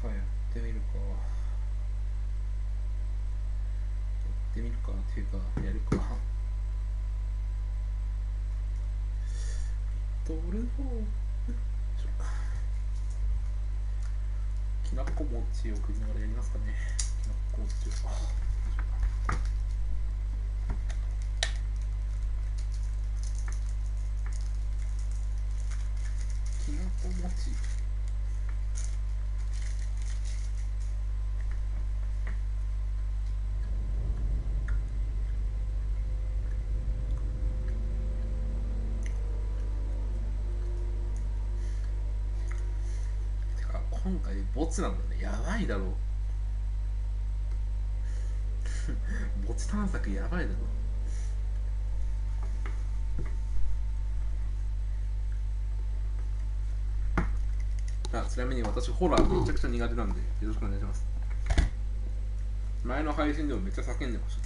さあやってみるかっていうかやるか。リトルホープきなこ餅を食いながらやりますかね。きなこ餅をきなこ餅今回ボツなんだね。やばいだろボツ探索やばいだろ。ちなみに私ホラーめちゃくちゃ苦手なんでよろしくお願いします。前の配信でもめっちゃ叫んでました。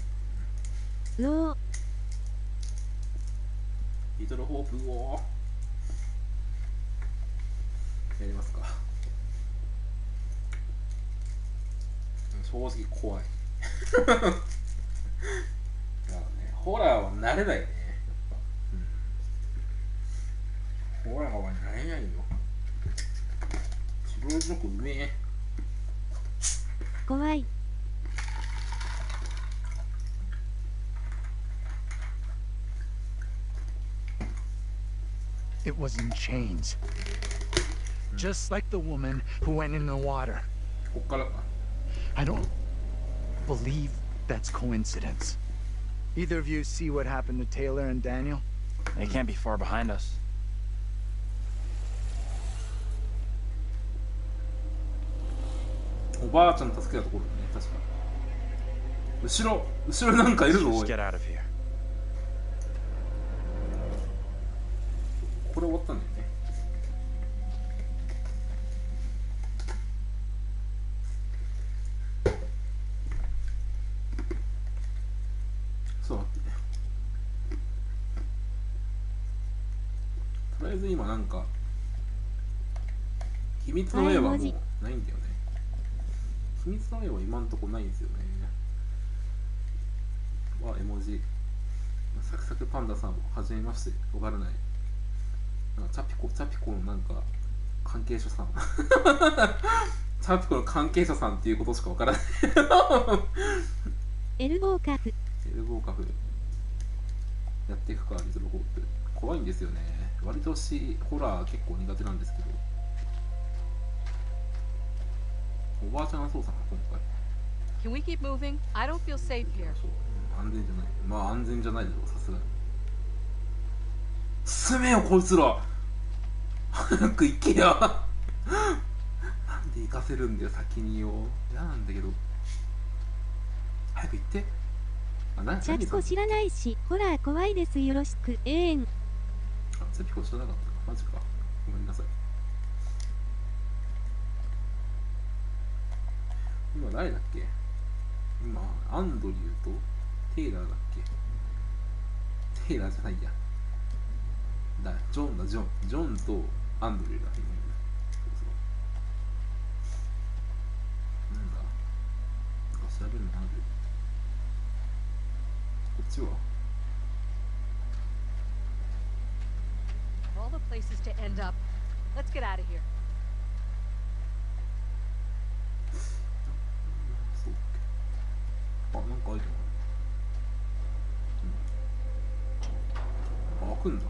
リトルホープをやりますか。正直怖いいや、ね、ホラーは慣れないね。ホラーは慣れないよ。自分の子うめえ。怖い。It was in chains, just like the woman who went in the water. こっからか。I don't believe that's coincidence. Either of you see what happened to Taylor and Daniel? They can't be far behind us. おばあちゃん助けたところね、確か。後ろなんかいるぞ。おい、 Get out of here. これ終わったんだよね。そうだっけね。とりあえず今なんか秘密の絵はもうないんだよね。秘密の絵は今んとこないんですよね。絵文字。サクサクパンダさんもはじめまして。わからない。なんかチャピコのなんか関係者さんチャピコの関係者さんっていうことしかわからないエルボーカフやっていくか。リトルホープ怖いんですよね。割とホラー結構苦手なんですけど、おばあちゃんはそうさな今回。 Can we keep moving? I don't feel safe here. そう、安全じゃない。まあ安全じゃないだろう、さすがに。進めよこいつら早く行けよなんで行かせるんだよ先によ。嫌なんだけど早く行って。チャピコ知らないし、ホラー怖いです。よろしく。チャピコ知らなかったか。マジか。ごめんなさい。今誰だっけ。今アンドリューとテイラーだっけ。テイラーじゃないや。ジョンとアンドリューだ。今なんだ。なんか調べるのある。こっちは All the places to end up. Let's get out of here. そうだっけ。なんか開いてる。開くんだ。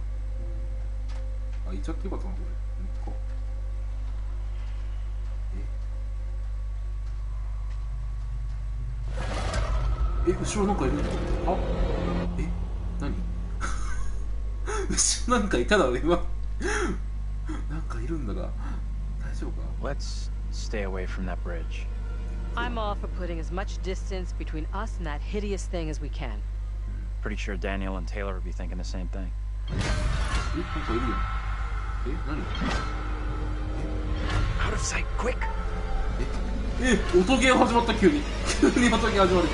開いちゃってよかったなこれ。後ろなんかいるんだ。何後ろなんかいただろ今なんかいるんだが大丈夫か。 Let's stay away from that bridge. I'm all for putting as much distance between us and that hideous thing as we can. Pretty sure Daniel and Taylor would be thinking the same thing. なんかいるよ。何。 Out of sight, quick! 音ゲー始まった。急に音ゲー始まる。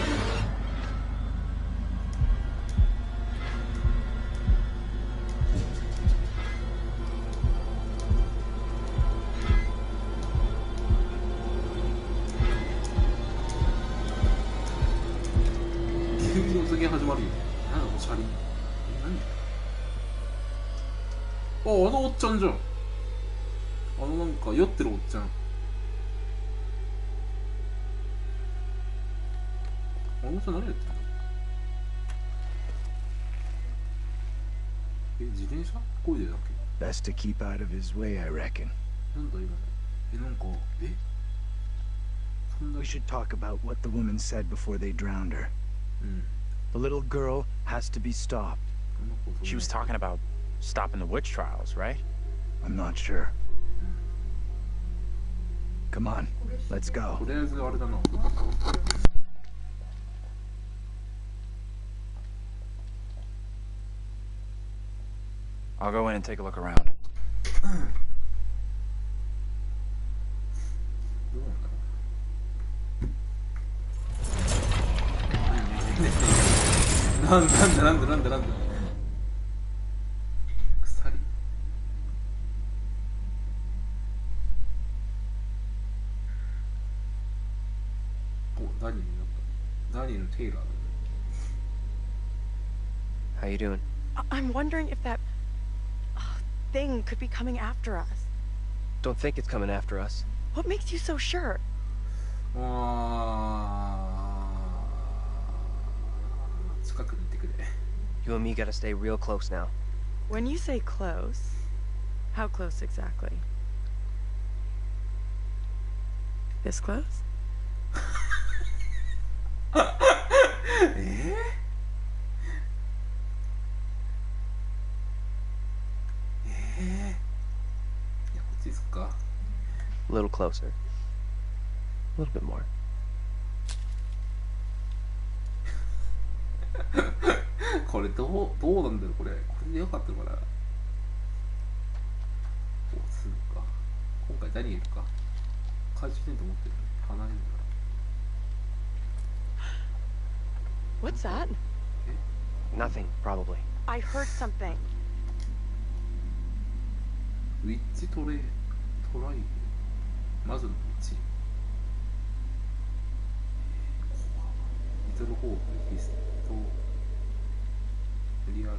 ゲー始まるよ。なんだこの車輪。何？あ、あのおっちゃんじゃん。あのなんか酔ってるおっちゃん。あの人何やってんの？自転車？こいでだっけ？ Best to keep out of his way, I reckon. なんだ今の？なんか、そんな We should talk about what the woman said before they drowned her. The little girl has to be stopped. She was talking about stopping the witch trials, right? I'm not sure. Come on, let's go. とりあえずあれだな。I'll go in and take a look around. どうなんだろう。なんだ鎖。お、ダニーになった。ダニーのテイラーだね。 How you doing? I'm wondering if that thing could be coming after us. Don't think it's coming after us. What makes you so sure? 近くにいてくれ。 You and me gotta stay real close now. When you say close, how close exactly? This close? いや、こっちですか。 A little closer. A little bit more. これどうなんだろうこれ。これでよかったのかな。お、するか。今回ダニエルか。懐中電灯持ってる。離れるんだ。 What's that? Nothing, probably. I heard something. ウィッチトライ魔女の道。リトルホープ、ヒストリアル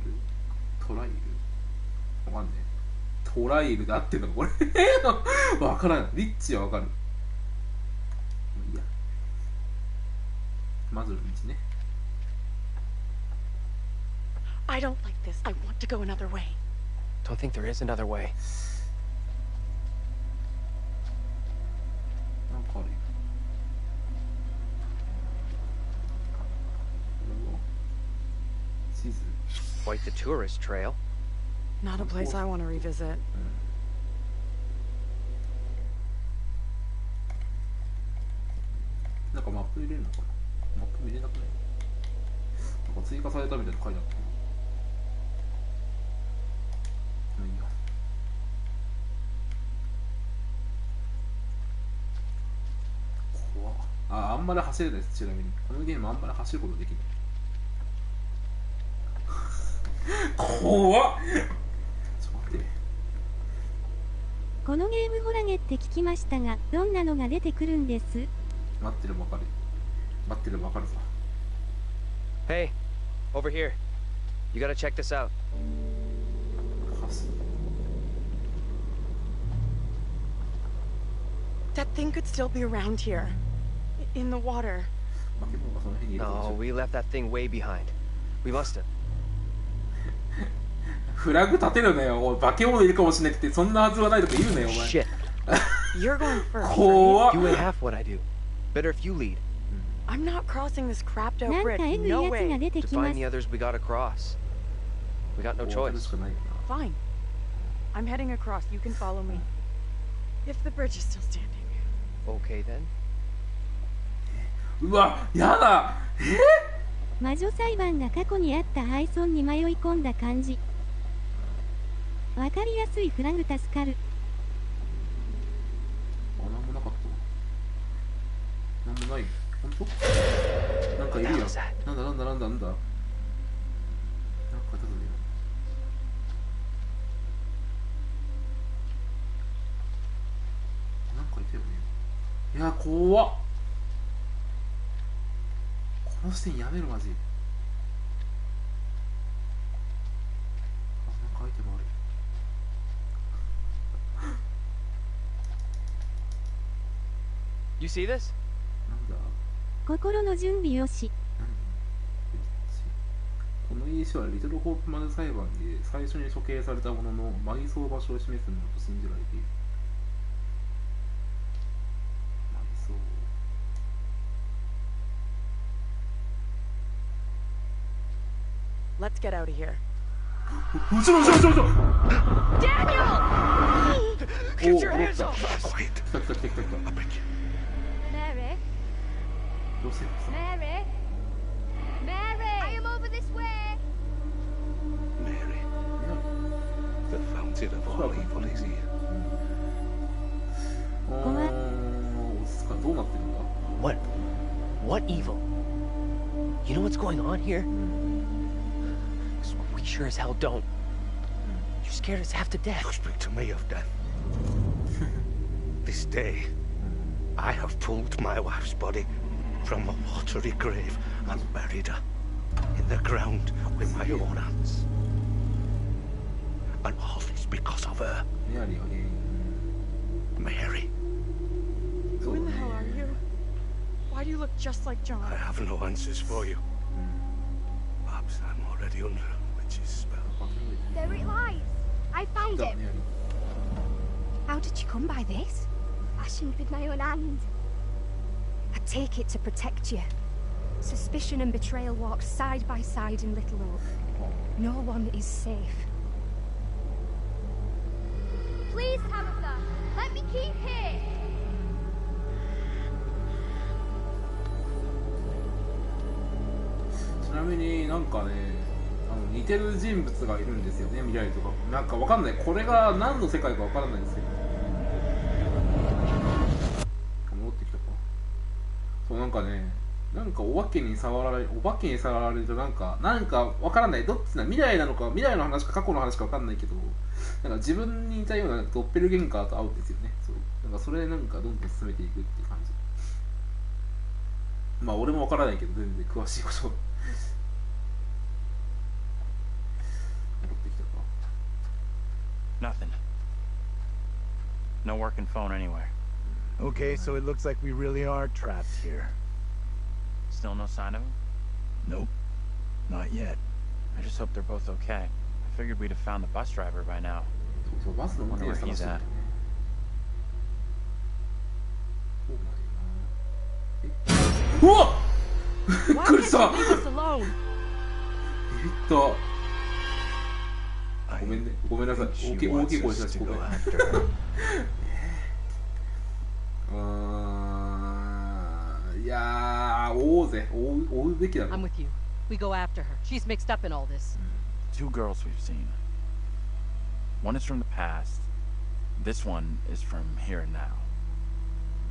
トライル。わかんねえ。トライルで合ってんのかこれ。わからん。リッチはわかる。もういいや。魔女の道ね。 I don't like this. I want to go another way. Don't think there is another way. なんかあるよ。地図。 Quite the tourist trail. Not a place I want to revisit. なんかマップ入れるのかな。マップ入れなくない。なんか追加されたみたいな書いてあった。まあいいや。怖っ。あんまり走れないです。ちなみにこのゲームあんまり走ることできない。怖っ。ちょっと待って。このゲームホラゲって聞きましたが、どんなのが出てくるんです？待ってればわかる。待ってればわかるぞ。 Hey, over here. You gotta check this out. ハス。 That thing could still be around here. In the water. 化け物がその辺にいるかもしれ No, ない。 we left that thing way behind. We must have. フラグ立てるなよ。おい化け物いるかもしれなくてそんなはずはないとか言うなよお前。 Shit. You're going first. 怖っ。 You ain't half what I do. Better if you lead. I'm not crossing this crapped な out んか bridge. えぐい No やつが way. 出て To きま find す the。others, we gotta cross. We got no こうやる choice. しかないよな。 Fine. I'm heading across. You can follow me. If the bridge is still standing. Okay then. うわ、やだ。魔女裁判が過去にあった廃村に迷い込んだ感じ。わかりやすいフラグ助かる。あ、なんもなかった。なんもない。ほんと？なんかいるよ。なんだ。なんかいたぞよ。なんかいたよね。いや、怖っ。この視点やめろマジ。You see this? なんだ心の準備よし。この石はリトルホープ魔女裁判で最初に処刑されたものの埋葬場所を示すものと信じられている。埋葬。Let's get out of here. 後ろ後ろ後ろ後ろ Daniel! Get your hands off us! 来た来た来た来た来た。 Mary? どうせさ Mary? Mary! I am over this way! Mary, the fountain of all evil is here. どうなってるんだ What evil? You know what's going on here? 'Cause we sure as hell don't. You scared us half to death. You speak to me of death. This day, I have pulled my wife's body from a watery grave and buried her in the ground with my own hands. And all this because of her. メアリーが原因。 Mary, Who in the hell are you? Why do you look just like John? I have no answers for you. Perhaps I'm already under a witch's spell. There it lies. I found だ it. メアリー。 How did you come by this? Fashioned with my own hand. I take it to protect you. Suspicion and betrayal walk side by side in Little Oak. No one is safe. Please, Tabitha, let me keep here. ちなみになんかね、似てる人物がいるんですよね、未来とか。なんかわかんない。これが何の世界かわからないんですけど。戻ってきたか。そう、なんかね、なんかお化けに触られるとなんかわからない。どっちな、未来なのか、未来の話か過去の話かわかんないけど、なんか自分に似たようなドッペルゲンカーと会うんですよね。そう。なんかそれなんかどんどん進めていくっていう感じ。まあ俺もわからないけど、全然詳しいことは。Nothing. No working phone anywhere. Okay, so it looks like we really are trapped here. Still no sign of him? Nope. Not yet. I just hope they're both okay. I figured we'd have found the bus driver by now. そうバスの運転手探してるんだよね。そうなんよな。うわっびっ Why くり can't した you leave us alone? ビビったごめんねごめんなさい She 大きい wants 声 us したし to ごめん go after her. いやー追うぜ追うべきだろ I'm with you. We go after her. She's mixed up in all this. Two girls we've seen. One is from the past. This one is from here and now.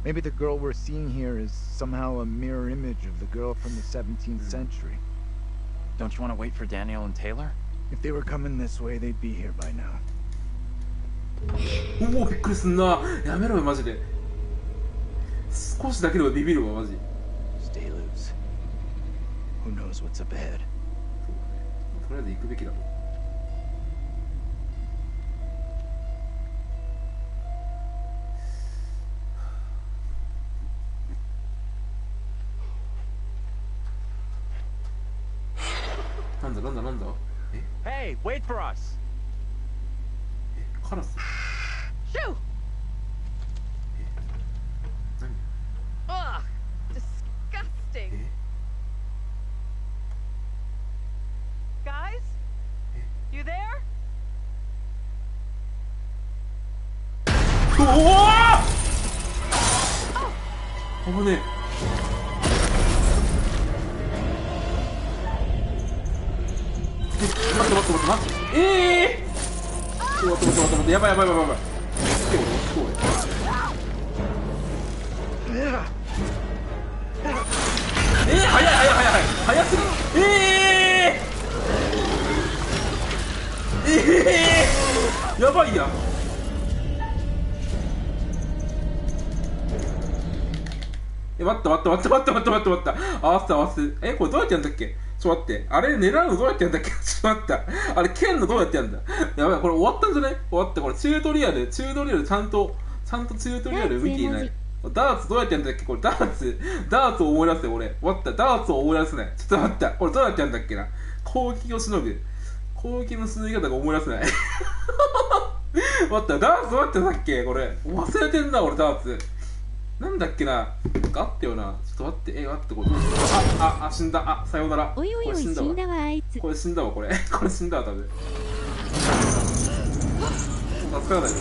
Maybe the girl we're seeing here is somehow a mirror image of the girl from the 17th century. Don't you want to wait for Daniel and Taylor? If they were coming this way, they'd be here by now. おおびっくりすんなやめろよマジで少しだけでもビビるわマジ Stay loose. Who knows what's up ahead? とりあえず行くべきだろなんだ Hey, wait for us! カラス Shoo! 何 Ugh! Disgusting! Guys? You there? おお危ね待って待ってやばい早すぎやばいや待った合わせこれどうやってやんだっけちょっと待ってあれ狙うのどうやってやんだっけちょっと待ったあれ剣のどうやってやんだやばいこれ終わったんじゃない終わったこれチュートリアルちゃんとチュートリアル見ていないダーツどうやってやるんだっけこれダーツを思い出せ俺。待った、ダーツを思い出せない。ちょっと待った。これどうやってやるんだっけな。攻撃をしのぐ。攻撃のしのぎ方が思い出せない。待った、ダーツどうやってやったっけこれ。忘れてんな、俺ダーツ。なんだっけな。なんかあったよな。ちょっと待って、待って、これ。死んだ。さようなら。おいおいおい、死んだわ、あいつ。これ死んだわ、これ。これ死んだわ、多分。助からない。死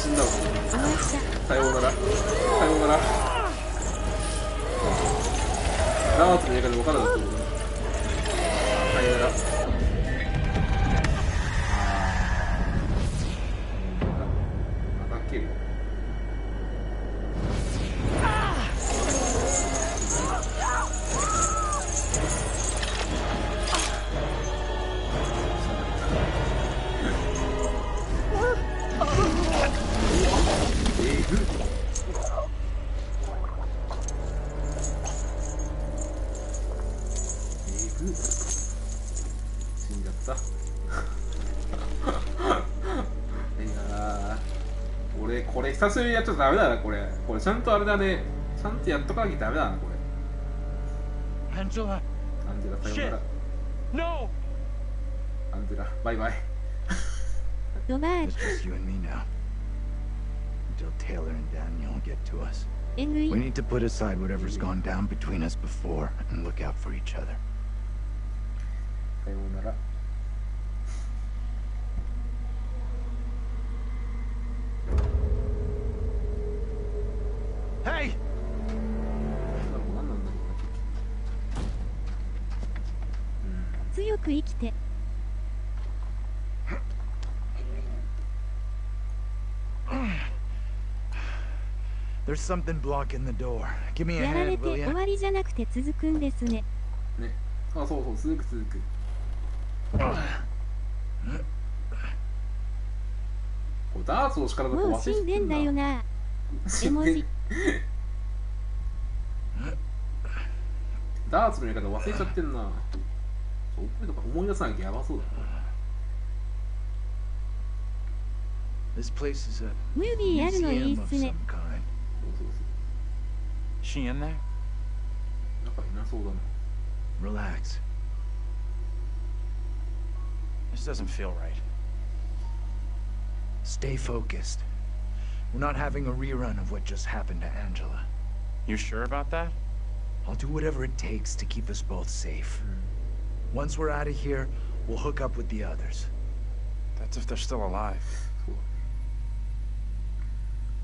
んだわ。さようなら。さようなら。ダーツの映画で分からなかったことだ。さようなら。また蹴る。死んじゃったいや俺これ久しぶりにやっちゃダメだなこれちゃんとあれだねちゃんとやっとかなきゃダメだなこれアンジェラさようなら No! アンジェラバイバイロバー It's just you and me now. Until Taylor and Daniel get to us. We need to put aside whatever's gone down between us before and look out for each other. さようならHey! 何なんだろう強く生きて There's something blocking the door. Give me a やられ hand, て will 終 ya? わりじゃなくて続くんですね。ねそう続くこれダーツの力とかもう忘れて死んでんだよな。絵文字ダーツのやり方忘れちゃってんな思い出さなきゃやばそうだな This place is a ムービーやるのいいっ museum す of ね some。kind. She in there? なんかいなそうだな Relax. This doesn't feel right. Stay focused. We're not having a rerun of what just happened to Angela. You sure about that? I'll do whatever it takes to keep us both safe. Once we're out of here, we'll hook up with the others. That's if they're still alive.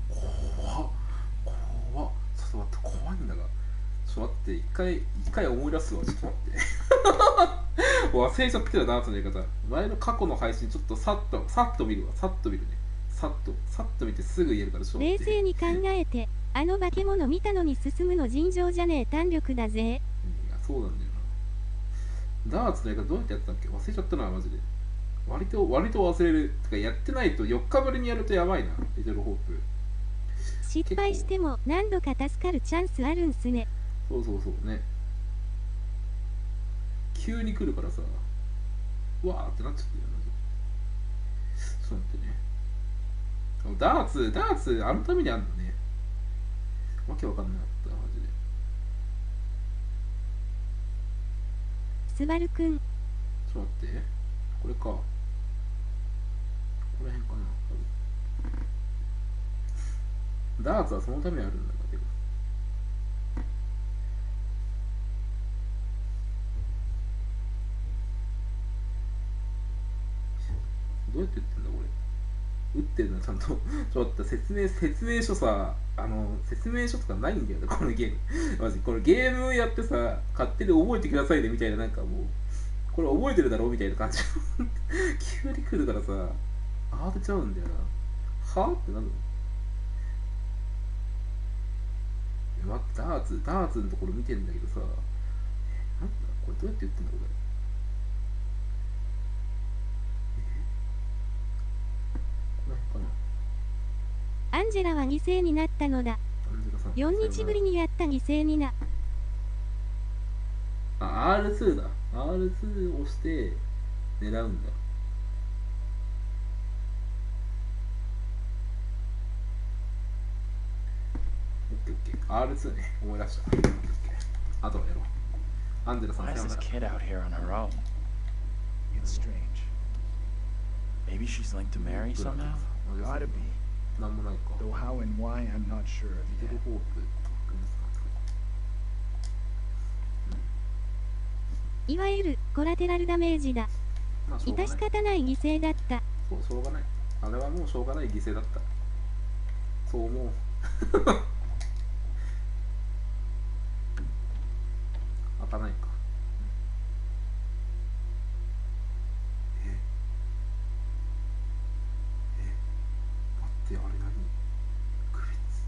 怖っちょっと待って怖いんだがちょっと待って一回思い出すわちょっと待って忘れちゃってたダーツのやり方前の過去の配信ちょっとさっと見るねさっと見てすぐ言えるからちょっと待って冷静に考えて、あの化け物見たのに進むの尋常じゃねえ胆力だぜ。いやそうなんだよなダーツのやり方どうやってやったっけ忘れちゃったなマジで割と忘れるてかやってないと4日ぶりにやるとやばいなリトルホープ失敗しても何度か助かるチャンスあるんすね。そうね急に来るからさうわーってなっちゃってるよマジでちょっと待ってねダーツあのためにあるのねわけわかんなかったマジでスバルくんちょっと待ってこれかこの辺かなダーツはそのためにあるんだけどどうやって打ってんだこれ打ってるのちゃんとちょっと説明書さ説明書とかないんだよねこのゲームマジこれゲームやってさ勝手に覚えてくださいねみたいななんかもうこれ覚えてるだろうみたいな感じ急に来るからさ慌てちゃうんだよなはぁってなるの待ってダーツのところ見てんだけどさなんだこれどうやって言ってんだこれこれかなアンジェラは犠牲になったのだ。アンジェラさん4日ぶりにやった犠牲にな。あ R2 だ R2 を押して狙うんだ R2 ね、思い出した。あとはやろう。アンジェラさん、 Why is this kid out here on her own? It's strange. Maybe she's linked to Mary somehow? Gotta be. なんもないか。 Though how and why, I'm not sure of リトル yet. ホープ。いわゆるコラテラルダメージだ。まあ、しょうがない。致し方ない犠牲だった。そう、しょうがない。あれはもうしょうがない犠牲だった。そう思う。開かないか。待って、あれ何？クリッツ。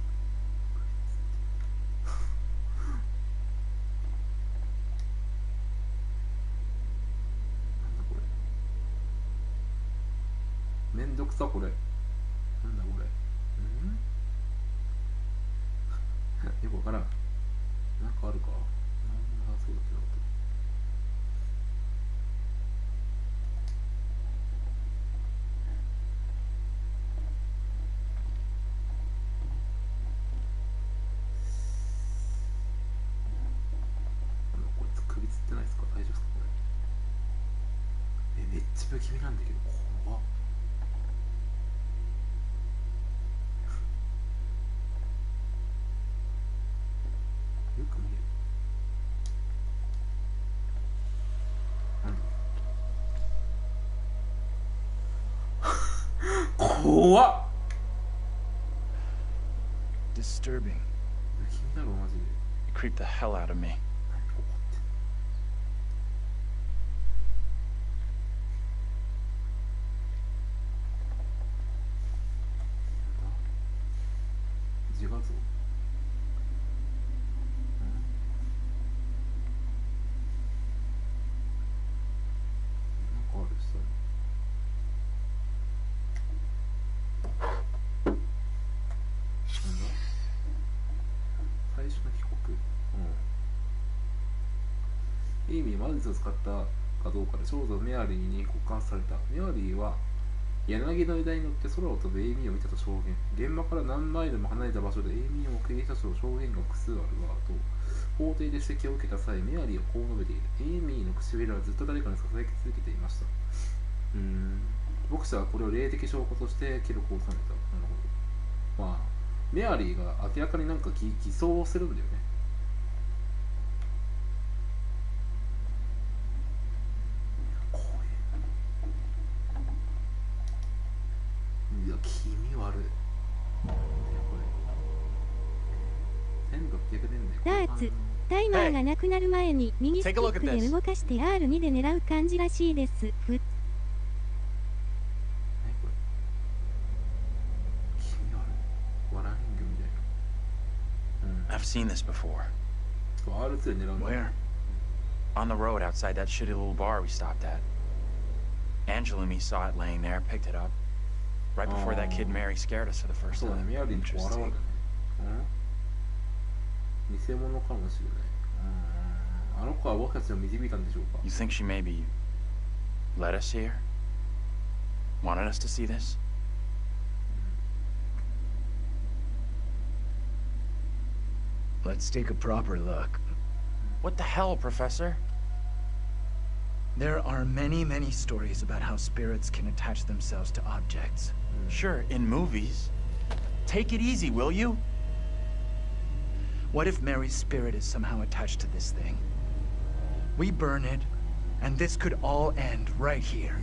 なんだこれ。めんどくさこれ。なんだこれ。よくわからん。なんかあるか。なんだそうだけど。こいつ首つってないですか？大丈夫ですかこれ。めっちゃ不気味なんだけど、怖っ。よく見る。怖っ。 Disturbing. 不気味だろマジで。 It creeped the hell out of me. 何起こってんの？なんだ？自画像？なんかある下に。なんだ？最初の帰国。エイミーは魔術を使ったかどうかで少女メアリーに告発された。メアリーは柳の枝に乗って空を飛ぶエイミーを見たと証言。現場から何マイルも離れた場所でエイミーを目撃したと証言が複数あるがと法廷で指摘を受けた際、メアリーはこう述べている。エイミーの唇はずっと誰かにささやき続けていました。牧師はこれを霊的証拠として記録を収めた。なるほど。まあメアリーが明らかになんか偽装をするんだよね。怖い。いや、気味悪い。これ。1600年代。ダーツ、タイマーがなくなる前に右スティックで動かして R2 で狙う感じらしいです。I've seen this before. Where? On the road outside that shitty little bar we stopped at. Angela and me saw it laying there, picked it up. Right before that kid Mary scared us for the first time. Interesting. 偽物かもしれない。あの子は僕たちを導いたんでしょうか。 You think she maybe led us here? Wanted us to see this? Let's take a proper look. What the hell, Professor? There are many, many stories about how spirits can attach themselves to objects. Sure, in movies. Take it easy, will you? What if Mary's spirit is somehow attached to this thing? We burn it, and this could all end right here.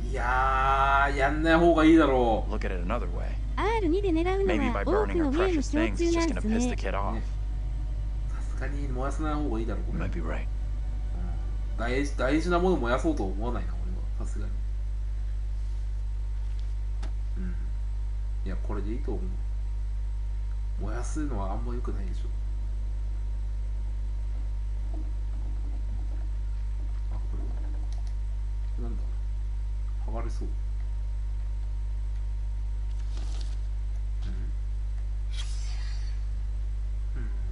いやー、やんない方がいいだろう。 Look at it another way. R2 で狙うの Maybe は by 多く burning の her ゲーム precious 共 things, 通 it's な just ん gonna す piss the ね。 kid off. さすがに燃やさない方がいいだろう、こ You れ。 might be right. 大事なもの燃やそうと思わないな、俺は。さすがに。いや、これでいいと思う。燃やすのはあんま良くないでしょ。あ、これなんだ、剥がれそう。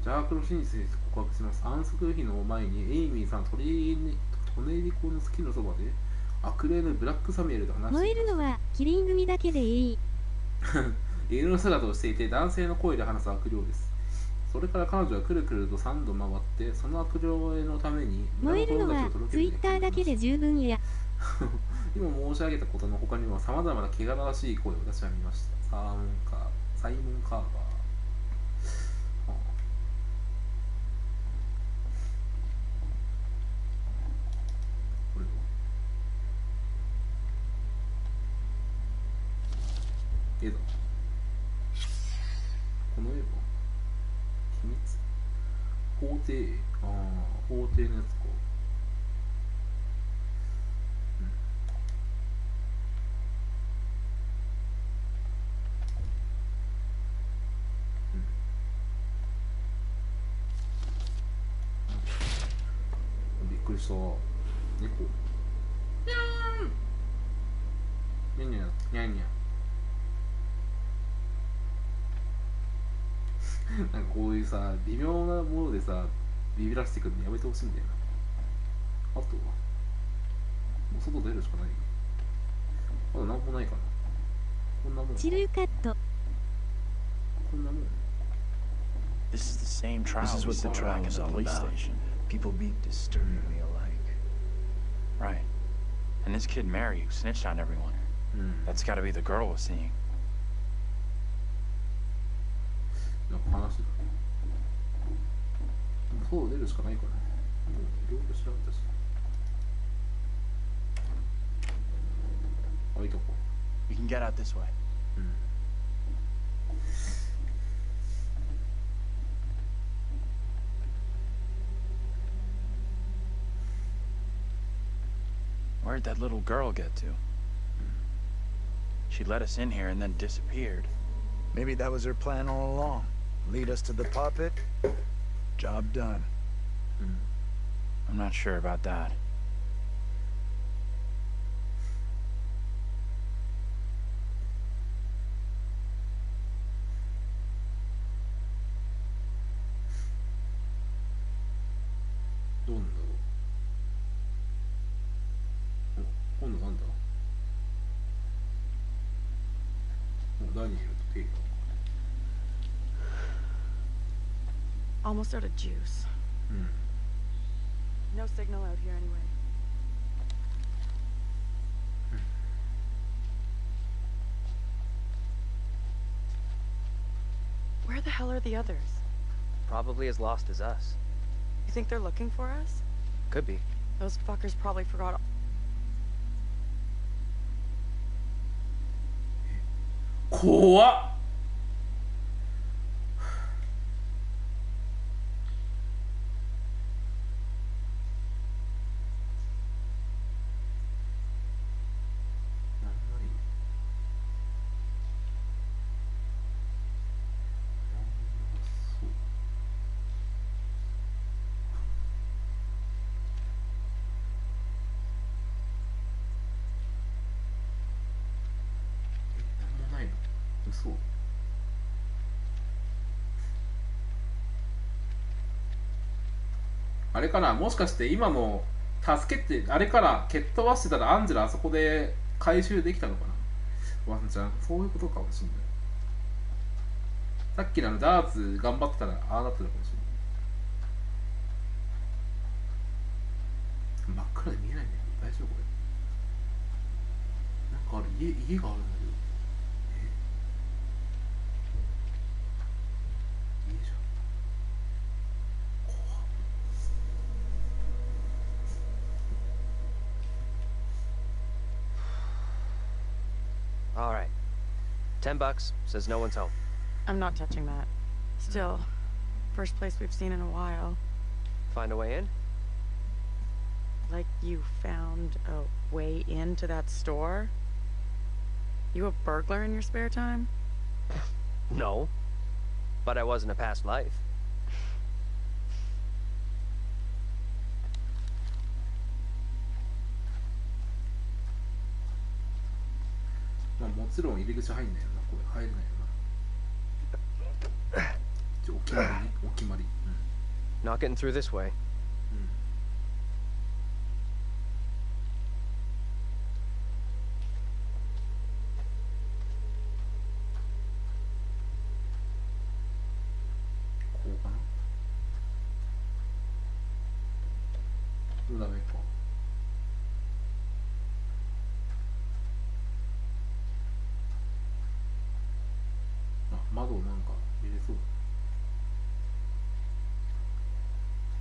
ジャークの真実に告白します。暗殺日の前にエイミーさんトネリコのスキのそばで悪霊のブラックサミュエルと話しています。燃えるのはキリン組だけでいい。犬の姿をしていて男性の声で話す悪霊です。それから彼女はくるくると3度回ってその悪霊のために燃えるのはツイッターだけで十分や。今申し上げたことの他にも様々な汚らしい声を私は見ました。サイモン・カーバー、これは絵だ。この絵は秘密法廷、法廷のやつか。びっくりした。猫。にゃんにゃんにゃんにゃん。なんかこういうさ、微妙なものでさ、ビビらせてくるのやめてほしいんだよな。あとはもう外出るしかないよ。まだなんもないかな。こんなもん。チルカット。こんなもん。This is the same trial. This is what the trial is all about. People be disturbingly alike. Right. And this kid Mary who snitched on everyone. That's got to be the girl we're seeing. なんか話だ。そう出るしかないかな。もういろいろ調べたし。あ、いいとこ。We can get out this way. Where'd that little girl get to? She let us in here and then disappeared. Maybe that was her plan all along. Lead us to the puppet. Job done. I'm not sure about that. Almost out of juice. No signal out here anyway. Where the hell are the others? Probably as lost as us. You think they're looking for us? Could be. Those fuckers probably forgot. 怖っ。そう。あれかな、もしかして今の助けて、あれから蹴っ飛ばしてたらアンジェラあそこで回収できたのかな。ワンちゃん、そういうことかもしれない。さっきのダーツ頑張ってたらああなってたかもしれない。真っ暗で見えないんだよ。大丈夫これ。なんかある、家があるんだけど。All right. $10. Says no one's home. I'm not touching that. Still, first place we've seen in a while. Find a way in? Like you found a way into that store? You a burglar in your spare time? No. But I was in a past life. まあもちろん入り口入んないよな、これ入れないよな。お決まりね、お決まり。Not getting through this way. ダメか。あ、窓なんか入れそう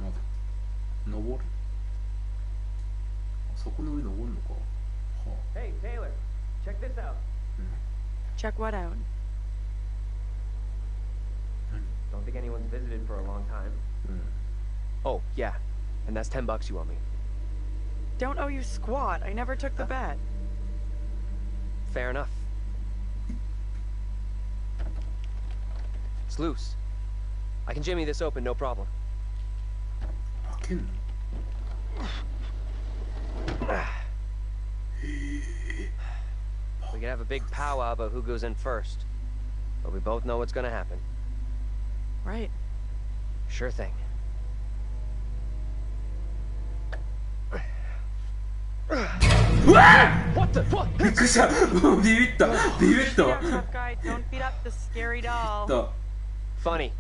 だ。窓登る。そこの上登るのか。はあ。 Hey, Taylor, check this out. Check what out? Don't think anyone's visited for a long time. Oh, yeah. And that's $10 you owe me. Don't owe you squat. I never took the bet. Fair enough. It's loose. I can jimmy this open, no problem. 開けんの？We could have a big powwow about who goes in first. But we both know what's gonna happen. Right. Sure thing. What the fuck? びっくりした。ビビった。ビビったわ。 Tough guy, don't beat up the scary doll. Funny.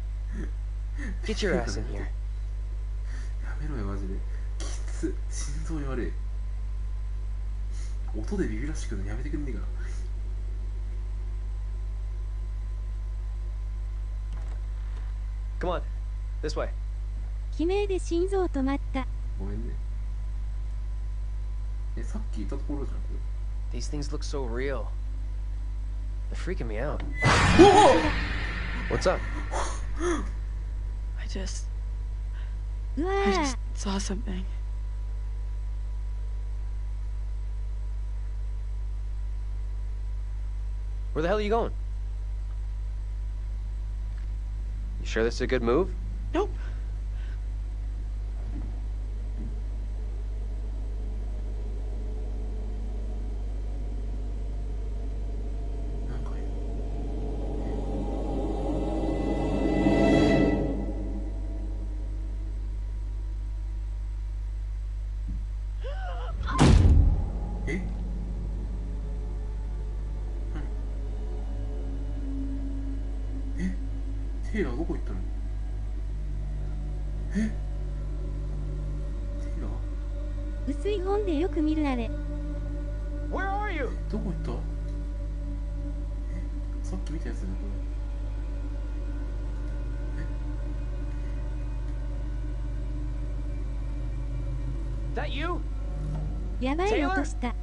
Get your ass in here. やめろよマジで。きつ。心臓に悪い。音でビビらしくのやめてくんねえかな。Come on. This way. 悲鳴で心臓止まった。ごめんね。さっきいたところじゃんこれ。 These things look so real. They're freaking me out. What's up? I just Wow. saw something. Where the hell are you going? You sure this is a good move? Nope.テイラーどこ行ったの？え？テイラー？薄い本でよく見るあれ。Where are you? どこ行った？さっき見たやつだねこれ。That you? やばい音した。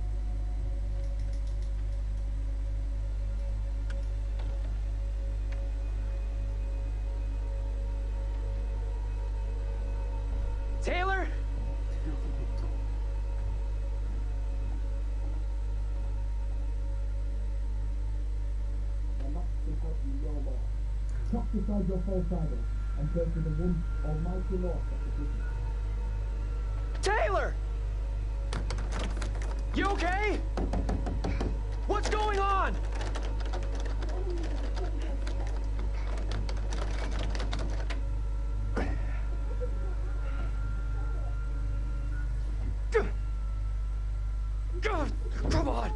Taylor? Tuck beside your foreshadow and pray to the one almighty Lord of the business. Taylor! You okay? What's going on? Come on!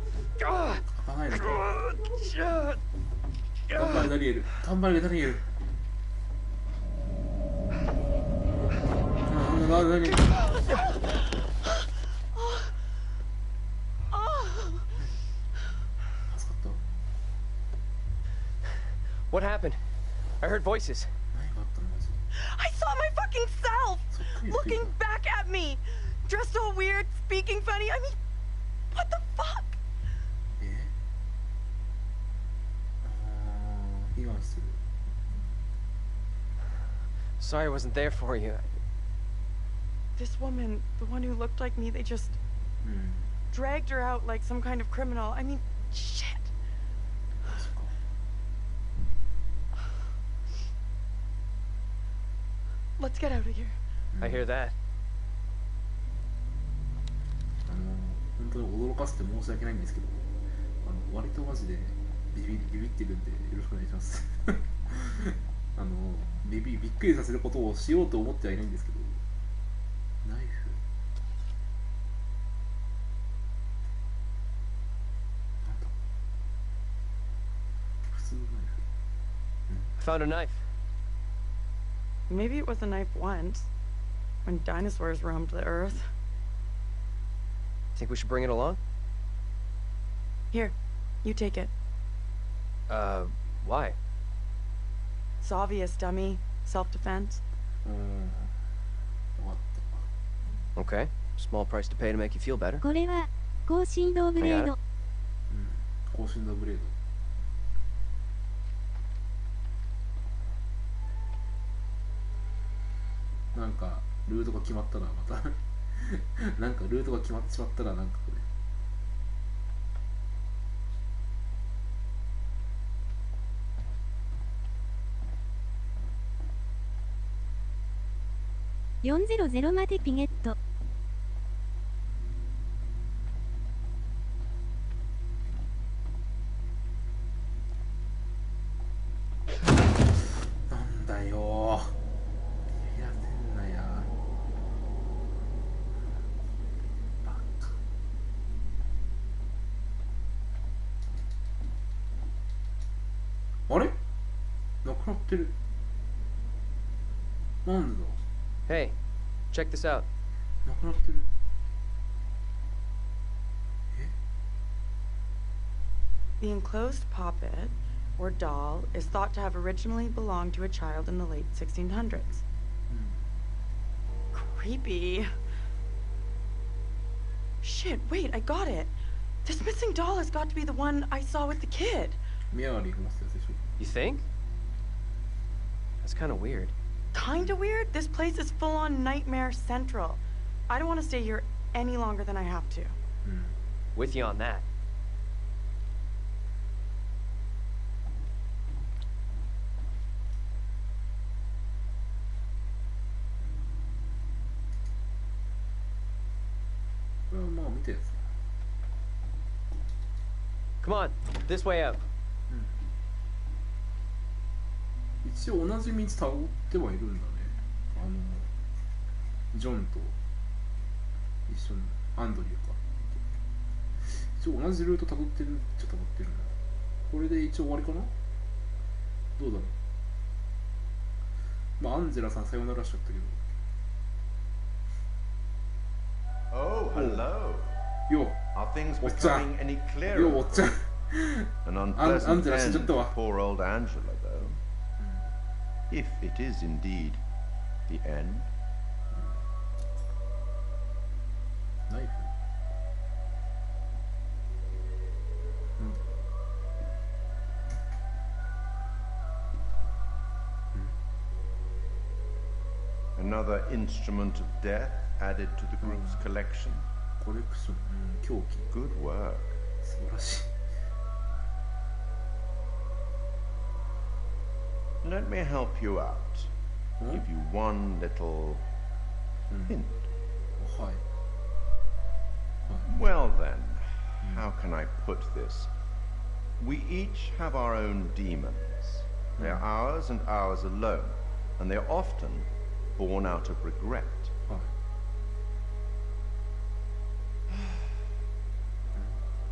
頑張れダニエル。頑張れダニエル。何？ What happened? I heard voices. I saw my fucking self looking back at me, dressed all weird, speaking funny. I mean, what the fuck? Sorry I wasn't there for you. This woman, the one who looked like me, they just dragged her out like some kind of criminal. I mean, shit. Let's get out of here. I hear that. 本当に驚かせて申し訳ないんですけど、割とマジでビビってるんでよろしくお願いします。びっくりさせることをしようと思ってはいないんですけど、ナイフ。なんだ。普通のナイフ。I found a knife. Maybe it was a knife once, when dinosaurs roamed the earth. Think we should bring it along? Here, you take it. Why? It's obvious, dummy. Self-defense. Okay. Small price to pay to make you feel better. これは高振動ブレード。高振動ブレード。なんかルートが決まったらまたなんかルートが決まってしまったらなんかこれ。400までピゲット。なんだよー。やってんなや。バカ。あれ？なくなってる。なんでだ？ Hey, check this out. なくなってる。The enclosed poppet, or doll, is thought to have originally belonged to a child in the late 1600s. Creepy. Shit, wait, I got it. This missing doll has got to be the one I saw with the kid. You think? That's kind of weird. Kinda weird? This place is full-on Nightmare Central. I don't want to stay here any longer than I have to. With you on that. Come on, this way out. 一応同じ道たどってはいるんだね。ジョンと一緒にアンドリューか。一応同じルートたどってるっちゃたどってるな。これで一応終わりかな。どうだろう。まあアンジェラさんさよならしちゃったけど。Oh, hello. よ、Are things おっちゃん。 becoming any clearer? よ、おっちゃん。 An アン unpleasant ジェラ死んじゃっ end た for わ。 poor old Angela, though. If it is indeed the end. ナイフ。Another instrument of death added to the group's collection. コレクション、凶器。 Good work. 素晴らしい。 Let me help you out. Give you one little hint. Well then, how can I put this? We each have our own demons. They're ours and ours alone, and they're often born out of regret.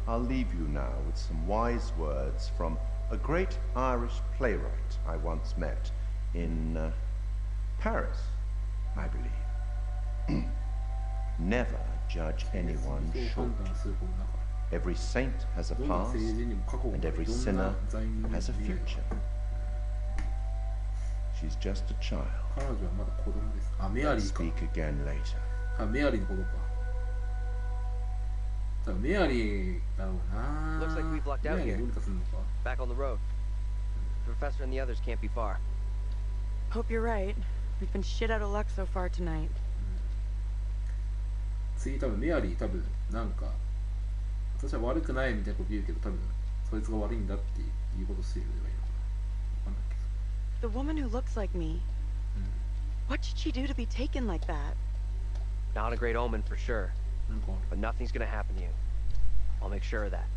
I'll leave you now with some wise words from a great Irish playwright I once met in Paris, I believe. Never judge anyone short. Every saint has a past, and every sinner has a future. She's just a child. Let's speak again later. メアリーのことか。多分メアリーだろうな。 Looks like we've lucked out メアリー here. どうにかするのか。 Back on the road. The professor and the others can't be far. Hope you're right. We've been shit out of luck so far tonight. 次多分メアリー多分なんか私は悪くないみたいなこと言うけど多分そいつが悪いんだっていうことしてるのがいいのかな。わかんないけど。 The woman who looks like me. What did she do to be taken like that? Not a great omen for sure. But nothing's gonna happen to you. I'll make sure of that.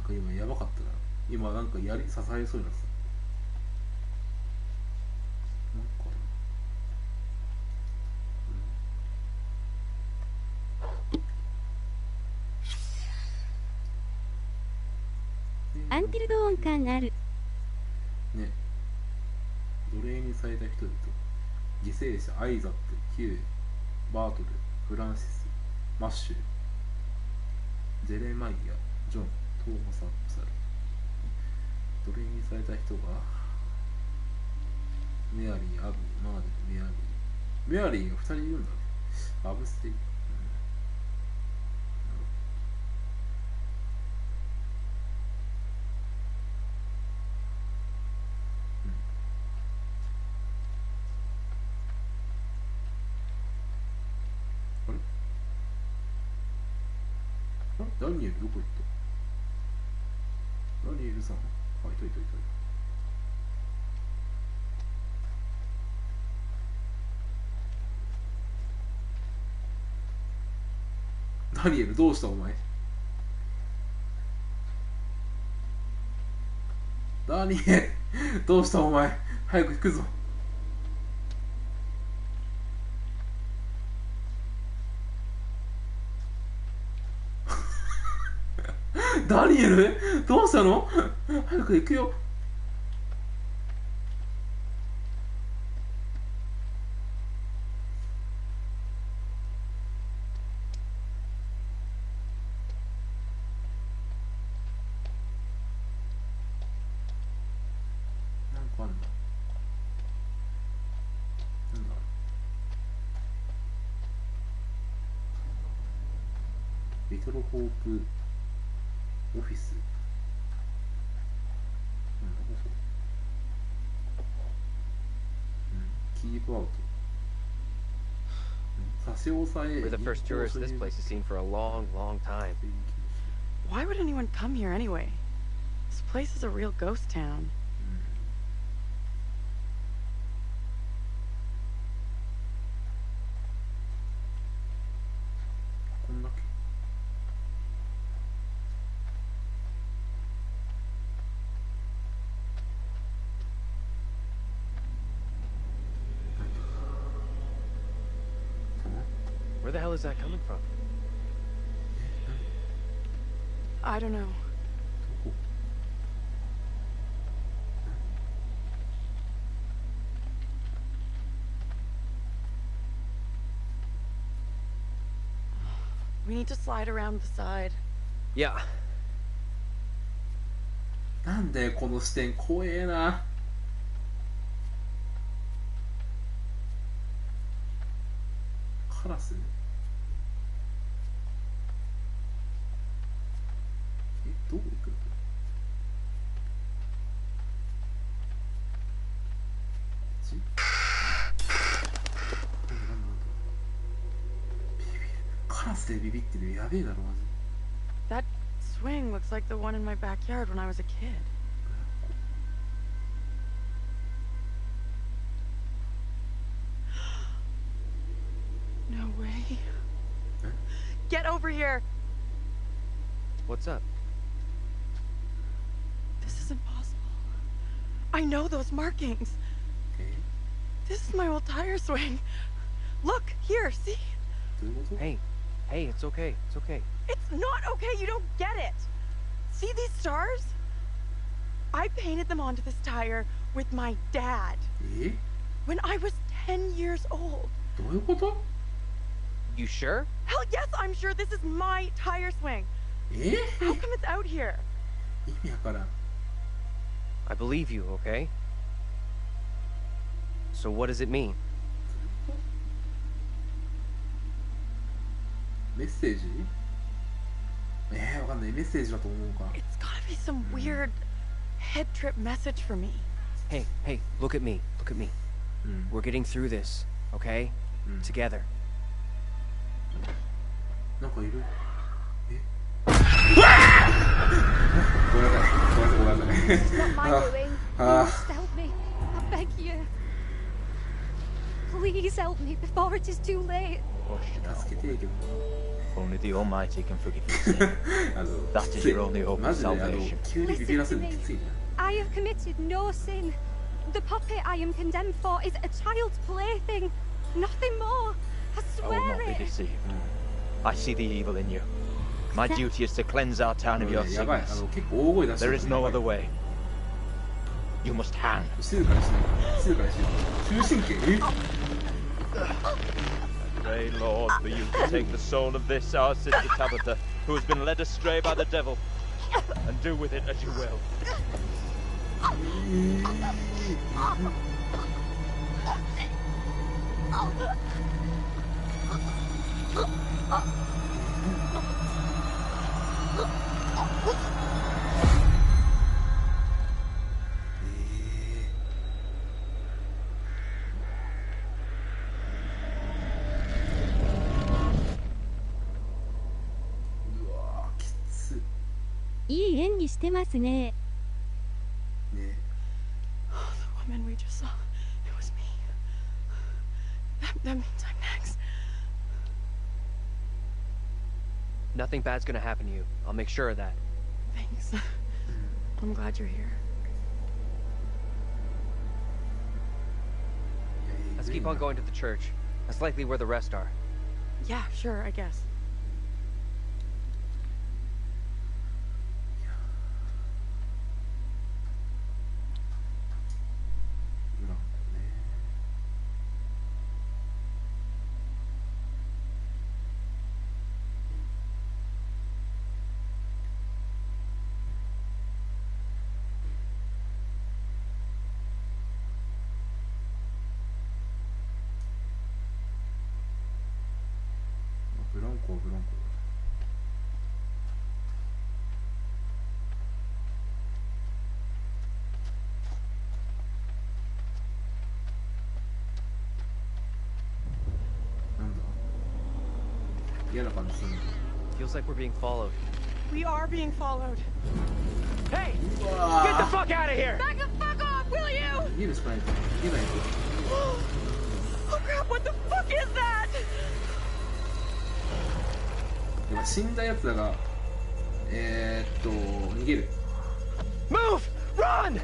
Imma やばかったな。今なんかやり刺されそうになってた。なんかアンティルドーン感ある。ね。奴隷にされた人々、犠牲者アイザック、ヒュー、バートル、フランシス、マッシュ、ジェレマイア、ジョン、トーマス・アップサル。奴隷にされた人がメアリー、アブ、マーリー、メアリーが2人いるんだね。アブステイ、ダニエルどこ行った？ダニエルさん。はい、いた。ダニエルどうしたお前？ダニエルどうしたお前？早く行くぞ。ダニエルどうしたの？早く行くよ。なんかあんだ。なんだ。リトルホープオフィス。キープアウト。差し押さえ。 We're the first tourists this place has seen for a long, long time. Why would anyone come here anyway? This place is a real ghost town. Where the hell is that coming from? I don't know. We need to slide around the side. Yeah. なんでこの視点怖えな。カラス？どこ行くの？カラスでビビってる。やべえだろマジ。 That swing looks like the one in my backyard when I was a kid. No way. Get over here. What's up? This is impossible. I know those markings. This is my old tire swing. Look, here, see? Hey, it's okay. It's okay. It's not okay, you don't get it. See these stars? I painted them onto this tire with my dad. When I was 10 years old. You sure? Hell yes, I'm sure this is my tire swing. How come it's out here? I believe you, okay? So what does it mean? メッセージ？わかんない。メッセージだと思うか。 It's gotta be some weird head trip message for me. Hey, look at me. Look at me. We're getting through this, okay? Together. なんかいる？え？ごめんなさい。It's not my doing. Please help me. I beg you. Please help me before it is too late. Only the Almighty can forgive you. That is your only hope of salvation. Listen to me. I have committed no sin. The puppet I am condemned for is a child's plaything. Nothing more. I I will swear not be it. deceived. I see the evil in you. My duty is to cleanse our town of your sickness. There is no other way. You must hang. Pray, Lord, for you to take the soul of this, our sister Tabitha, who has been led astray by the devil, and do with it as you will.いい演技してますね。The woman we just saw, it was me. That means I'm next. Nothing bad's gonna happen to you. I'll make sure of that. Thanks. I'm glad you're here. Let's keep on going to the church. That's likely where the rest are. Yeah, sure, I guess. Feels like we're being followed. We are being followed. Hey! Get the fuck out of here! Back the fuck off, will you? Oh crap, what the fuck is that? 死んだやつらが逃げる。 Move! Run!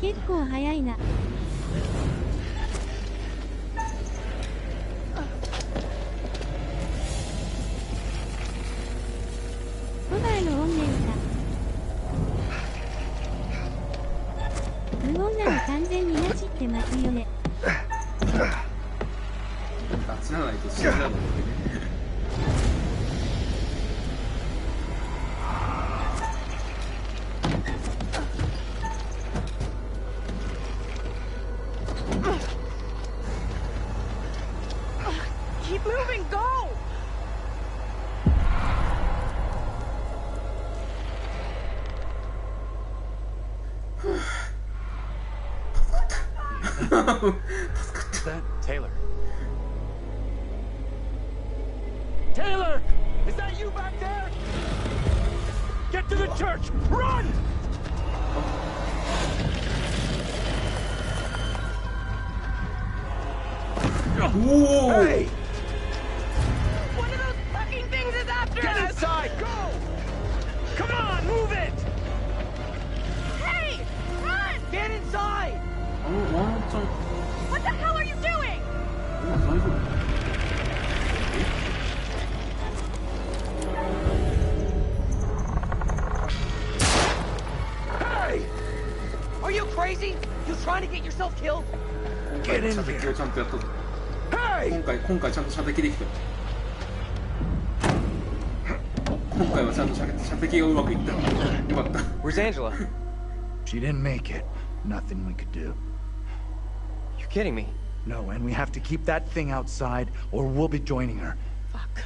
結構早いな。ホバーの怨念か。無音なの完全になしってますよね。あっちならないと死んじゃうのね。Keep moving, go! Is that Taylor? Taylor! Is that you back there? Get to the church! Run! Whoa! Hey! One of those fucking things is after us! Get inside! Go! Come on, move it! Hey! Run! Get inside! What the hell are you doing? crazy? You trying to get yourself killed? 今回射的をちゃんとやったぞ。今回ちゃんと射的できたよ。今回はちゃんと射的がうまくいった。よかった。Where's Angela? She didn't make it. Nothing we could do. You're kidding me. No, and we have to keep that thing outside, or we'll be joining her. Fuck.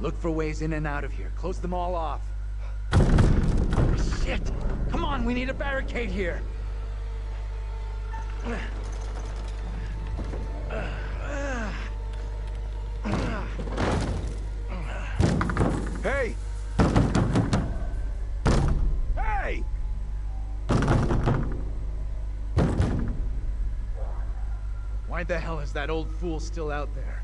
Look for ways in and out of here. Close them all off. Shit! Come on, we need a barricade here. Hey! Hey! Why the hell is that old fool still out there?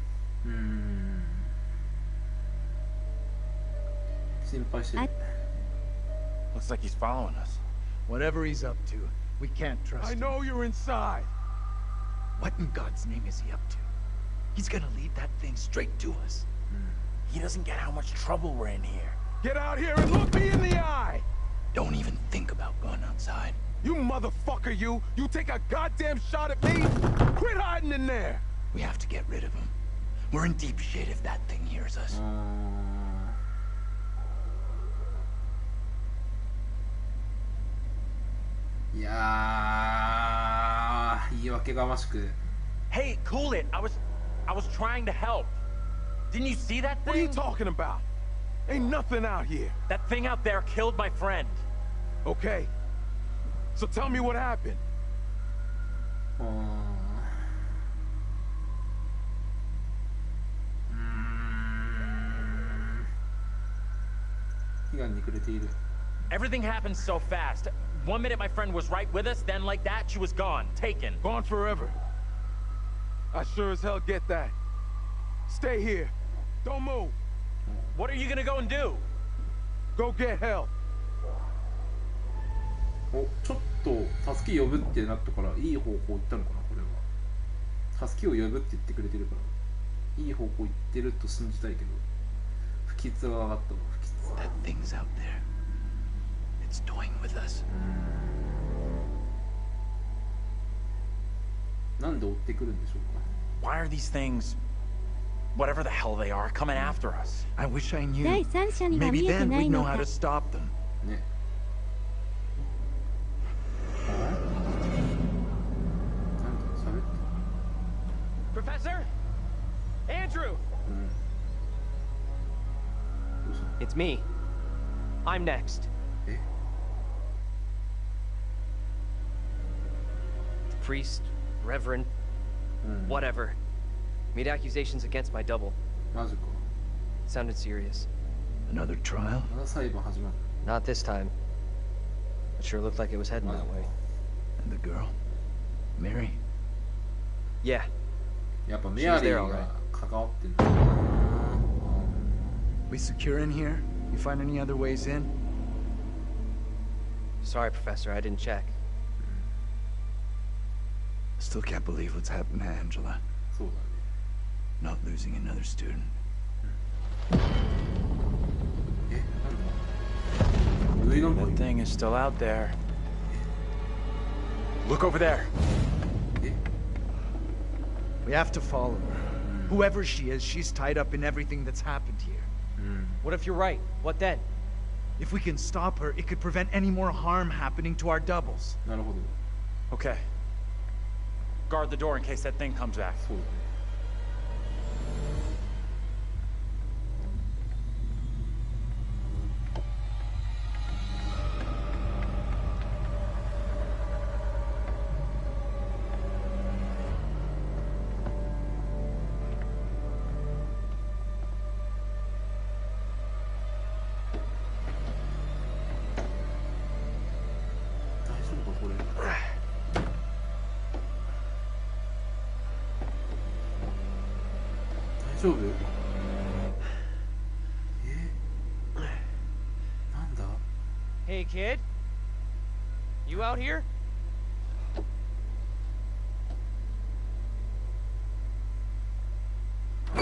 心配してる。Looks like he's following us. Whatever he's up to, we can't trust I him. know you're inside. What in God's name is he up to? He's gonna lead that thing straight to us. He doesn't get how much trouble we're in here. Get out here and look me in the eye! Don't even think about going outside. You motherfucker, you! You take a goddamn shot at me? Quit hiding in there! We have to get rid of him. We're in deep shit if that thing hears us. いやー、言い訳がましく。Hey, cool it. I was trying to help. Didn't you see that thing? What are you talking about? Ain't nothing out here. That thing out there killed my friend. Okay. So tell me what happened. 悲願に暮れている。 Everything happened so fast. One minute my friend was right with us, then like that, she was gone, taken. Gone forever. I sure as hell get that. Stay here. Don't move. What are you gonna go and do? Go get help. お、ちょっと助け呼ぶってなったからいい方向行ったのかな、これは。助けを呼ぶって言ってくれてるからいい方向行ってると信じたいけど、不吉が上がったわ、不吉。 That thing's out there. It's toying with us. なんで追ってくるんでしょうか。 Why are these things, whatever the hell they are, coming after us? I wish I knew. 第三者には見 Maybe えて then ない we'd know の how か to stop them. ね。なんだ、喋って。 Professor? Andrew! It's me. I'm next. Eh? Priest, reverend, whatever. Made accusations against my double. マジか。 Sounded serious. Another trial? まだ裁判始まる。 Not this time. It sure looked like it was heading that way. And the girl? Mary? Yeah. やっぱメアリーが関わってんだ。 We secure in here? You find any other ways in? Sorry, Professor, I didn't check. Still can't believe what's happened to Angela. そうだね。 Not losing another student. え、なんだ。上なんか That thing is still out there. Look over there. え、 We have to follow her. Whoever she is, she's tied up in everything that's happened here. What if you're right? What then? If we can stop her, it could prevent any more harm happening to our doubles. なるほど。 Okay. Guard the door in case that thing comes back. そうだね。 大丈夫？なんだ？ Hey, kid. You out here? う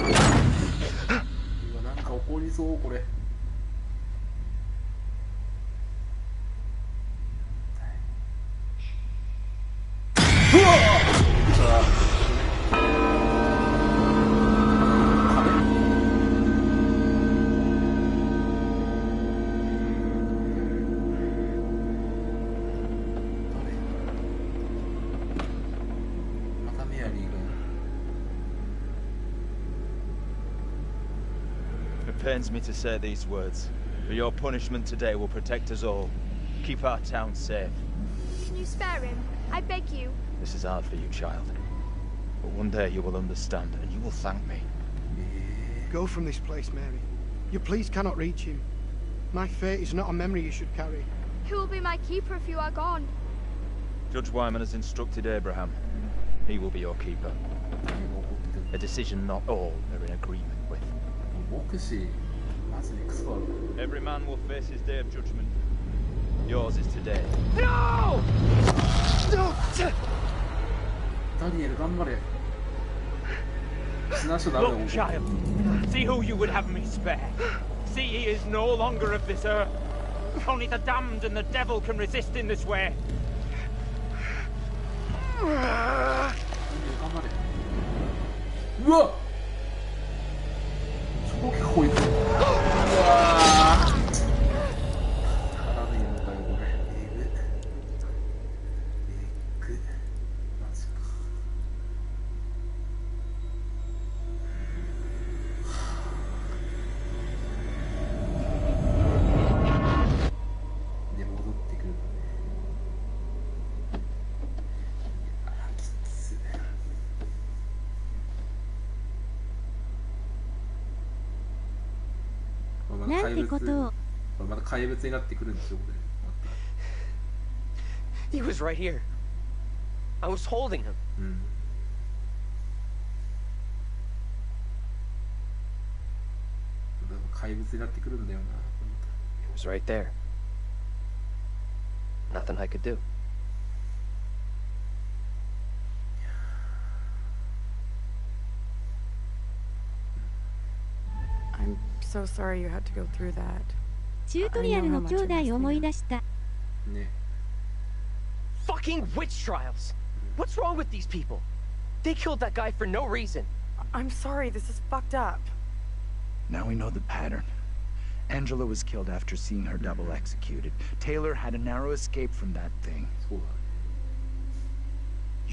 わ、なんか起こりそうこれ。pains me to say these words, but your punishment today will protect us all. Keep our town safe. Can you spare him? I beg you. This is hard for you, child. But one day you will understand, and you will thank me. Go from this place, Mary. Your pleas cannot reach him. My fate is not a memory you should carry. Who will be my keeper if you are gone? Judge Wyman has instructed Abraham. He will be your keeper. A decision not all are in agreement with. Every man will face his day of judgment. Yours is today. No! No! Look, child. See who you would have me spare. See, he is no longer of this earth. Only the damned and the devil can resist in this way. He was right here. I was holding him. He was right there. Nothing I could do. I'm so sorry you had to go through that. チュートリアルの兄弟を思い出した。Fucking witch trials! What's wrong with these people? They killed that guy for no reason. I'm sorry, this is fucked up. Now we know the pattern. Angela was killed after seeing her double executed. Taylor had a narrow escape from that thing. You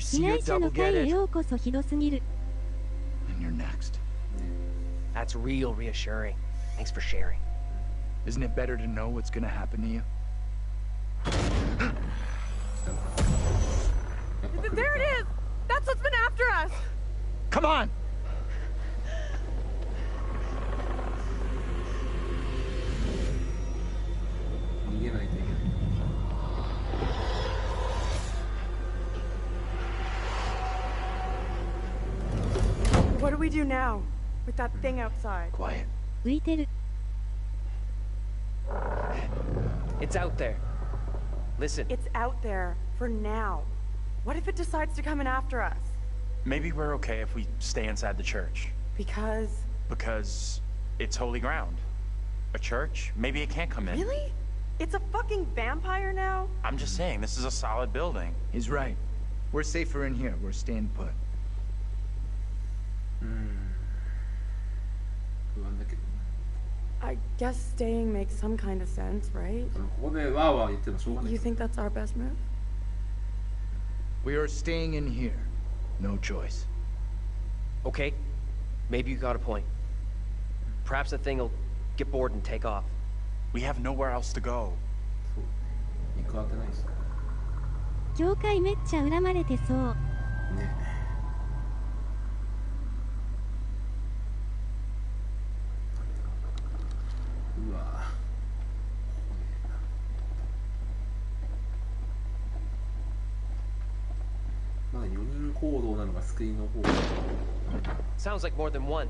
see your double get it? And you're next. That's real reassuring. Thanks for sharing. Isn't it better to know what's gonna happen to you? There it is! That's what's been after us! Come on! What do we do now? With that thing outside? Quiet. 浮いてる。It's out there. Listen. It's out there for now. What if it decides to come in after us? Maybe we're okay if we stay inside the church. Because? Because it's holy ground. A church? Maybe it can't come in. Really? It's a fucking vampire now? I'm just saying, this is a solid building. He's right. We're safer in here. We're staying put. I guess staying makes some kind of sense, right? You think that's our best move? We are staying in here. No choice. Okay. Maybe you got a point. Perhaps the thing will get bored and take off. We have nowhere else to go. 教会めっちゃ恨まれてそう。Sounds like more than one.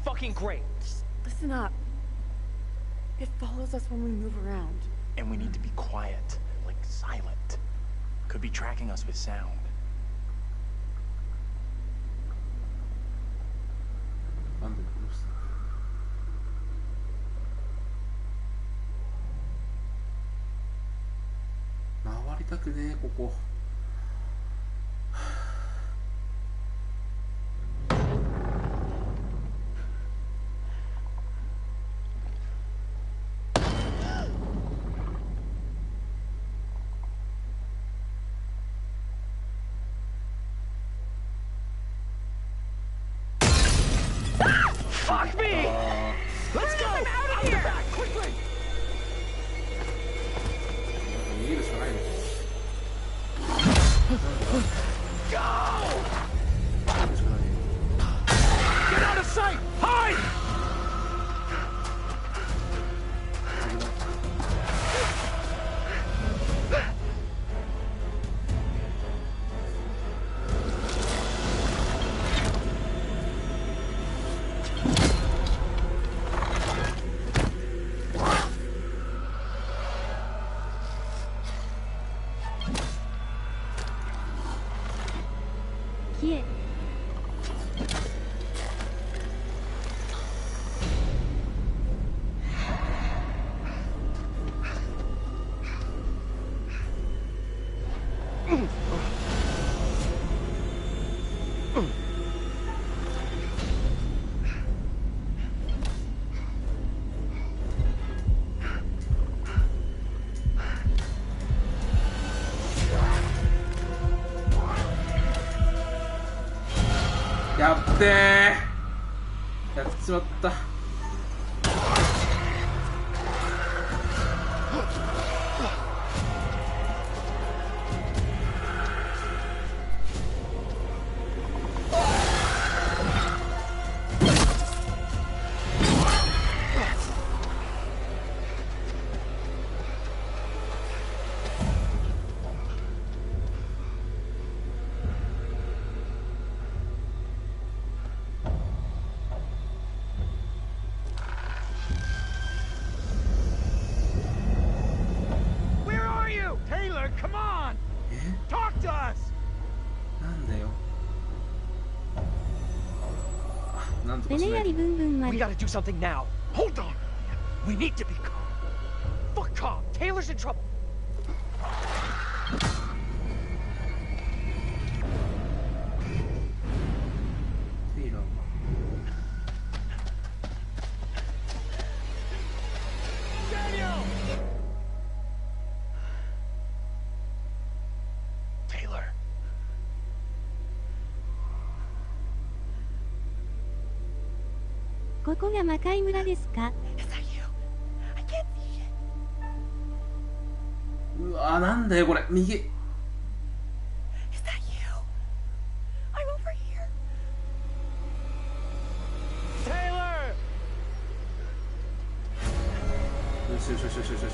Fucking great. Just listen up. It follows us when we move around. And we need to be quiet, like silent. Could be tracking us with sound. Fuck me! Let's go! I'm out of Out the here! back, quickly! 逃げるしかないのか。 Go! Get out of sight! Hide! 消え。やってー、やっちまった。Come on! Talk to us! なんだよ。なんとかしない。 We gotta do something now. Hold on. We need to be calm. Fuck calm. Taylor's in trouble. Daniel! Taylor.ここが魔界村ですか？うわ、なんだよこれ、右。Is that you? I'm over here. Taylor! よしよしよしよしよしよし。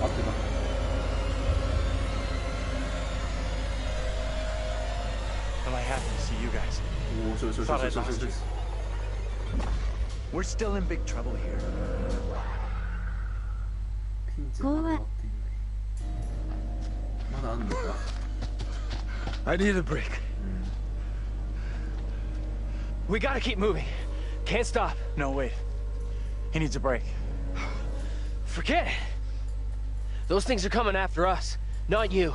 合ってた。Am I happy to see you guys? おお、しよしよしよしよしよしよし。 We're still in big trouble here. ピンチがまだ終わっていない。まだあんのか。 I need a break. We gotta keep moving. Can't stop. No, wait. He needs a break. Forget it. Those things are coming after us, not you.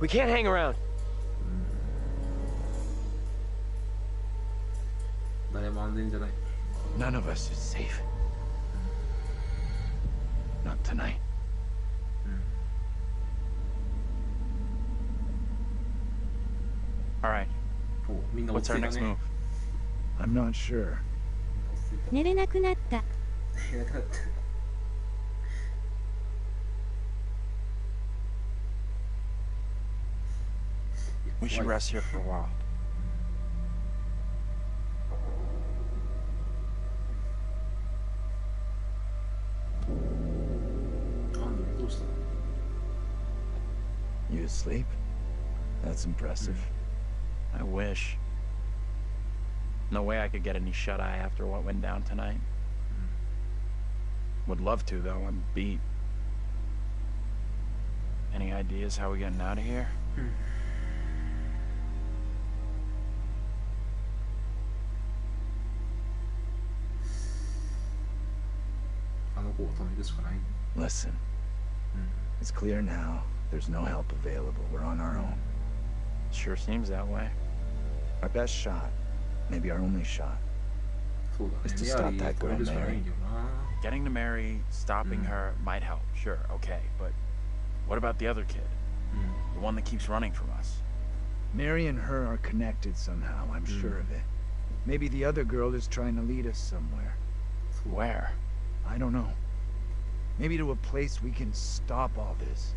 We can't hang around. 誰も安全じゃない。 None of us is safe. Not tonight. All right. What's our next move? I'm not sure. 寝れなくなった。 We should rest here for a while. どうしたの？ You asleep? That's impressive. I wish. No way I could get any shut-eye after what went down tonight. Would love to, though. I'm beat. Any ideas how we getting out of here? あの子を止めるしかない。 Listen. It's clear now. There's no help available. We're on our own. Sure seems that way. Our best shot, maybe our only shot, is to stop that girl, Mary. Getting to Mary, stopping her might help, sure, okay, but what about the other kid? The one that keeps running from us? Mary and her are connected somehow, I'm sure of it. Maybe the other girl is trying to lead us somewhere. Where? I don't know. Maybe to a place we can stop all this.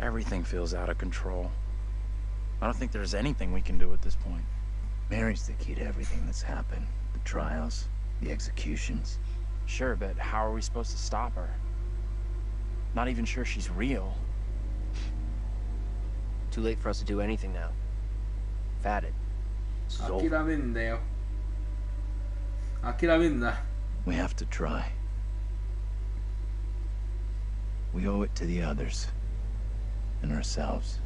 Everything feels out of control. I don't think there's anything we can do at this point. Mary's the key to everything that's happened. The trials, the executions. Sure, but how are we supposed to stop her? Not even sure she's real. Too late for us to do anything now. Fatted. We have to try. We owe it to the others. And ourselves.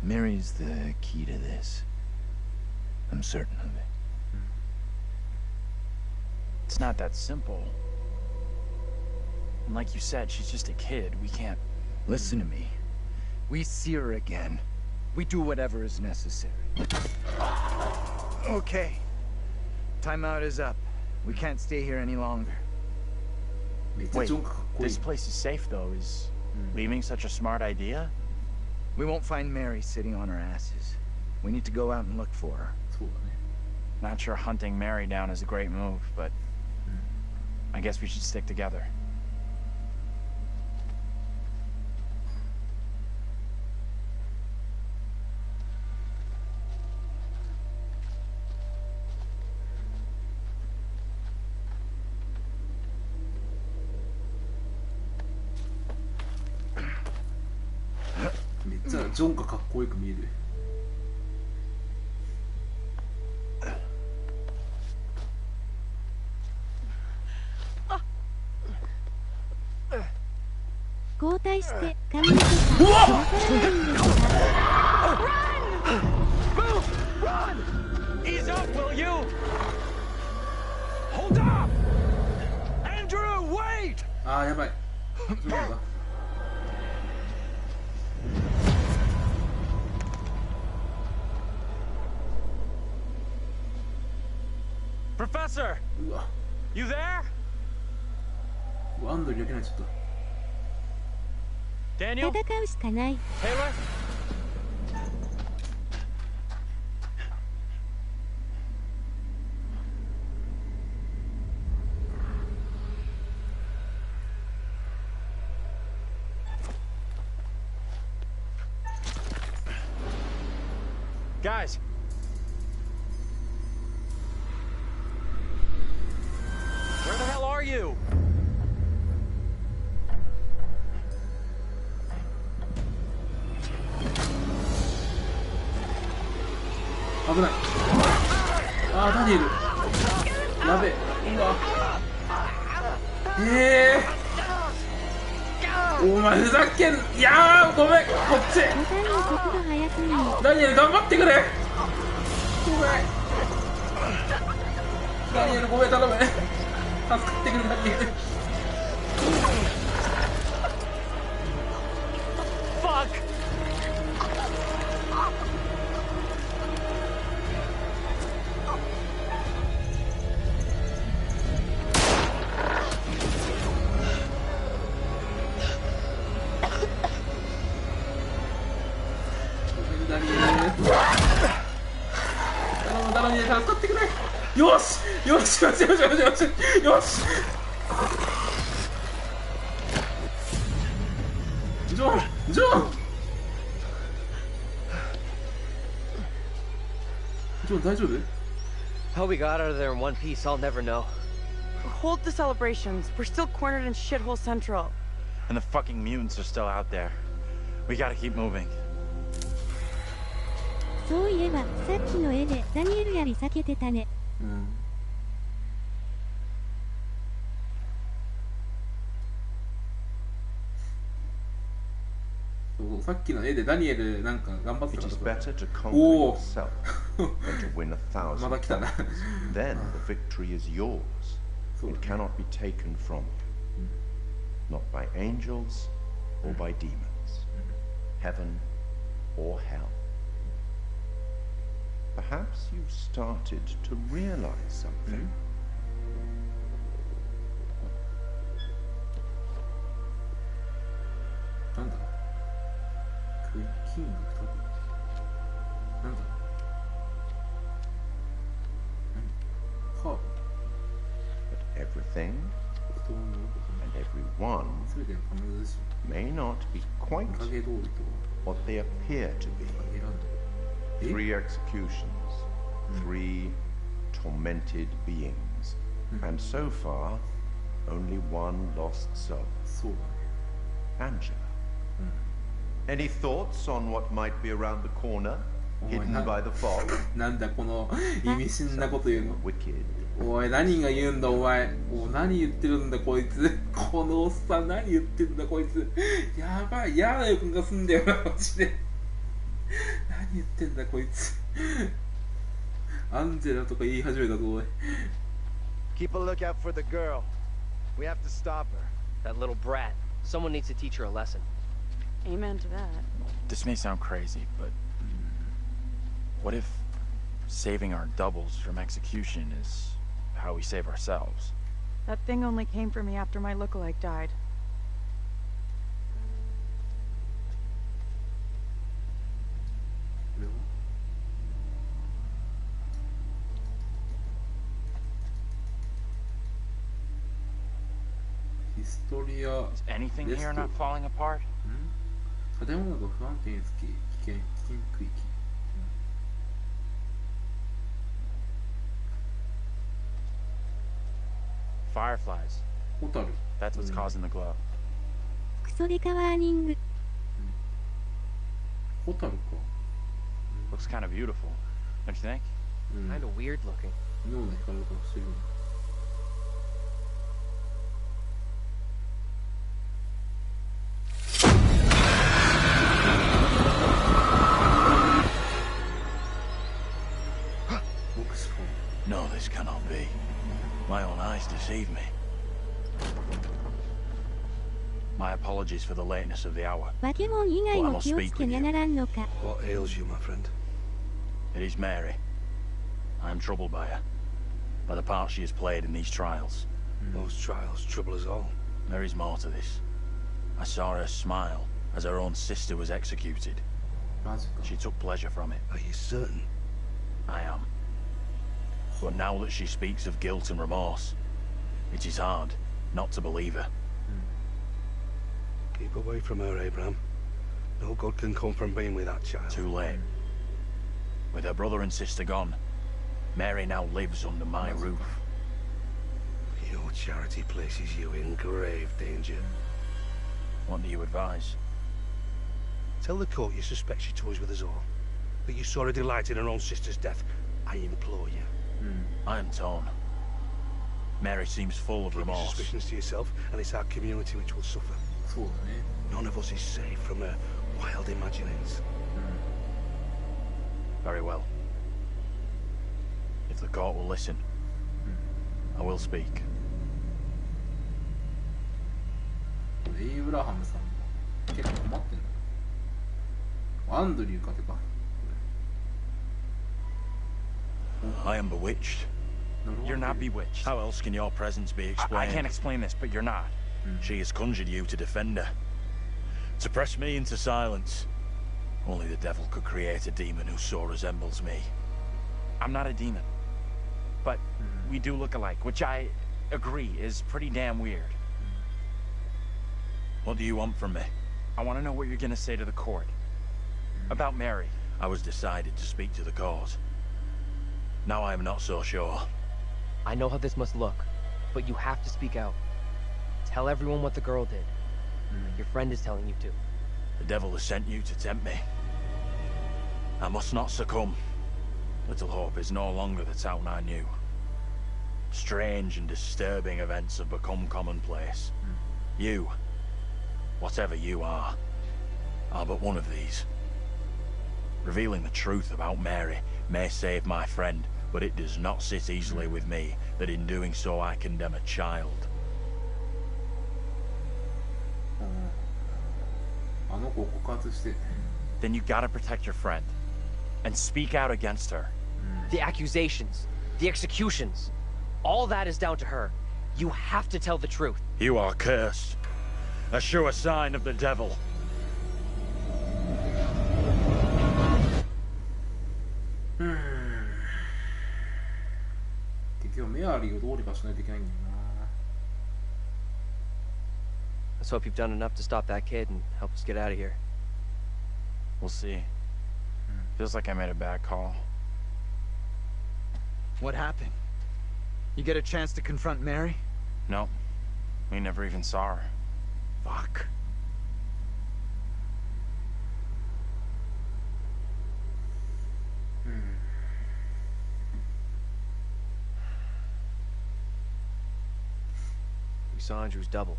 Mary's the key to this. I'm certain of it. It's not that simple. And like you said, she's just a kid. We can't... Listen to me. We see her again. We do whatever is necessary. Okay. Timeout is up. We can't stay here any longer. Wait, this place is safe though. Is leaving such a smart idea? We won't find Mary sitting on her asses. We need to go out and look for her. Not sure hunting Mary down is a great move, but I guess we should stick together. John がかっこよく見える。交代して髪の毛がどうされるんですか。Run! Ease up, will you? Hold up! Andrew, wait! ああ、やばい。ジョンだ。Professor! You there? アンドリーだけないちょっと。戦うしかない。Taylor? Guys. Where the hell are you?危ない。ああ、ダニエル。やべえ。うわ。お前ふざけん。いやー、ごめん。こっち。ダニエル頑張ってくれ。ごめん。ダニエルごめん頼む。助かってくれダニエル。Fuck!ダニエル助かってくれ。よしよしよしよしよしよしよし。ジョンジョンジョン大丈夫？ How we got out of there in one piece, I'll never know. Hold the celebrations. We're still cornered in Shithole Central. And the fucking mutants are still out there. We gotta keep moving. そういえば、さっきの絵でダニエルやり避けてたね。そうさっきの絵でダニエルなんか頑張ってたとか。おお。まだ来たな。Then the victory is yours. It cannot be taken from you. Not by angels or by demons. Heaven or hell. Perhaps you've started to realize something. everything and everyone may not be quite what they appear to be. 3 executions, 3 tormented beings, and so far, only 1 lost soul. Angela. Any thoughts on what might be around the corner, hidden by the fog? なんだこの意味深なこと言うの。おい、何が言うんだお前。何言ってるんだこいつ。このおっさん何言ってんだこいつ。やばい、嫌な予感がすんだよな、マジで。何言ってんだこいつ。アンジェラとか言い始めたぞ、おい。Keep a lookout for the girl. We have to stop her. That little brat. Someone needs to teach her a lesson. Amen to that. This may sound crazy, but what if saving our doubles from execution is how we save ourselves? That thing only came for me after my lookalike died. Is anything here not falling apart? 建物が不安定につき、危険区域。Fireflies. That's what's causing the glow. クソデカワーニング。ホタルか。Looks kind of beautiful, don't you think? Kind of weird looking. 妙な光の顔してる。No, this cannot be. My own eyes deceive me. My apologies for the lateness of the hour. バケモン以外も気をつけにゃならんのか。What ails you, my friend? It is Mary. I am troubled by her, by the part she has played in these trials. Those trials trouble us all. There is more to this. I saw her smile as her own sister was executed. She took pleasure from it. Are you certain? I am. But now that she speaks of guilt and remorse, it is hard not to believe her. Keep away from her, Abraham. No good can come from being with that child. Too late. With her brother and sister gone, Mary now lives under my roof. Your charity places you in grave danger. What do you advise? Tell the court you suspect she toys with us all. That you saw her delight in her own sister's death. I implore you. I am torn. Mary seems full of remorse. Keep your suspicions to yourself, and it's our community which will suffer. None of us is safe from her wild imaginings. Very well. If the court will listen, I will speak. エイブラハムさん結構困ってんの。アンドリューかてか。I am bewitched. You're not bewitched. How else can your presence be explained? I can't explain this, but you're not. She has conjured you to defend her. To press me into silence. Only the devil could create a demon who so resembles me. I'm not a demon. But we do look alike, which I agree is pretty damn weird. What do you want from me? I want to know what you're gonna say to the court. About Mary. I was decided to speak to the court. Now I am not so sure. I know how this must look, but you have to speak out. Tell everyone what the girl did. Your friend is telling you to. The devil has sent you to tempt me. I must not succumb. Little Hope is no longer the town I knew. Strange and disturbing events have become commonplace. You, whatever you are but one of these. Revealing the truth about Mary may save my friend, but it does not sit easily with me that in doing so I condemn a child. Then you gotta protect your friend and speak out against her. The accusations, the executions, all that is down to her. You have to tell the truth. You are cursed. A sure sign of the devil. 結局メアリーをどうにかしないといけないんだよな。Let's hope you've done enough to stop that kid and help us get out of here. We'll see. Feels like I made a bad call. What happened? You get a chance to confront Mary? No. We never even saw her. Fuck. We saw Andrew's double.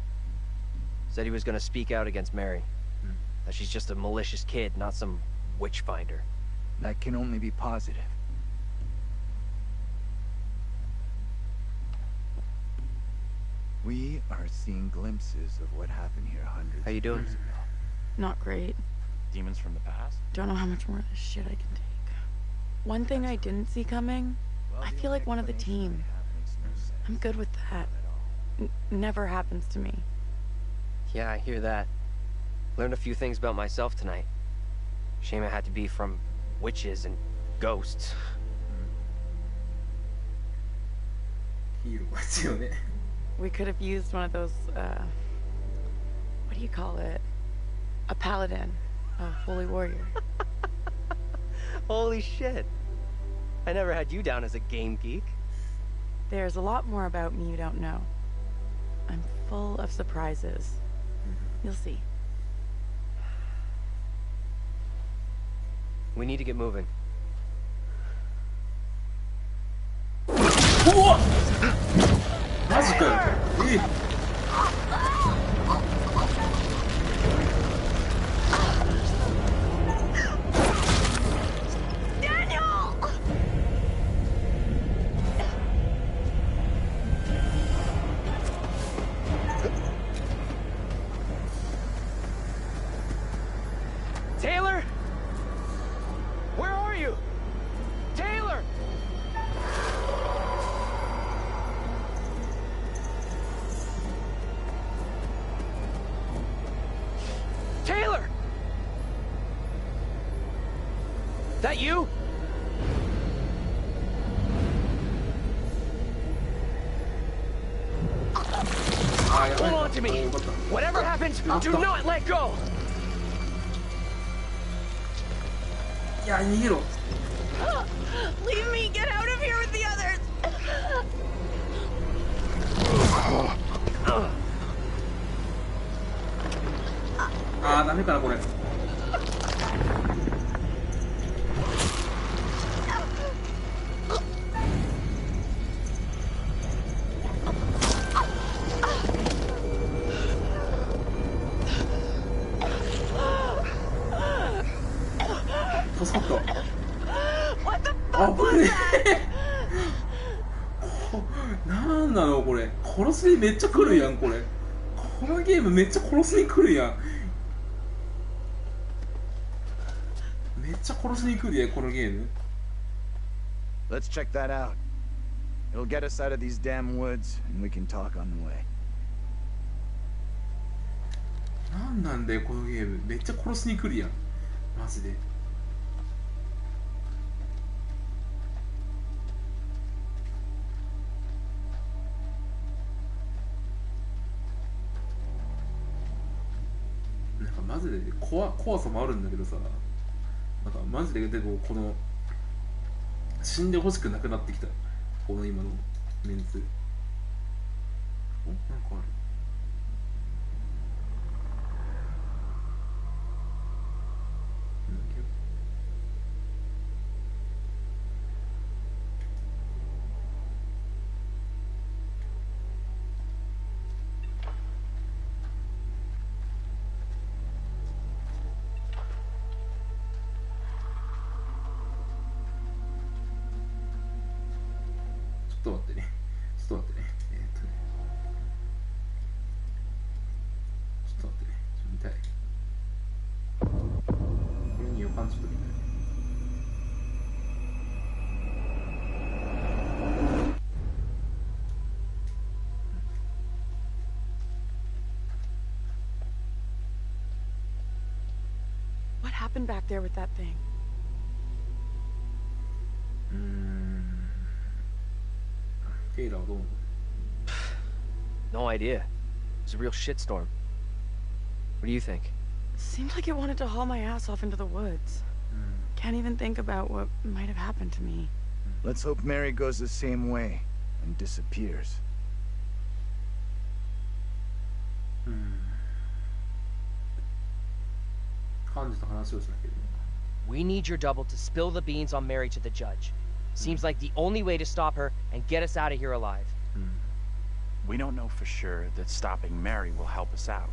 Said he was gonna speak out against Mary. That she's just a malicious kid, not some witch finder. That can only be positive. We are seeing glimpses of what happened here hundreds of years ago. Not great. Demons from the past? Don't know how much more of this shit I can take. One thing I didn't see coming, I feel like one of the team. I'm good with that. Never happens to me. Yeah, I hear that. Learned a few things about myself tonight. Shame it had to be from witches and ghosts. We could have used one of those, what do you call it? A paladin. A holy warrior. Holy shit. I never had you down as a game geek. There's a lot more about me you don't know. I'm full of surprises. You'll see. We need to get moving. Taylor? Where are you? Taylor! Taylor! That you? Hold on to me. Whatever happens, do not let go. Leave me! Get out of here with the others!ダメかなこれ。助かった。危ねえ。なんなのこれ。殺しにめっちゃ来るやんこれ。このゲームめっちゃ殺しに来るやん。めっちゃ殺しに来るやんこのゲーム。Let's check that out. It'll get us out of these damn woods, and we can talk on the way. なんなんだよこのゲーム。めっちゃ殺しに来るやん。マジで。なんかマジで怖さもあるんだけどさ。なんかマジででもこの死んでほしくなくなってきた。この今のメンツ。お、なんかある。ちょっと待ってね。ちょっと待ってね。ちょっと待ってね。見たい。これに予感ちょっと見たい。What happened back there with that thing? No idea. It was a real shitstorm. What do you think? Seemed like it wanted to haul my ass off into the woods. Can't even think about what might have happened to me. Let's hope Mary goes the same way and disappears. We need your double to spill the beans on Mary to the judge. Seems like the only way to stop her and get us out of here alive. We don't know for sure that stopping Mary will help us out.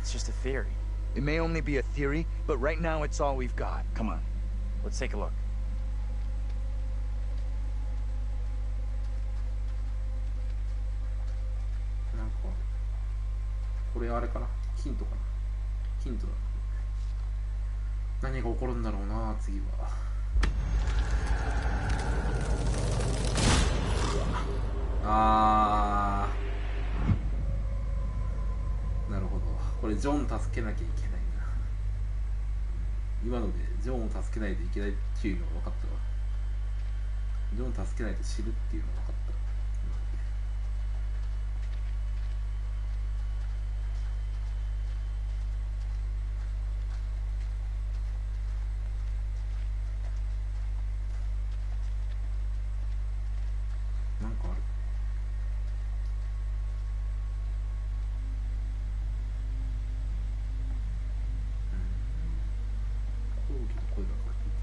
It's just a theory. It may only be a theory, but right now it's all we've got. Come on, let's take a look. なんかこれあれかな、ヒントかな、ヒントだ。何が起こるんだろうな次は。なるほど、これジョン助けなきゃいけないな。今のでジョンを助けないといけないっていうのが分かったわ。ジョンを助けないと死ぬっていうのが分かった。なんかある。講義の声がかかっていた。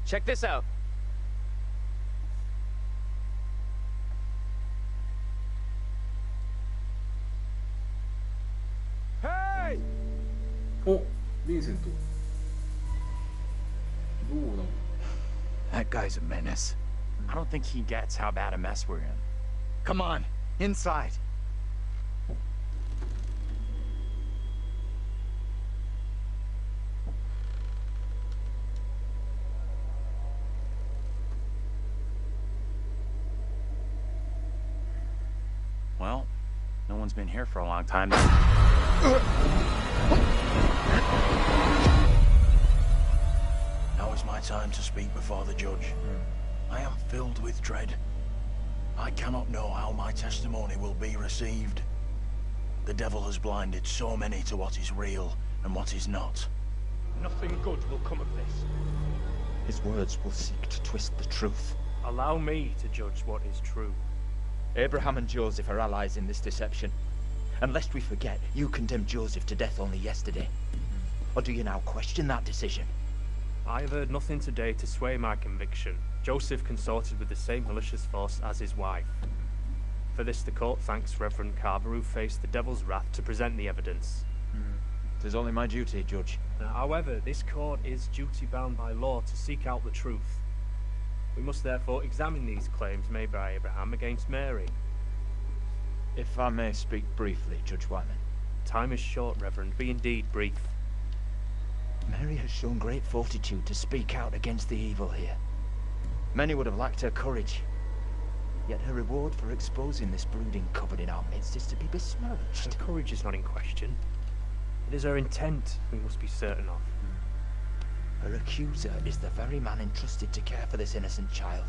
Check this out. Hey! お、ヴィンセント。どうだろう。 That guy's a menace. I don't think he gets how bad a mess we're in. Come on, inside. Well, no one's been here for a long time. Now is my time to speak before the judge. I am filled with dread. I cannot know how my testimony will be received. The devil has blinded so many to what is real and what is not. Nothing good will come of this. His words will seek to twist the truth. Allow me to judge what is true. Abraham and Joseph are allies in this deception. And lest we forget, you condemned Joseph to death only yesterday. Or do you now question that decision? I have heard nothing today to sway my conviction. Joseph consorted with the same malicious force as his wife. For this the court thanks Reverend Carver, who faced the devil's wrath to present the evidence. It is only my duty, Judge. However, this court is duty-bound by law to seek out the truth. We must therefore examine these claims made by Abraham against Mary. If I may speak briefly, Judge Wyman. Time is short, Reverend. Be indeed brief. Mary has shown great fortitude to speak out against the evil here. Many would have lacked her courage. Yet her reward for exposing this brooding coven in our midst is to be besmirched. Her courage is not in question. It is her intent we must be certain of. Her accuser is the very man entrusted to care for this innocent child.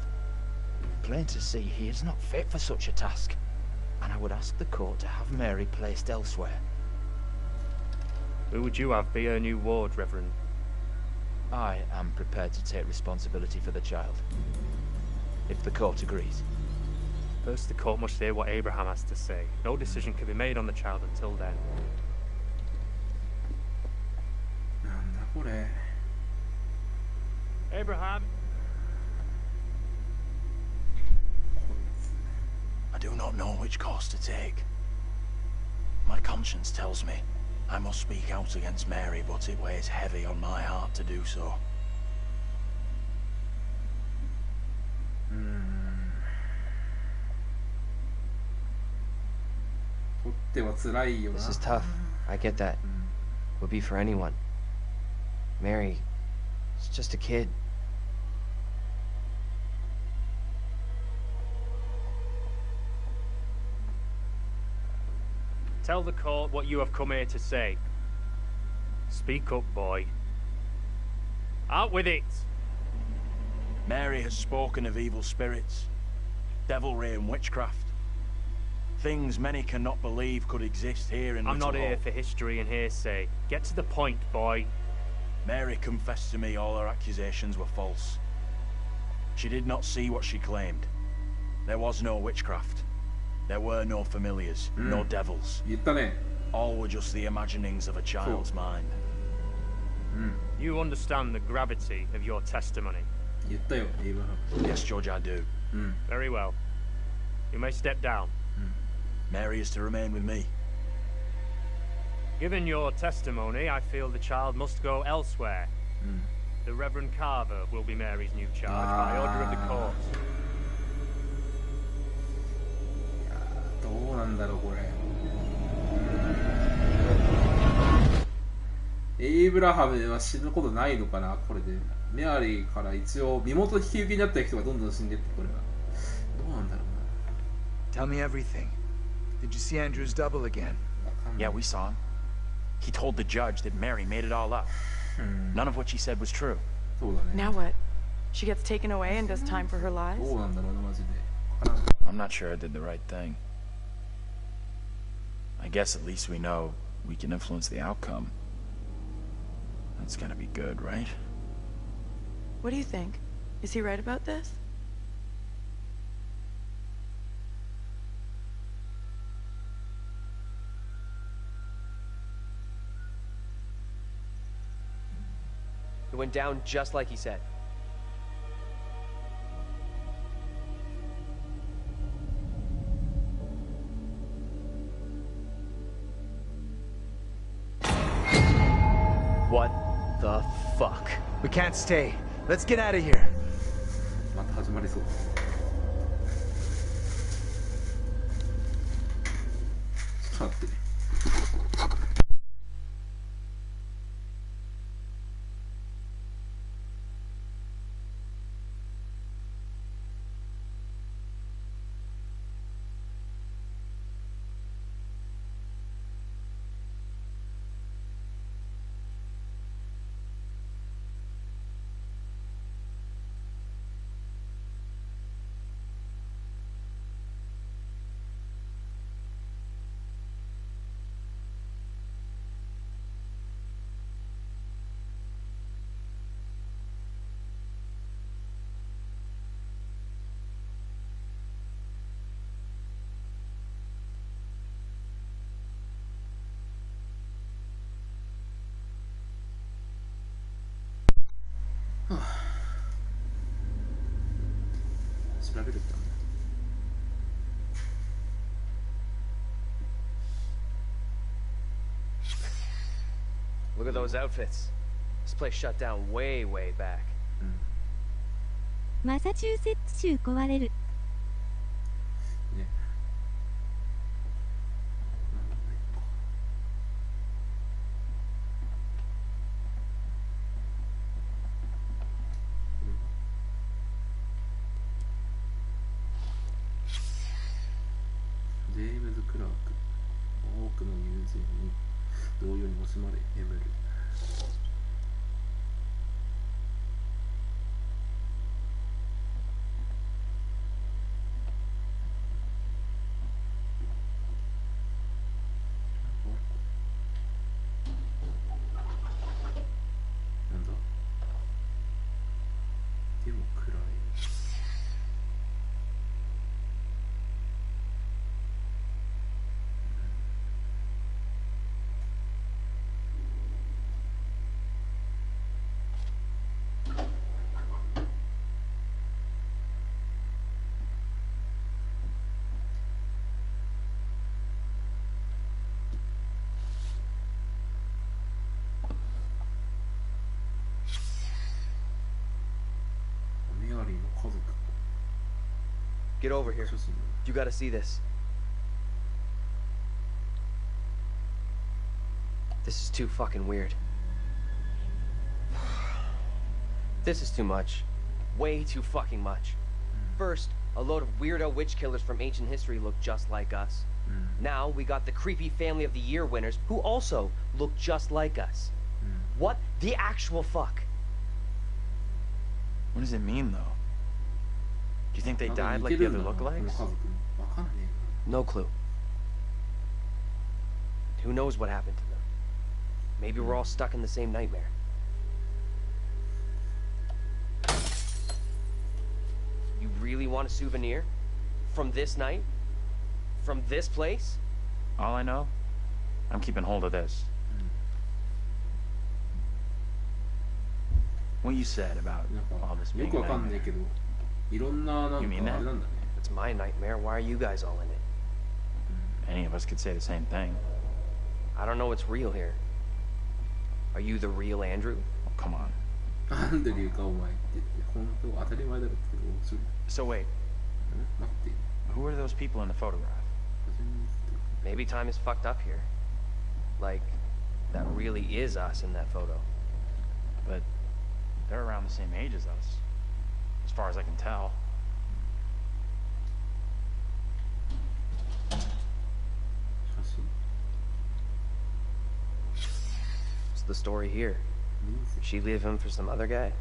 Plain to see, he is not fit for such a task, and I would ask the court to have Mary placed elsewhere. Who would you have be her new ward, Reverend? I am prepared to take responsibility for the child, if the court agrees. First, the court must hear what Abraham has to say. No decision can be made on the child until then. なんだこれ。 Abraham! I do not know which course to take. My conscience tells me I must speak out against Mary, but it weighs heavy on my heart to do so. This is tough. I get that. Would be for anyone. Mary, it's just a kid. Tell the court what you have come here to say. Speak up, boy. Out with it! Mary has spoken of evil spirits, devilry and witchcraft. Things many cannot believe could exist here in I'm Little not here Hope. for history and hearsay. Get to the point, boy. Mary confessed to me all her accusations were false. She did not see what she claimed. There was no witchcraft. There were no familiars, no devils. All were just the imaginings of a child's mind. You understand the gravity of your testimony? Yes, Judge, I do. Very well. You may step down. Mary is to remain with me. Given your testimony, I feel the child must go elsewhere. The Reverend Carver will be Mary's new charge by order of the court. どうなんだろうこれ。エイブラハムは死ぬことないのかなこれで。メアリーから一応身元引き受けになった人がどんどん死んでってこれは。どうなんだろうな。 Tell me everything. Did you see Andrew's double again? Yeah, we saw him. He told the judge that Mary made it all up. None of what she said was true. Now what? She gets taken away and does time for her lies? I'm not sure I did the right thing. I guess at least we know we can influence the outcome. That's gonna be good, right? What do you think? Is he right about this? It went down just like he said. What the fuck? We can't stay. Let's get out of here. また始まりそう。ちょっと待ってね。調べるかな。Look at those outfits. This place shut down way, way back. マサチューセッツ州壊れる。ね。ジェームズ・クラーク、多くの友人に同様に惜しまれ眠る。なんだ？でも暗い。Get over here. You gotta see this. This is too fucking weird. This is too much. Way too fucking much. First, a load of weirdo witch killers from ancient history look just like us. Now we got the creepy Family of the Year winners who also look just like us. What the actual fuck? What does it mean, though? Do you think they died like the other lookalikes? No clue. Who knows what happened to them? Maybe we're all stuck in the same nightmare. You really want a souvenir? From this night? From this place? All I know, I'm keeping hold of this. What you said about all this being a nightmare. You mean that? It's my nightmare. Why are you guys all in it? Any of us could say the same thing. I don't know what's real here. Are you the real Andrew? Oh, come on. So wait. Who are those people in the photograph? Maybe time is fucked up here. Like, that really is us in that photo. But they're around the same age as us, as far as I can tell. What's the story here? She leave him for some other guy?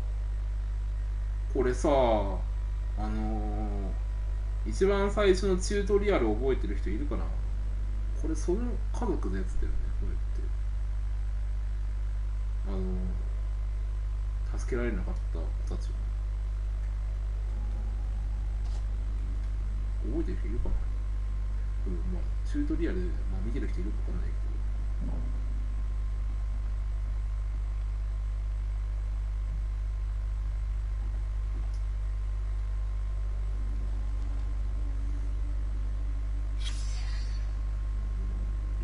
これさ、一番最初のチュートリアルを覚えてる人いるかな。これその家族のやつだよね、これって助けられなかった子たちを覚えてる人いるかな。まあチュートリアル、見てる人いるかわかんないけど、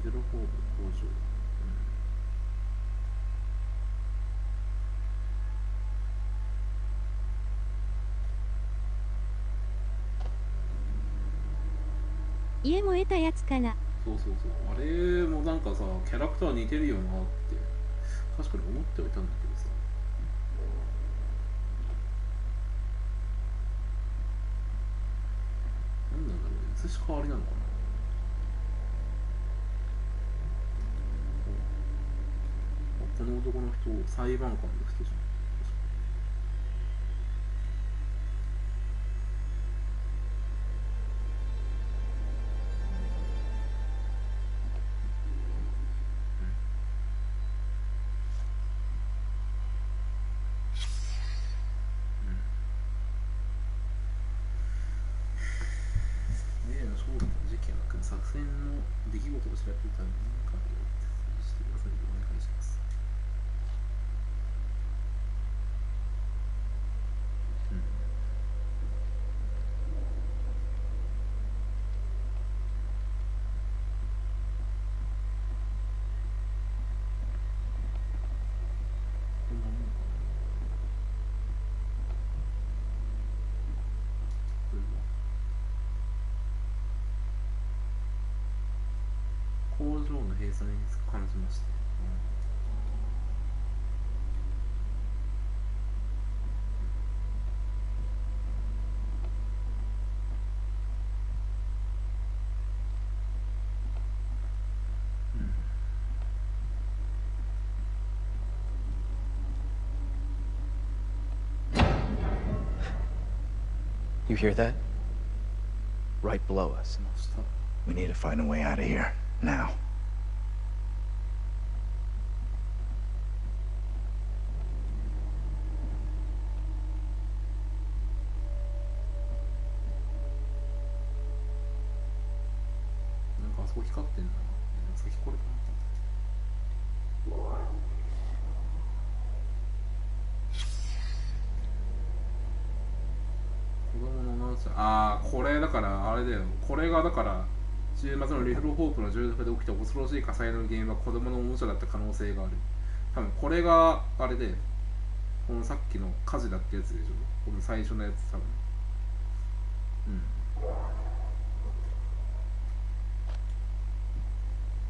リトルホープ工場、家も得たやつかな。そうそうそう、あれもなんかさ、キャラクター似てるよなって確かに思ってはいたんだけどさ、なんなんだろうね、写し替わりなのかな。この男の人、裁判官の人じゃん。例の勝利の事件は作戦の出来事を調べるために何かをしてくださいとお願いします。工場の閉鎖に感じました。You hear that? Right below us. We need to find a way out of here. Now. Ah, これだからあれだよ。これがだから週末のリトルホープの住宅で起きた恐ろしい火災の原因は子供のおもちゃだった可能性がある。多分これがあれで、このさっきの火事だってやつでしょ。この最初のやつ多分。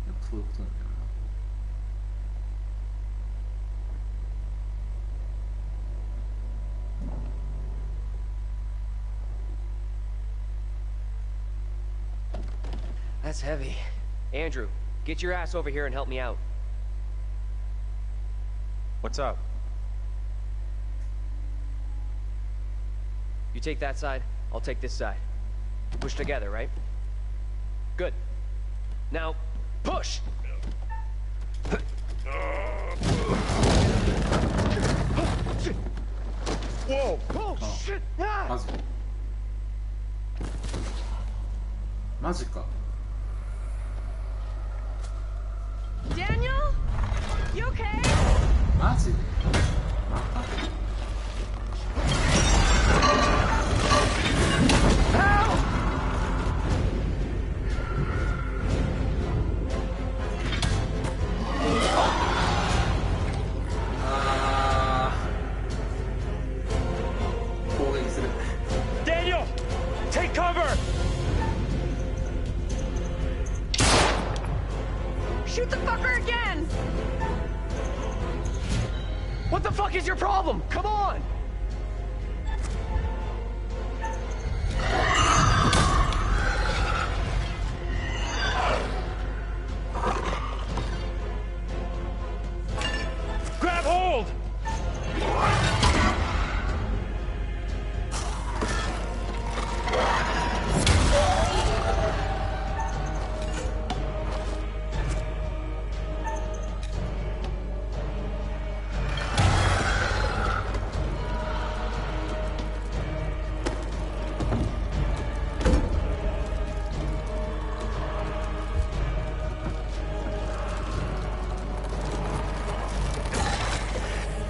やっぱそういうことなんだよな。That's heavy. Andrew, get your ass over here and help me out. What's up? You take that side, I'll take this side. Push together, right? Good. Now, push! Whoa! Oh, shit! マジか。 Daniel? You okay? マジでまた攻撃する。 Daniel! Take cover! Shoot the fucker again! What the fuck is your problem? Come on! Grab hold!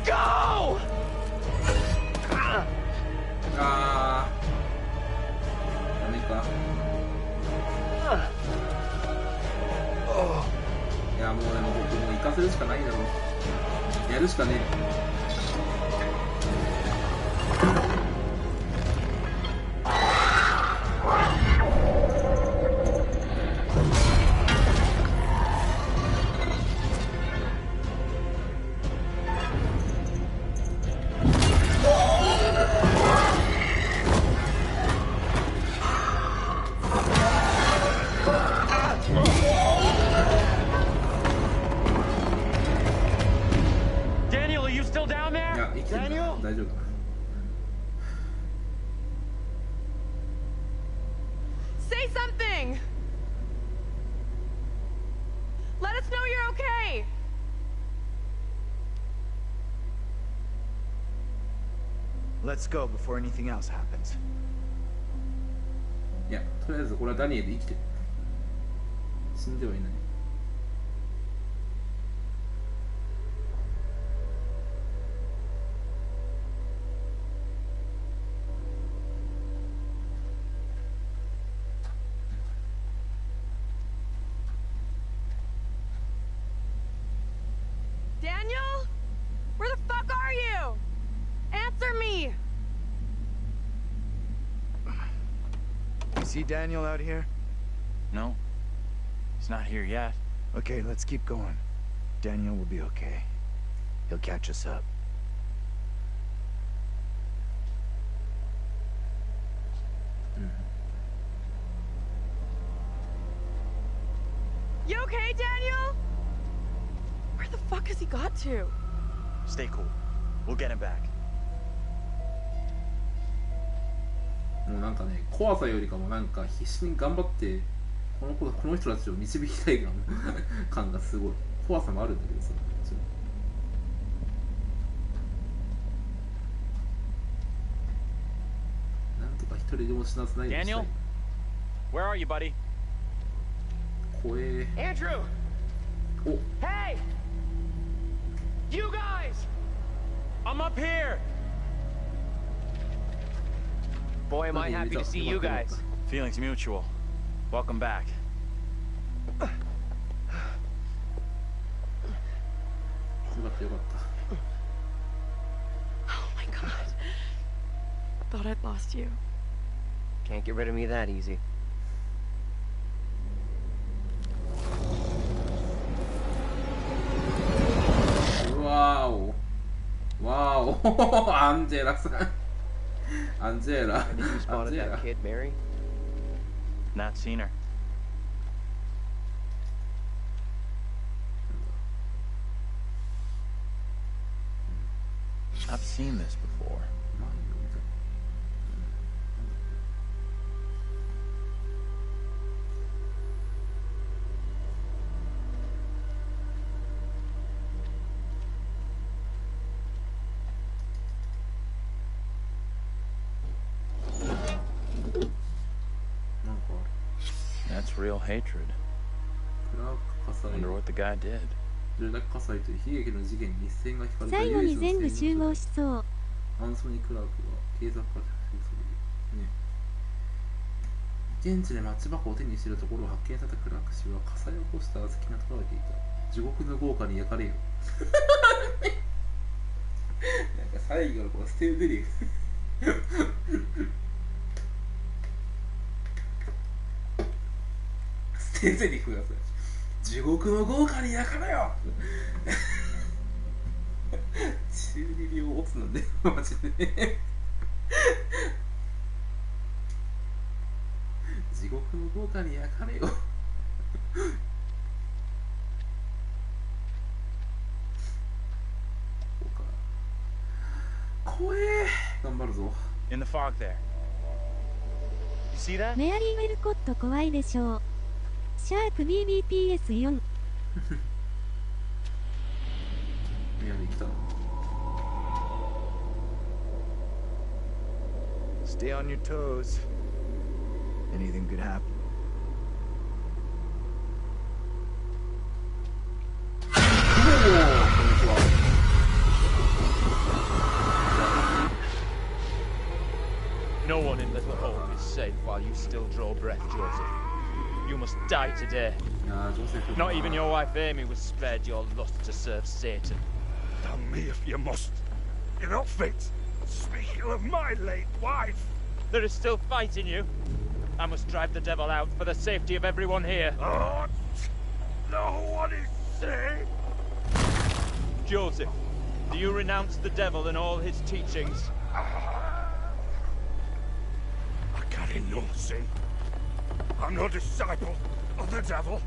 Go! ダメか。いやもうでも僕もう行かせるしかないんだろう。やるしかねえ。Daniel, are you still down there? いや生きてるな。大丈夫だ。 Say something! Let us know you're okay! Let's go before anything else happens. いやとりあえずこれはダニエル生きてる。死んではいない。 Daniel? Where the fuck are you? Answer me! You see Daniel out here? No. He's not here yet. Okay, let's keep going. Daniel will be okay. He'll catch us up. You okay, Daniel? Where the fuck has he got to? Stay cool. We'll get him back. もうなんかね怖さよりかもなんか必死に頑張ってこの人たちを導きたい感がすごい。怖さもあるんだけどさ。なんとか一人でも死なせないようにしたい。 Daniel? Where are you, buddy? 怖え。 Andrew! お Hey! You guys! I'm up here! Boy, am I happy to see you guys. Feelings mutual. Welcome back. よかったよかった。 Oh my god. Thought I'd lost you. Can't get rid of me that easy. Wow! Wow! アンジェラさん。アンジェラ。 When did you spot that kid, Mary? Not seen her. seen this before. That's real hatred. Wonder what the guy did. 住宅火災という悲劇の事件に一線が引かれた最後に全部集合しそう。アンソニー・クラークが警察からね。現地でマッチ箱を手にしているところを発見されたクラーク氏は火災を起こした小豆が取られていた。地獄の豪華に焼かれよ。なんか最後のこのステーゼリフ。ステーゼリフがさ、地獄の豪華に焼かれよ。中二病オツなんだよ、マジで。地獄の豪華に焼かれよ。怖え。頑張るぞ。In the fog there. You see that? メアリー・ウェルコット怖いでしょう。シャープ BBPS4。メアリー来た。Stay on your toes. Anything could happen. No one in Little Hope is safe while you still draw breath, Joseph. You must die today. Not even your wife Amy was spared your lust to serve Satan. Damn me if you must. You're not fit. Speaking of my late wife. There is still fight in you. I must drive the devil out for the safety of everyone here. Oh, no one is safe. Joseph, do you renounce the devil and all his teachings? I carry no sin. I'm no disciple of the devil.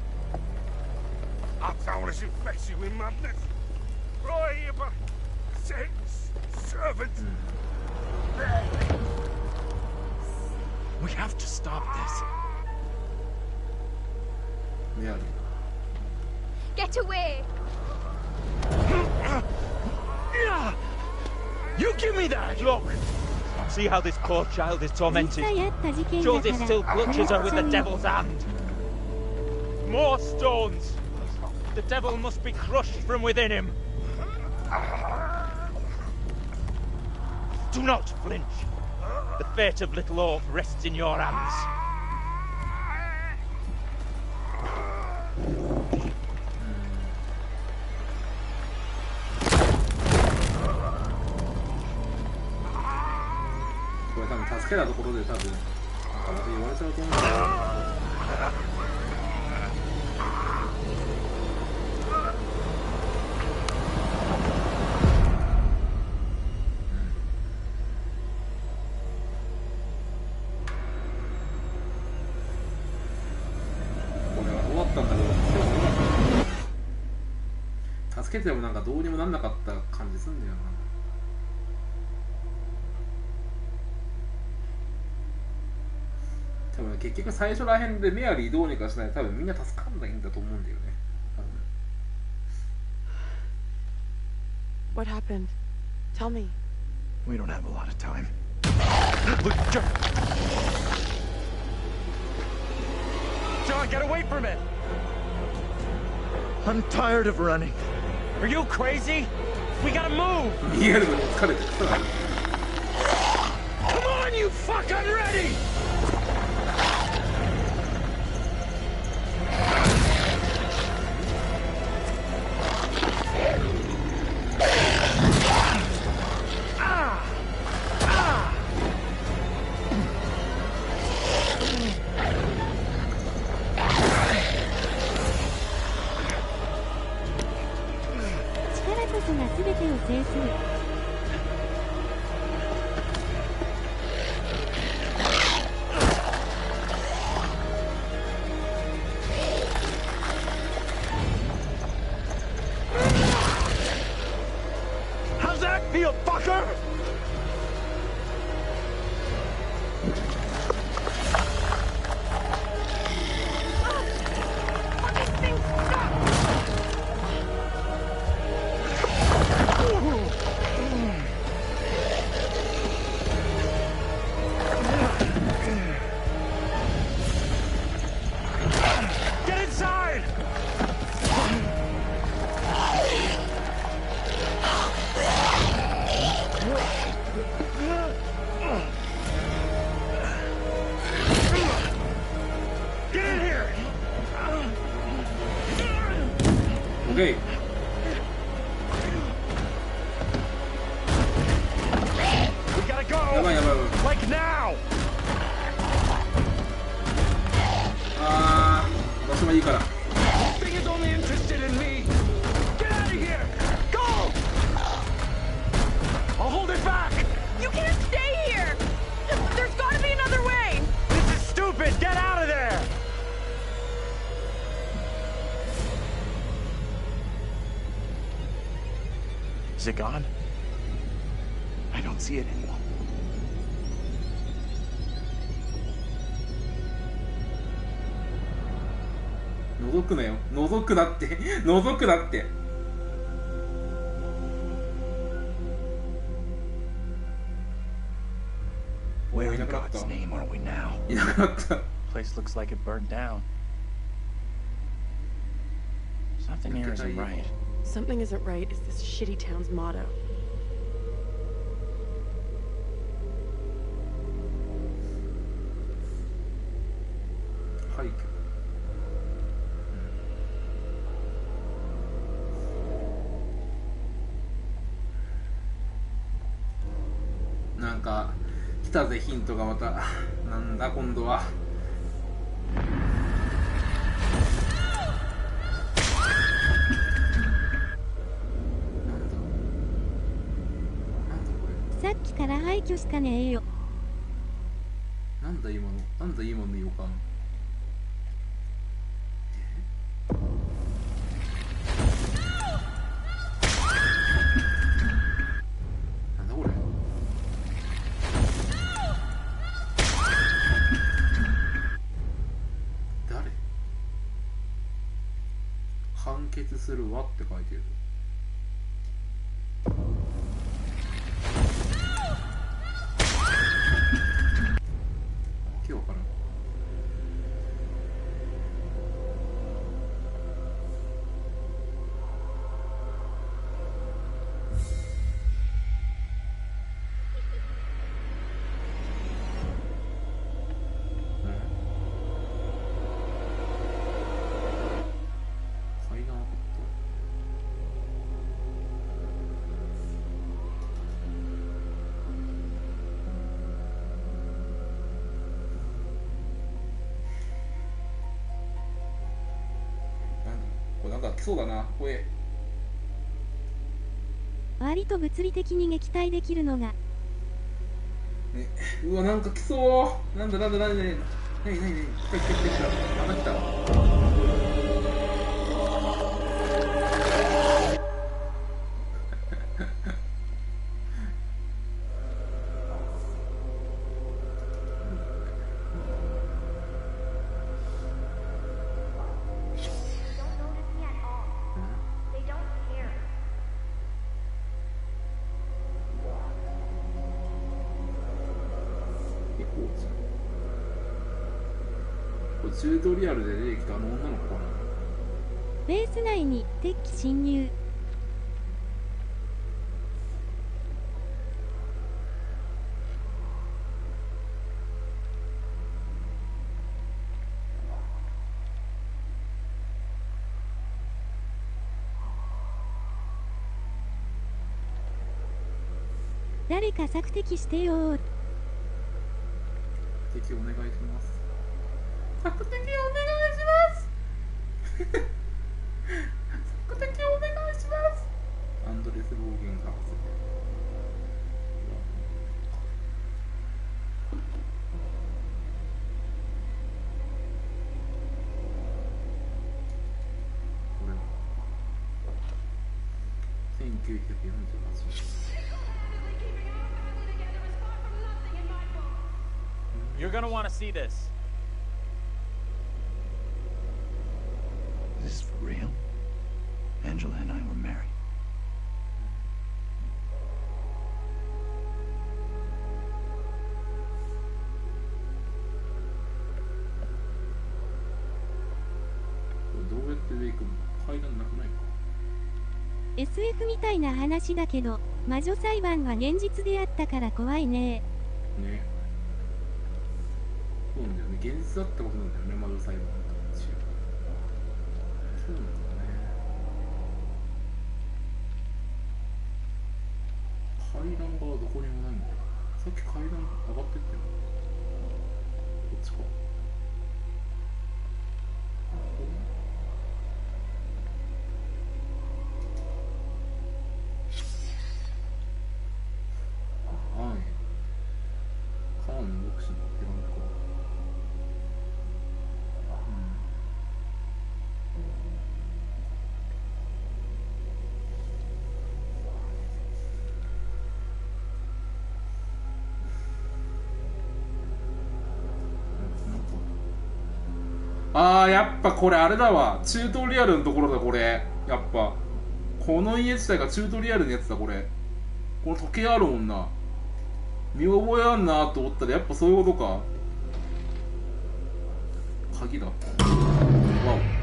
Our town is infested with madness. Right here by Satan's servants. We have to stop this. Yeah. Get away! You give me that! Look! See how this poor child is tormented. Joseph still clutches her with the devil's hand. More stones! The devil must be crushed from within him. Do not flinch. The fate of Little Hope rests in your hands.助けてもなんかどうにもなんなかった感じすんだよな。多分結局最初らへんでメアリーどうにかしないと多分みんな助かんないんだと思うんだよね。What happened? Tell me. We don't have a lot of time. John, get away from it! I'm tired of running. Are you crazy? We gotta move! Come on, you fucking ready! Okay. We gotta go. Like now. 場所がいいから。Thing is only interested in me. Get out of here. Go. I'll hold it back. You can't stay here. There's got to be another way. This is stupid. Get out of there. Is it gone? I don't see it anymore. 覗くなよ。覗くなって。覗くなって。Where in God's name are we now? いなくなった。 Place looks like it burned down. Something here isn't right. Something isn't right is this shitty town's motto. Haiku. なんか来たぜヒントがまた。なんだ今度は。さっきから廃墟しかねえよ。なんだ今の、なんだ今の予感。なんだこれ。誰？完結するわって書いてる。なんか来そうだな、これ。割と物理的に撃退できるのが。ね、うわ、なんか来そう。なんだ。なに。来た。また来た。チュートリアルで出てきたあの女の子かな。ベース内に敵機侵入。誰か索敵してよー。敵お願いします。索敵お願いします。索敵お願いします。アンドレス暴言が発生。これは1948年。You're gonna want to see this. Is this for real? Angela and I were married. SF みたいな話だけど、魔女裁判は現実であったから怖いね。ね。そうなんだよね。現実だったことなんだよね、魔女裁判の話。そうなんだよね。階段がどこにもないんだよ。さっき階段上がってったよ。こっちか。あー、やっぱこれあれだわ。チュートリアルのところだ、これ。やっぱ。この家自体がチュートリアルのやつだ、これ。この時計あるもんな。見覚えあんなと思ったら、やっぱそういうことか。鍵だ。わお。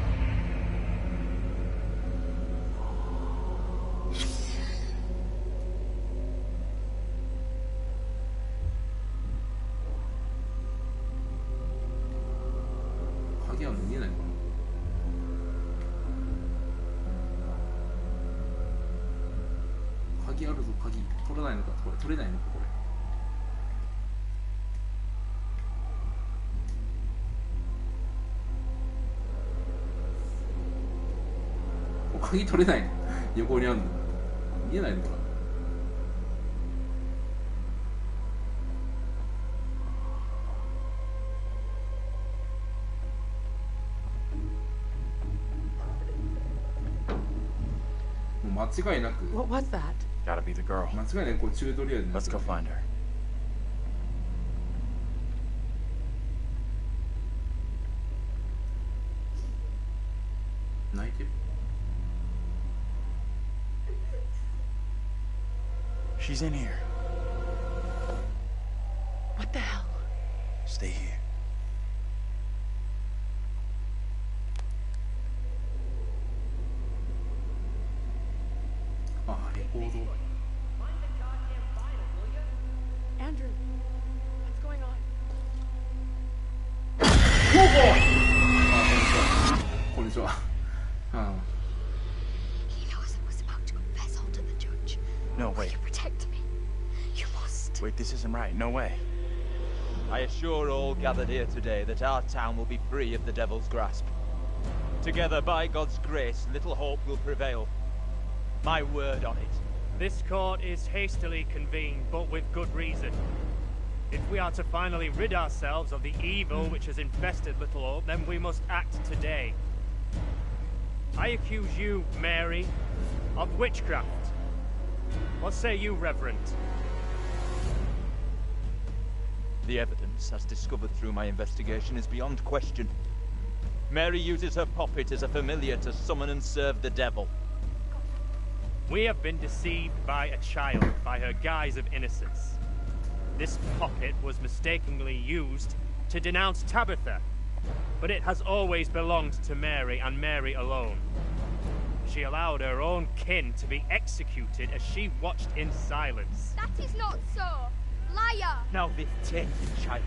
鍵あるぞ、鍵。取れないのか、これ。取れないのか、これ。鍵取れないの。横にあるの。見えないのかな。もう間違いなく。What was that? Gotta be the girl. 間違いなくこれチュートリアルになって Let's go find her. She's in here. What the hell? Stay here. Andrew, what's going on? こんにちは。He knows I was about to confess all to the judge. No, wait. You protect me. You must. Wait, this isn't right. No way. I assure all gathered here today that our town will be free of the devil's grasp. Together, by God's grace, little hope will prevail. My word on it. This court is hastily convened, but with good reason. If we are to finally rid ourselves of the evil which has infested Little Hope, then we must act today. I accuse you, Mary, of witchcraft. What say you, Reverend? The evidence, as discovered through my investigation, is beyond question. Mary uses her puppet as a familiar to summon and serve the devil. We have been deceived by a child, by her guise of innocence. This puppet was mistakenly used to denounce Tabitha, but it has always belonged to Mary and Mary alone. She allowed her own kin to be executed as she watched in silence. That is not so. Liar! Now this tainted child,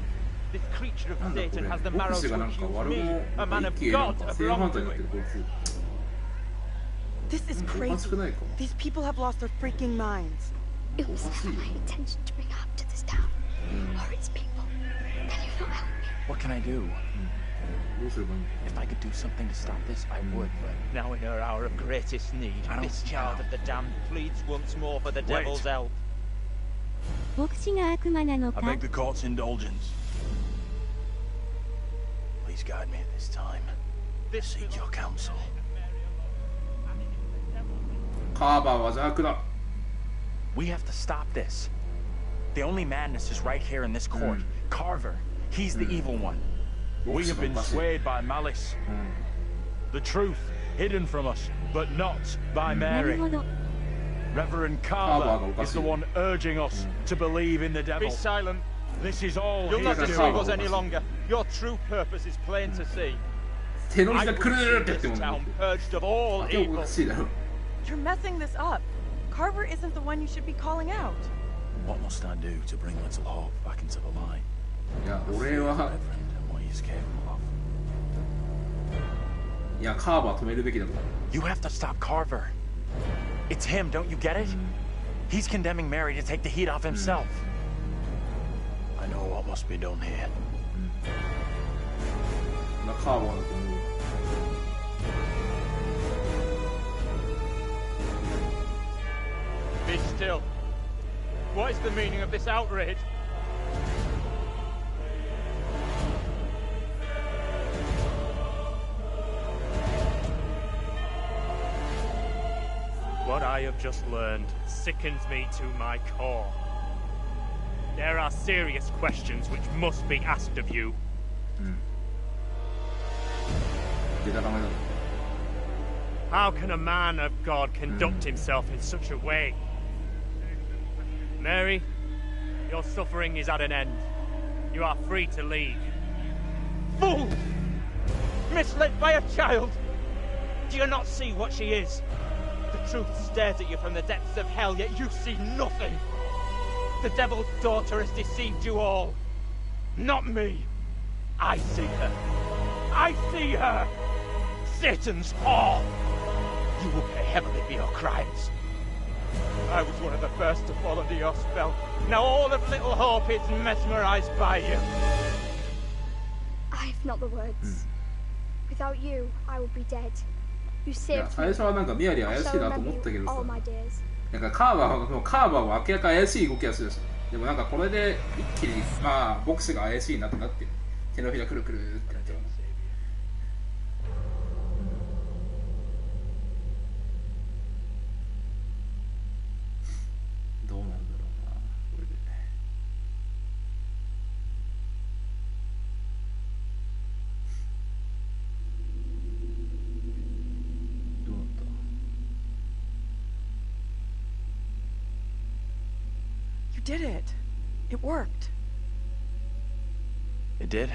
this creature of Satan has the marrow to accuse me, a man of God, of wrongdoing. This is crazy. These people have lost their freaking minds. It was never my intention to bring harm to this town or its people. Can you not help me? What can I do? If I could do something to stop this, I would, but... Now in her hour of greatest need, this child of the damned pleads once more for the devil's help. 牧師が悪魔なのか? I beg the court's indulgence. Please guide me at this time. Seek your counsel. カーバーは邪悪だ。 We have to stop this. The only madness is right here in this court. Carver, He's the evil one. We have been swayed by malice. The truth hidden from us, but not by Mary. Reverend Carver is the one urging us to believe in the devil. Be silent. This is all. You'll not deceive us any longer. Your true purpose is plain to see. I will see this town purged of all evil. You're messing this up. Carver isn't the one you should be calling out. What must I do to bring Little Hope back into the light? いや、俺は。 Reverend and what he's capable of. いや、カーバー止めるべきだと思う。 You have to stop Carver. It's him, don't you get it? He's condemning Mary to take the heat off himself. I know what must be done here. カーバーだと思う。 Be still. What is the meaning of this outrage? What I have just learned sickens me to my core. There are serious questions which must be asked of you. How can a man of God conduct himself in such a way? Mary, your suffering is at an end. You are free to leave. Fool! Misled by a child! Do you not see what she is? The truth stares at you from the depths of hell, yet you see nothing. The devil's daughter has deceived you all. Not me. I see her. I see her! Satan's whore! You will pay heavily for your crimes. I was one of the first to fall under your spell. Now all of Little Hope is mesmerized by you. I have not the words. Without you, I will be dead. You saved me. 最初はなんかミアリー怪しいなと思ったけどさ、 all my days. なんかカーバーは明らか怪しい動きはしてたし、でもなんかこれで一気にまあ牧師が怪しいなってなって手のひらくるくるってなっちゃう。どうなんだろうなこれで。どうなった？ You did it. It worked. It did?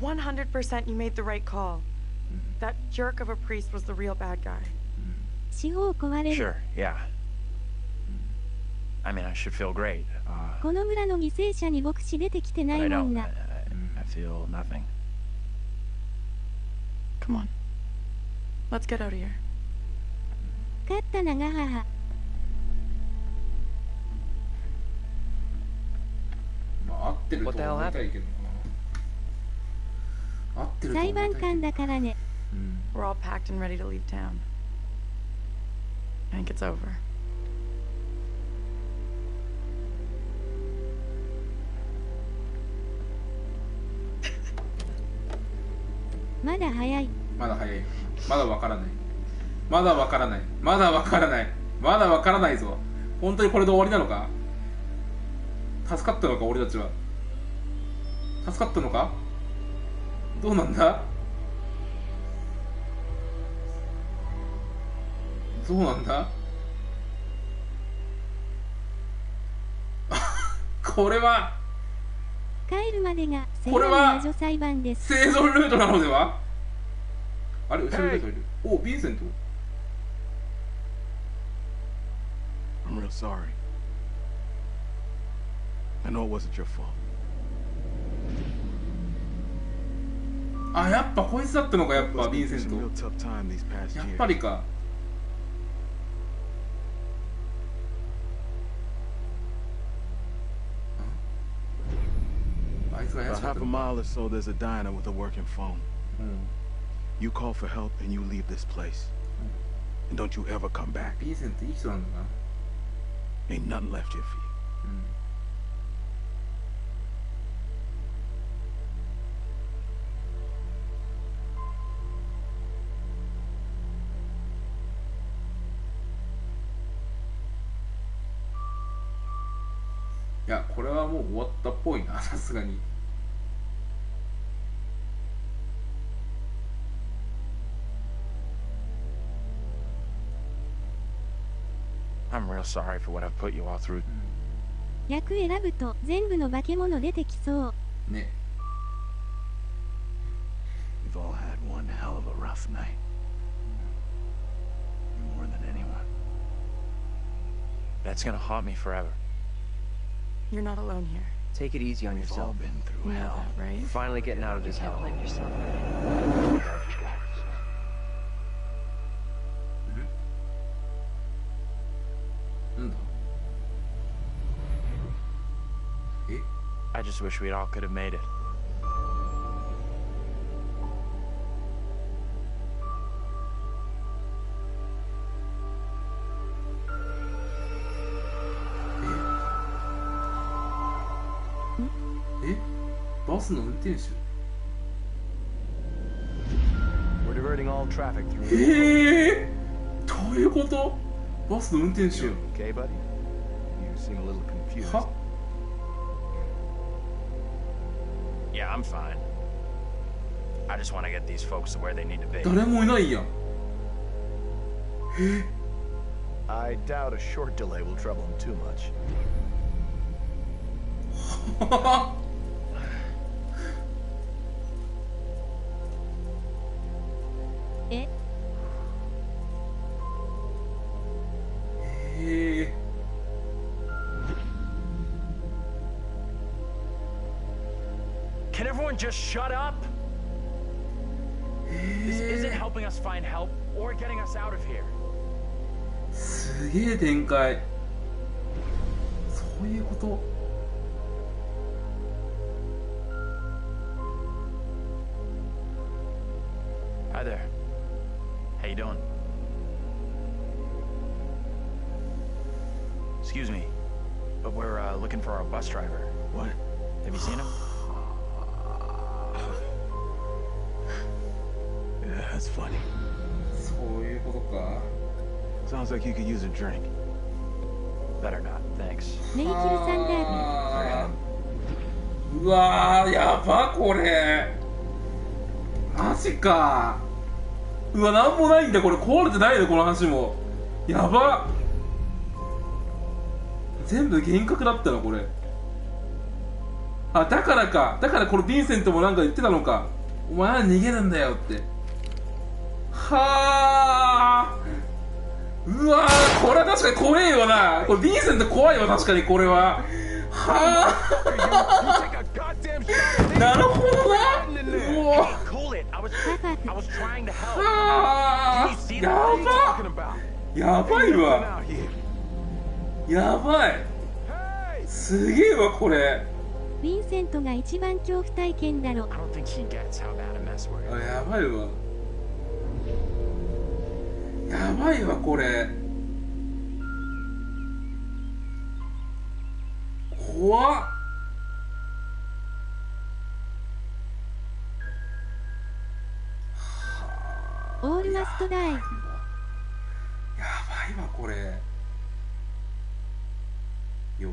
100% you made the right call. That jerk of a priest was the real bad guy. Sure, yeah. I mean, I should feel great. この村の犠牲者に牧師出てきてないもんな。 I feel nothing. Come on. Let's get out of here. 勝ったなが母。 合ってると思いたいけどな。合ってると思いたいけど。裁判官だからね。We're all packed and ready to leave town. I think it's over. まだ早い。まだ早い。まだわからない。まだわからない。まだわからない。まだわからないぞ。本当にこれで終わりなのか？助かったのか俺たちは。助かったのか？どうなんだ？どうなんだ？これは帰るまでが生存魔女裁判です。生存ルートなのでは？あれ後ろに誰かいる。お、ヴィンセント。 I'm real sorry. I know it wasn't your fault. あ、やっぱこいつだったのか、やっぱヴィンセント。やっぱりか。About half a mile or so, there's a diner with a working phone. You call for help and you leave this place. And don't you ever come back. Ain't nothing left here for you. Yeah, これはもう終わったっぽいな、さすがに。I'm real sorry for what I've put you all through. 役選ぶと全部の化け物出てきそう。ね。We've all had one hell of a rough night. More than anyone. That's gonna haunt me forever. You're not alone here. Take it easy on We've all yourself. been through You know hell. that, right? Finally getting out of this hell. Blame yourself. なんだ。え？ I just wish we all could have made it. We're diverting all traffic through. どういうこと？バスの運転手。 Okay, buddy? You seem a little confused. は？ Yeah, I'm fine. I just want to get these folks to where they need to be. 誰もいないやん。I doubt a short delay will trouble him too much. え？ Can everyone just shut up? This isn't helping us find help or getting us out of here. すげえ展開。そういうこと。 Hi there. How you doing? Excuse me, but we're looking for our bus driver. What? Have you seen him? Yeah, that's funny. そういうことか。 Sounds like you could use a drink. Better not, thanks. ネイキルさんだ。うわー、やばこれ。マジか。うわ、なんもないんだこれ。壊れてないのこの話も。やば。全部幻覚だったのこれ。あ、だからか。だからこのヴィンセントもなんか言ってたのか。お前は逃げるんだよって。はあ。うわー、これは確かに怖えよな。これヴィンセント怖いわ、確かにこれは。はあ。なるほどな。うわ。はあ。やばいわ。やばい。すげえわこれ。ヴィンセントが一番恐怖体験だろ。あ、やばいわ。やばいわこれ。怖っ。オールマストダイ。やばいわこれ。容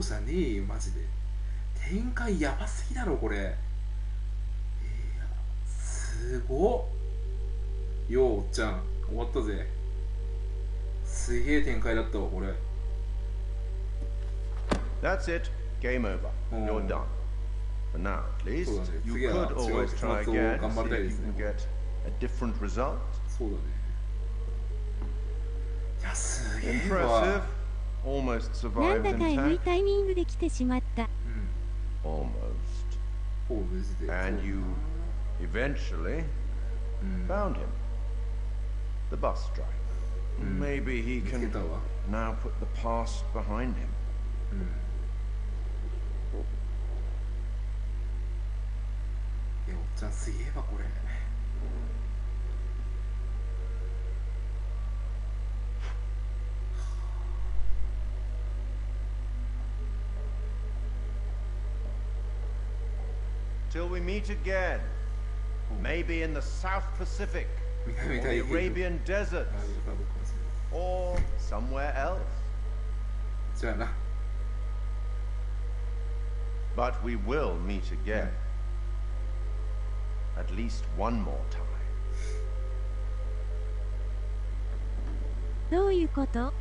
赦ねえよマジで。展開やばすぎだろこれ。すごっ。ようおっちゃん終わったぜ。すげえ展開だったわこれ。 That's it. Game over. You're done. For now, at least. You could always try again and see if you can get a different result. そうだね。いやすげえわ。 Impressive. Almost なん survived だかえぐい intact. タイミングで来てしまった。 Almost. And you eventually found him. The bus driver. Maybe he can now put the past behind him. いやおっちゃんすげえわこれ。 Till we meet again. Maybe in the South Pacific, or the Arabian deserts, or somewhere else. じゃあな。 But we will meet again. At least one more time. どういうこと？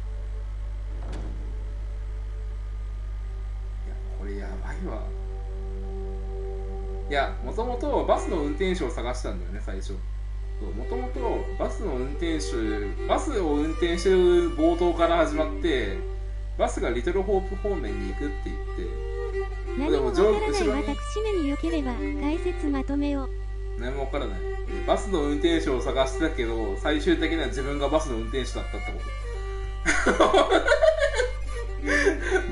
れやばいわ。いや、もともとバスの運転手を探したんだよね、最初。もともとバスを運転してる冒頭から始まって、バスがリトルホープ方面に行くって言って、何もわからない私めによければ解説まとめを。何もわからない。バスの運転手を探してたけど、最終的には自分がバスの運転手だったってこと。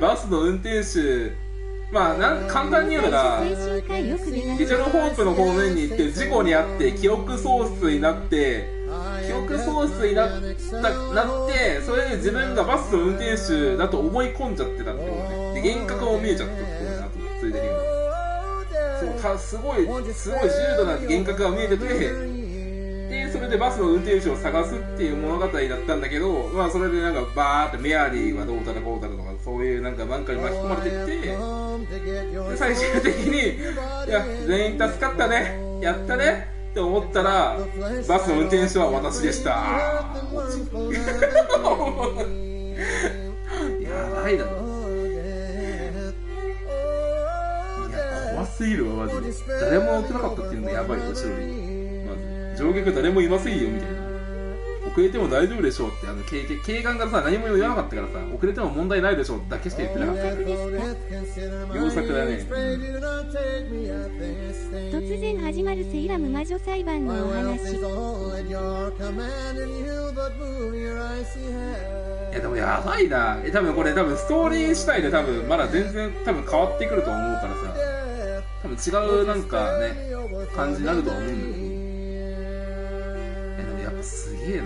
バスの運転手、まあ簡単に言うなら、リトルホープの方面に行って事故に遭って記憶喪失になって、それで自分がバスの運転手だと思い込んじゃってたってことね。で、幻覚も見えちゃったってことだと、ついでに言うの。すごい重度な幻覚が見えてて、で、それでバスの運転手を探すっていう物語だったんだけど、まあそれでなんかバーってメアリーはどうたらこうたらとか、そういうなんかに巻き込まれてって、で最終的に、いや、全員助かったね、やったねって思ったら、バスの運転手は私でした。やばいだろ。怖すぎるわ、マジで。誰も起きなかったっていうのがやばい、後ろに。まず、乗客誰もいませんよ、みたいな。遅れても大丈夫でしょうって、警官がさ、何も言わなかったからさ、遅れても問題ないでしょうだけしか言ってなかったから。良作だね。突然始まるセイラム魔女裁判のお話。いやでもやばいな。多分これストーリー次第でまだ全然変わってくると思うからさ、多分違うなんかね感じになると思うんだけど。でもやっぱすげえな、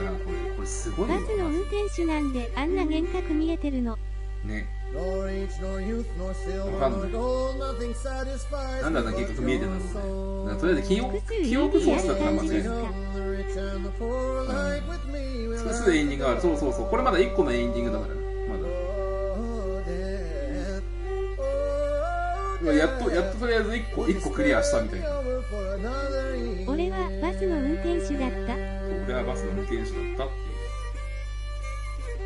これすごいよ。バスの運転手なんであんな幻覚見えてるのね。わかんない。なんであんな幻覚見えてんだろうね。とりあえず記憶喪失だったら間違いない。複数エンディングがある。そう。これまだ1個のエンディングだから。まだ。やっととりあえず1個クリアしたみたいな。俺はバスの運転手だった。俺はバスの運転手だったっ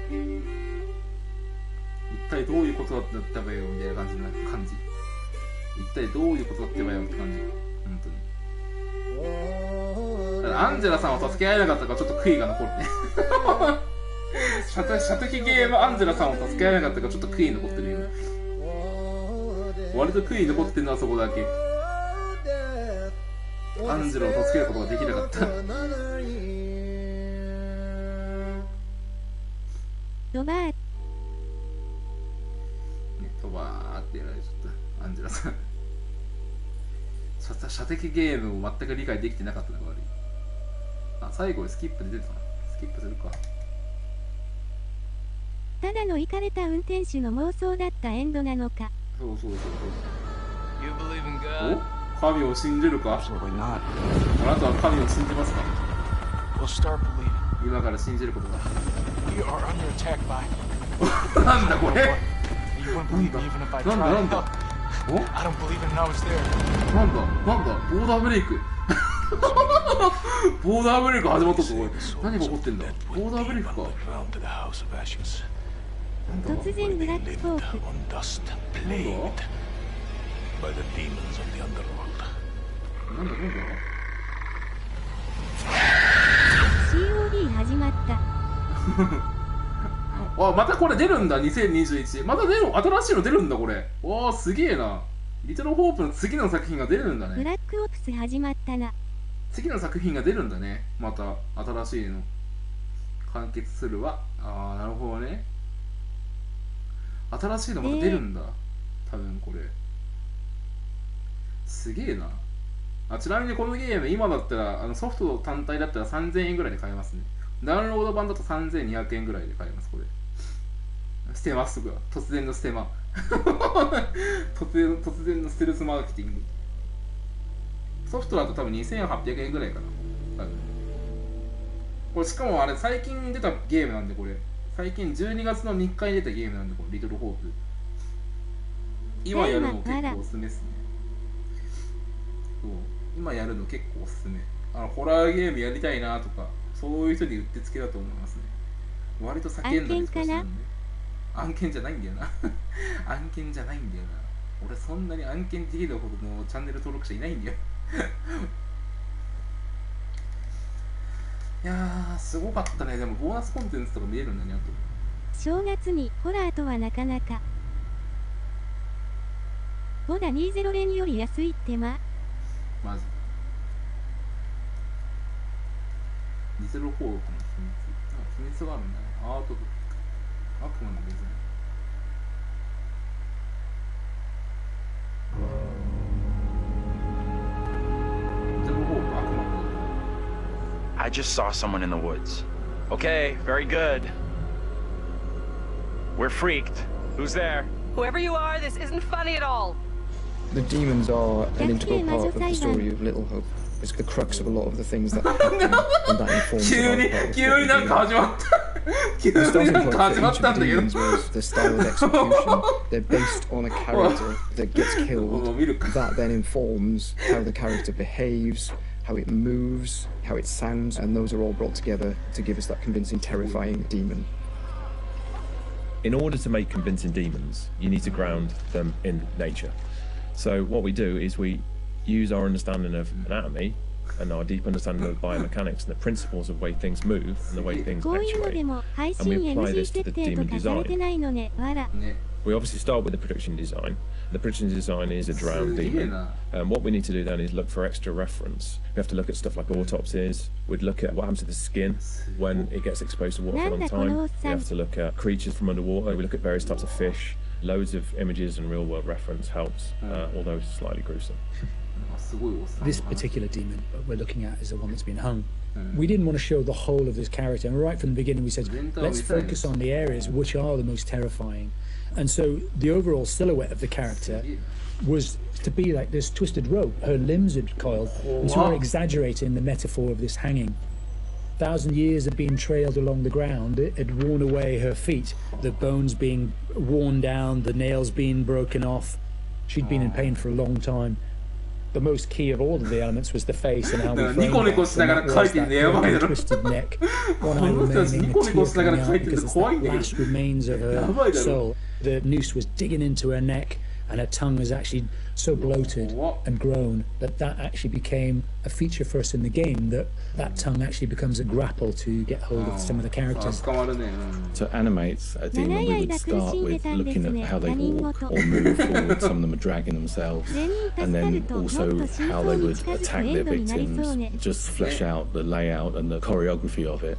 ていう。一体どういうことだったばよみたいな感じ。一体どういうことだったばよって感じ。本当に。ただアンジェラさんを助け合えなかったからちょっと悔いが残るね。射的ゲームアンジェラさんを助け合えなかったからちょっと悔い残ってるよ。割と悔い残ってるのはそこだけ。アンジェラを助けることができなかった。ドバートバーってやられちゃった。アンジェラさん。射的ゲームを全く理解できてなかったのが悪い。あ、最後にスキップで出てたな。スキップするか。ただのイカれた運転手の妄想だったエンドなのか。お、神を信じるか？あなたは神を信じますか？今から信じることだ。なんだこれ？なんだお？なんだボーダーブレイク。ボーダーブレイク始まったぞ。何が起こってんだ？ボーダーブレイクか。突然ブラックフォーク。なんだ COD 始まったあ、またこれ出るんだ。2021また新しいの出るんだこれ。わあ、すげえな。リトルホープの次の作品が出るんだね。ブラックオプス始まったな。次の作品が出るんだね。また新しいの完結するわ。ああ、なるほどね。新しいのまた出るんだ、多分これ。すげえな。あ、ちなみにこのゲーム今だったらソフト単体だったら3000円ぐらいで買えますね。ダウンロード版だと3200円ぐらいで買えます。これ捨てますとか、突然のステマ突然のステルスマーケティング。ソフトだと多分2800円ぐらいかな、多分。これしかもあれ最近出たゲームなんで、これ最近12月の3日に出たゲームなんで、これリトルホープ今やるの結構おすすめですね。そう、今やるの結構おすすめ。ホラーゲームやりたいなとか、そういう人にうってつけだと思いますね。割と叫んだりとかしてるんで。案件じゃないんだよな案件じゃないんだよな。俺そんなに案件できるほどのチャンネル登録者いないんだよいやーすごかったね。でもボーナスコンテンツとか見えるんだね。あと正月にホラーとはなかなか。ボダ20連より安いってまず20ホープの秘密があるんだね。アートブック悪魔のネズミ。I just saw someone in the woods. Okay, very good. We're freaked. Who's there? Whoever you are, this isn't funny at all. The demons are an integral part of the story of Little Hope. It's the crux of a lot of the things that happen, and that informs a lot of the starting point for each of the demons was the style of execution. They're based on a character that gets killed. That then informs how the character behaves, how it moves, how it sounds, and those are all brought together to give us that convincing, terrifying demon. In order to make convincing demons, you need to ground them in nature. So what we do is we use our understanding of anatomy and our deep understanding of biomechanics and the principles of the way things move and the way things actuate, and we apply this to the demon design. We obviously start with the production design. The production design is a drowned demon. What we need to do then is look for extra reference. We have to look at stuff like autopsies. We'd look at what happens to the skin when it gets exposed to water for a long time. We have to look at creatures from underwater. We look at various types of fish. Loads of images and real-world reference helps, although slightly gruesome. This particular demon we're looking at is the one that's been hung. We didn't want to show the whole of this character, and right from the beginning we said, let's focus on the areas which are the most terrifying. And so the overall silhouette of the character was to be like this twisted rope. Her limbs had coiled, and so we're exaggerating the metaphor of this hanging. 1,000 years had been trailed along the ground. It had worn away her feet, the bones being worn down, the nails being broken off. She'd been in pain for a long time. The most key of all of the elements was the face and how we framed it. That twisted neck, one eye remaining, a tear coming out because it's the last remains of her soul. The noose was digging into her neck, and her tongue was actually so bloated and grown that that actually became a feature for us in the game, that tongue actually becomes a grapple to get hold of some of the characters. To animate a demon, we would start with looking at how they walk or move forward. Some of them are dragging themselves, and then also how they would attack their victims, just flesh out the layout and the choreography of it.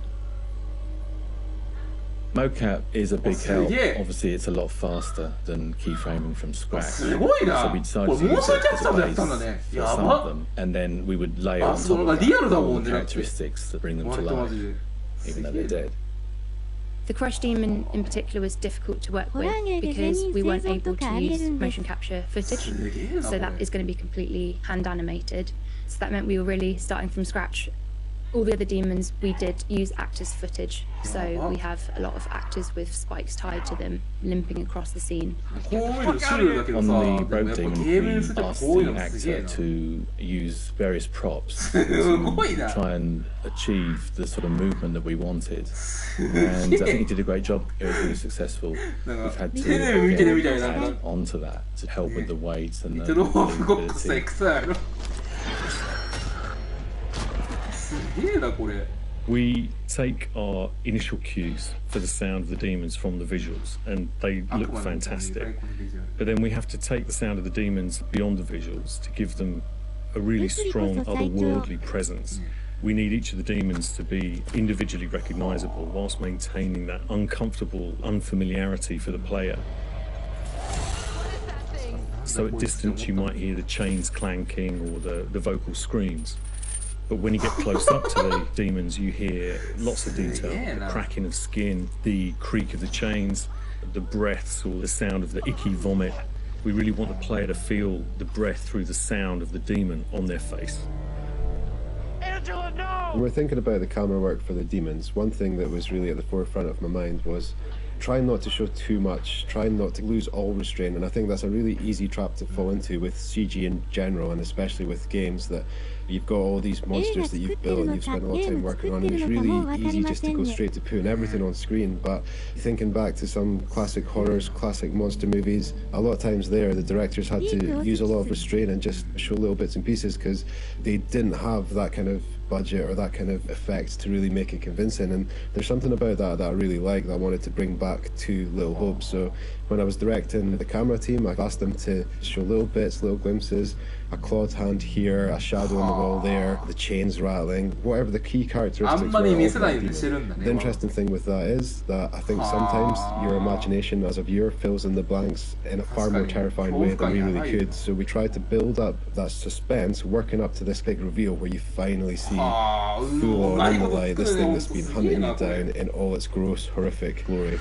Mocap is a big help. Obviously, it's a lot faster than keyframing from scratch. So we decided to use it as a base for some of them, and then we would lay on top of that all the characteristics that bring them to life, even though they're dead. The Crush Demon in particular was difficult to work with because we weren't able to use motion capture footage, so that is going to be completely hand animated. So that meant we were really starting from scratch. All the other demons we did use actors' footage, so we have a lot of actors with spikes tied to them limping across the scene. On the rope demon, we asked the actor to use various props to try and achieve the sort of movement that we wanted, and I think he did a great job. It was really successful. We've had to add onto that to help with the weight and the ability. We take our initial cues for the sound of the demons from the visuals, and they look fantastic. But then we have to take the sound of the demons beyond the visuals to give them a really strong otherworldly presence. We need each of the demons to be individually recognisable whilst maintaining that uncomfortable unfamiliarity for the player. So at distance you might hear the chains clanking or the vocal screams. But when you get close up to the demons, you hear lots of detail, the cracking of skin, the creak of the chains, the breaths or the sound of the icky vomit. We really want the player to feel the breath through the sound of the demon on their face. Angela, no! When we're thinking about the camera work for the demons, one thing that was really at the forefront of my mind was trying not to show too much, trying not to lose all restraint, and I think that's a really easy trap to fall into with CG in general, and especially with games that you've got all these monsters that you've built and you've spent a lot of time working on, and it's really easy just to go straight to putting everything on screen. But thinking back to some classic horrors, classic monster movies, a lot of times there the directors had to use a lot of restraint and just show little bits and pieces because they didn't have that kind of budget or that kind of effect to really make it convincing. And there's something about that I really like that I wanted to bring back to Little Hope. So when I was directing the camera team, I asked them to show little bits, little glimpses, a clawed hand here, a shadow on the wall there, the chains rattling, whatever the key characteristics were. The interesting thing with that is that I think sometimes your imagination as a viewer fills in the blanks in a far more terrifying way than we really could. So we tried to build up that suspense, working up to this big reveal where you finally see full on in the light this thing that's been hunting you down in all its gross, horrific glory.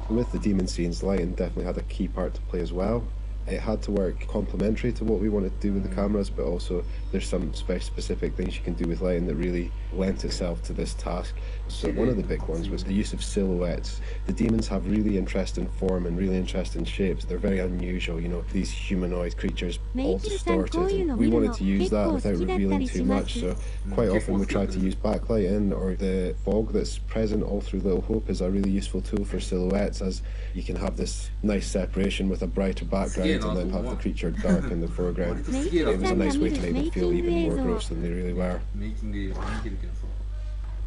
With the demon scenes, lighting definitely had a key part to play as well. It had to work complementary to what we wanted to do with the cameras, but also there's some very specific things you can do with lighting that really lent itself to this task. So one of the big ones was the use of silhouettes. The demons have really interesting form and really interesting shapes. They're very unusual, you know, these humanoid creatures, all distorted. And we wanted to use that without revealing too much, so quite often we tried to use backlighting, or the fog that's present all through Little Hope is a really useful tool for silhouettes, as you can have this nice separation with a brighter background and then have the creature dark in the foreground. It was a nice way to make them feel even more gross than they really were.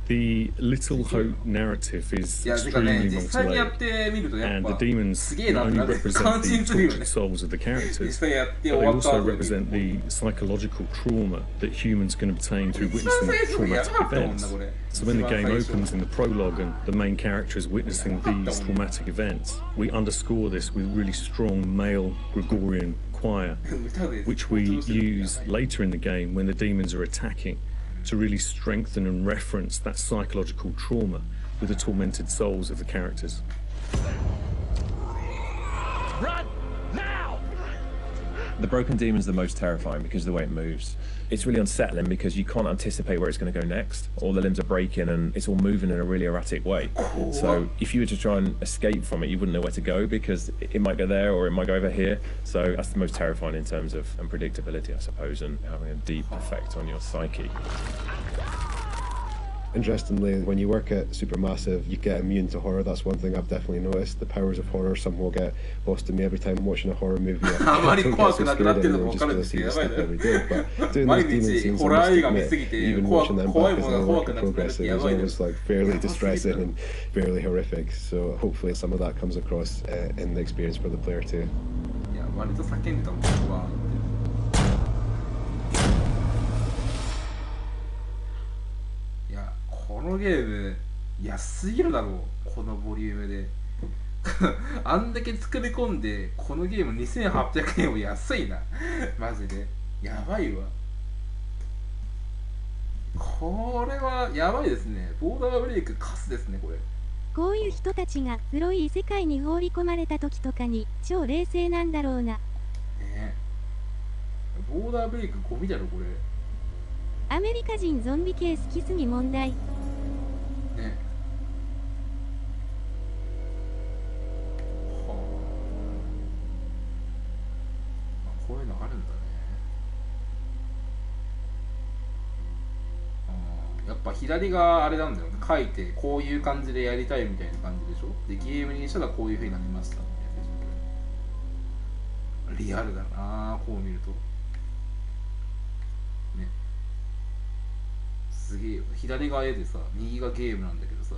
The Little Hope narrative is extremely multi-layered, and the demons not only represent the tortured souls of the characters, but they also represent the psychological trauma that humans can obtain through witnessing traumatic events. So when the game opens in the prologue and the main character is witnessing these traumatic events, we underscore this with really strong male Gregorian choir, which we use later in the game when the demons are attacking, to really strengthen and reference that psychological trauma with the tormented souls of the characters. Run! Now! The broken demon's the most terrifying because of the way it moves. It's really unsettling because you can't anticipate where it's going to go next. All the limbs are breaking and it's all moving in a really erratic way. So if you were to try and escape from it, you wouldn't know where to go because it might go there or it might go over here. So that's the most terrifying in terms of unpredictability, I suppose, and having a deep effect on your psyche. Interestingly, when you work at Supermassive, you get immune to horror. That's one thing I've definitely noticed. The powers of horror somehow get lost to me every time I'm watching a horror movie. I don't get so scared anymore just because I see this stuff every day. But doing these demon scenes, I must admit, even watching them back as a work in progress, it was always like fairly distressing and fairly horrific. So hopefully some of that comes across in the experience for the player too. Yeah, このゲーム安すぎるだろう、このボリュームであんだけ作り込んでこのゲーム2800円は安いなマジでやばいわ。これはやばいですね。ボーダーブレイクカスですね。これこういう人たちが黒い異世界に放り込まれた時とかに超冷静なんだろうな。ね、ボーダーブレイクゴミだろこれ。アメリカ人ゾンビ系好きすぎ問題。ね。はあ。こういうのあるんだね。やっぱ左があれなんだよね。書いてこういう感じでやりたいみたいな感じでしょ。でゲームにしたらこういう風になりましたみたいな。リアルだなこう見ると。ね。すげえよ。左が絵でさ、右がゲームなんだけどさ、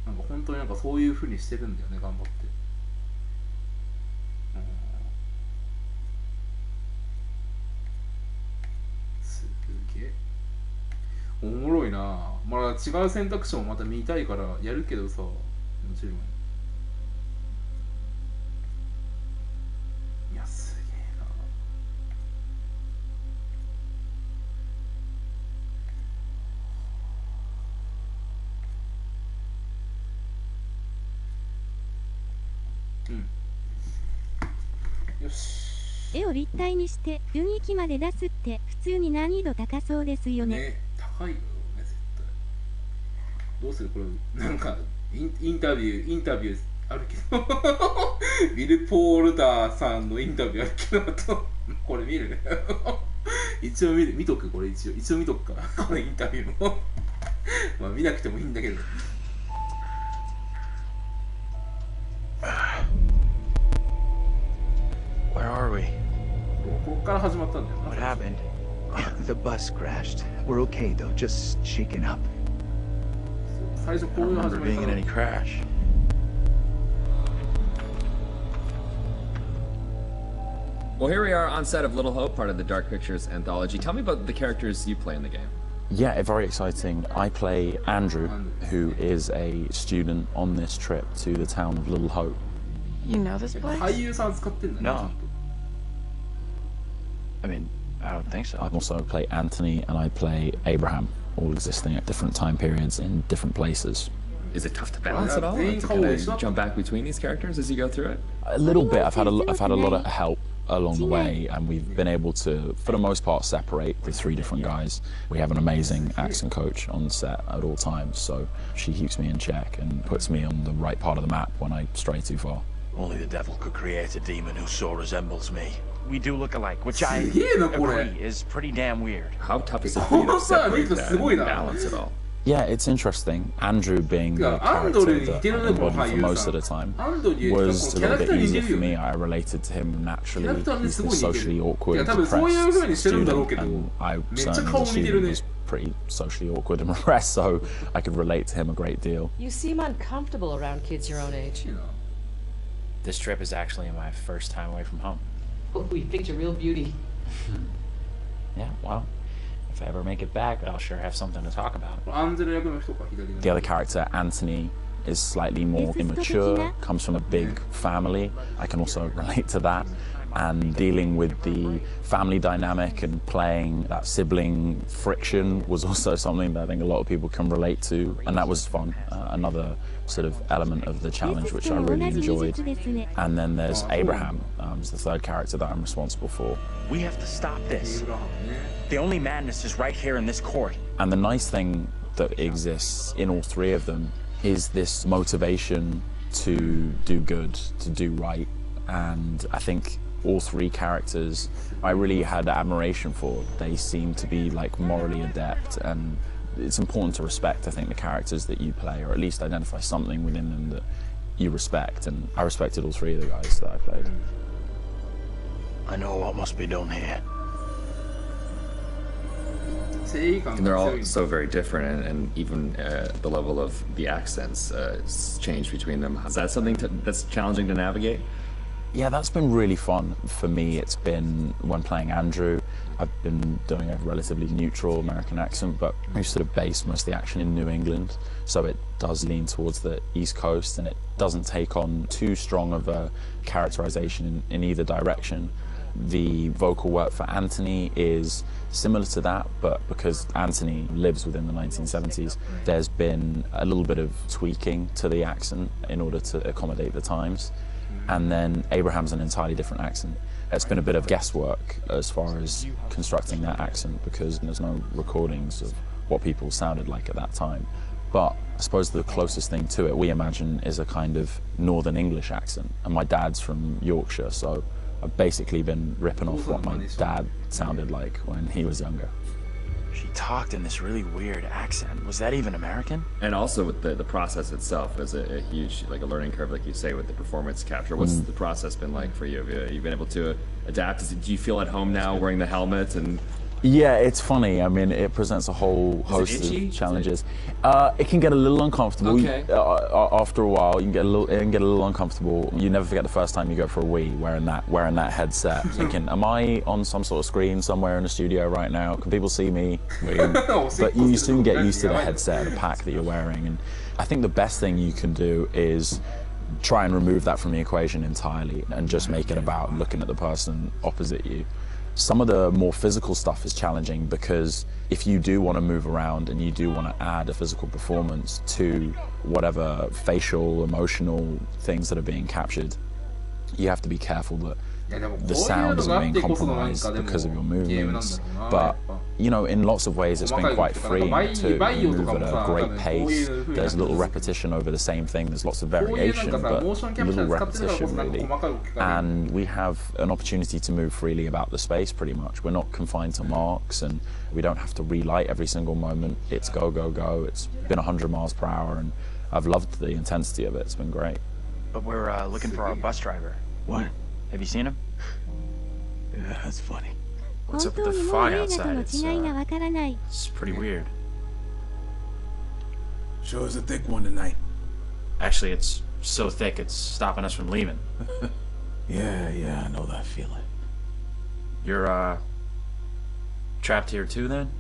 なんか本当になんかそういう風にしてるんだよね、頑張って。すげえ。おもろいな。まだ違う選択肢もまた見たいからやるけどさ、もちろん。いや、すげえな。よし。絵を立体にして雰囲気まで出すって普通に難易度高そうですよね。高いよね絶対。どうするこれなんかインタビューあるけどウィル・ポールダーさんのインタビューあるけどこれ見るね一応見とくこれ一応見とくかこのインタビューもまあ見なくてもいいんだけどWhere are we? ここから始まったんだよ What happened? The bus crashed. We're okay though, just shaken up. 最初こういう始まり being in any crash. Well, here we are on set of Little Hope, part of the Dark Pictures anthology. Tell me about the characters you play in the game. Yeah, very exciting. I play Andrew, who is a student on this trip to the town of Little Hope. You know this place? No. I mean, I don't think so. I also play Anthony and I play Abraham, all existing at different time periods in different places. Is it tough to balance it all? To kind of jump back between these characters as you go through it? A little bit. I've had a lot of help along the way, and we've been able to, for the most part, separate the three different guys. We have an amazing accent coach on set at all times, so she keeps me in check and puts me on the right part of the map when I stray too far. Only the devil could create a demon who so resembles me. We do look alike, which I agree is pretty damn weird. How tough is it for you to separate that and balance it all? Yeah, it's interesting. Andrew being the character that I embodied for most of the time was a little bit easier for me. I related to him naturally. He's this socially awkward, depressed student, and I certainly assumed was pretty socially awkward and repressed, so I could relate to him a great deal. You seem uncomfortable around kids your own age. This trip is actually my first time away from home. Oh, you picked a real beauty. Yeah, well, if I ever make it back, I'll sure have something to talk about. The other character, Anthony, is slightly more immature, comes from a big family. I can also relate to that. And dealing with the family dynamic and playing that sibling friction was also something that I think a lot of people can relate to, and that was fun. Another sort of element of the challenge which I really enjoyed. And then there's Abraham, who's the third character that I'm responsible for. We have to stop this. The only madness is right here in this court. And the nice thing that exists in all three of them is this motivation to do good, to do right. And I think all three characters I really had admiration for. They seem to be like morally adept, and it's important to respect, I think, the characters that you play, or at least identify something within them that you respect, and I respected all three of the guys that I played. I know what must be done here. And they're all so very different, and even the level of the accents change between them. Is that something that's challenging to navigate? Yeah, that's been really fun for me. It's been, when playing Andrew, I've been doing a relatively neutral American accent, but we sort of base most of the action in New England, so it does lean towards the East Coast, and it doesn't take on too strong of a characterization in either direction. The vocal work for Anthony is similar to that, but because Anthony lives within the 1970s, there's been a little bit of tweaking to the accent in order to accommodate the times. And then Abraham's an entirely different accent. It's been a bit of guesswork as far as constructing that accent, because there's no recordings of what people sounded like at that time. But I suppose the closest thing to it, we imagine, is a kind of Northern English accent. And my dad's from Yorkshire, so I've basically been ripping off what my dad sounded like when he was younger. She talked in this really weird accent. Was that even American? And also with the process itself is a huge, like a learning curve, like you say, with the performance capture. What's the process been like for you? Have you been able to adapt? Do you feel at home now wearing the helmet? And yeah, it's funny. I mean, it presents a whole host of challenges. It can get a little uncomfortable. Okay. After a while, it can get a little uncomfortable. You never forget the first time you go for a wee wearing that headset, thinking, "Am I on some sort of screen somewhere in the studio right now? Can people see me?" But you soon get used to the headset, the pack that you're wearing, and I think the best thing you can do is try and remove that from the equation entirely, and just make it about looking at the person opposite you. Some of the more physical stuff is challenging, because if you do want to move around and you do want to add a physical performance to whatever facial, emotional things that are being captured, you have to be careful that the sound isn't being compromised because of your movements. But, you know, in lots of ways it's been quite freeing too. You move at a great pace, there's little repetition over the same thing, there's lots of variation, but little repetition really. And we have an opportunity to move freely about the space pretty much. We're not confined to marks, and we don't have to relight every single moment. It's go, go, go. It's been 100 miles per hour, and I've loved the intensity of it. It's been great. But we're looking for our bus driver. What? Have you seen him? Yeah, that's funny. What's up with the fog outside? It's pretty weird. Sure is a thick one tonight. Actually, it's so thick it's stopping us from leaving. Yeah, I know that feeling. You're, trapped here too, then?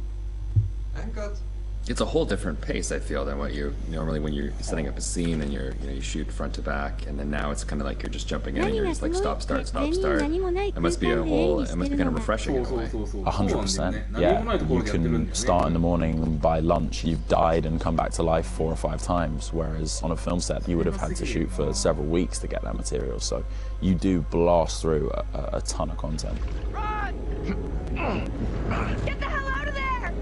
It's a whole different pace, I feel, than what you normally when you're setting up a scene and you shoot front to back, and then now it's kind of like you're just jumping in and you're just like stop, start, stop, start. It must be kind of refreshing in a way. 100%. Yeah, you can start in the morning and by lunch you've died and come back to life 4 or 5 times, whereas on a film set you would have had to shoot for several weeks to get that material. So you do blast through a ton of content. Get the hell out of there!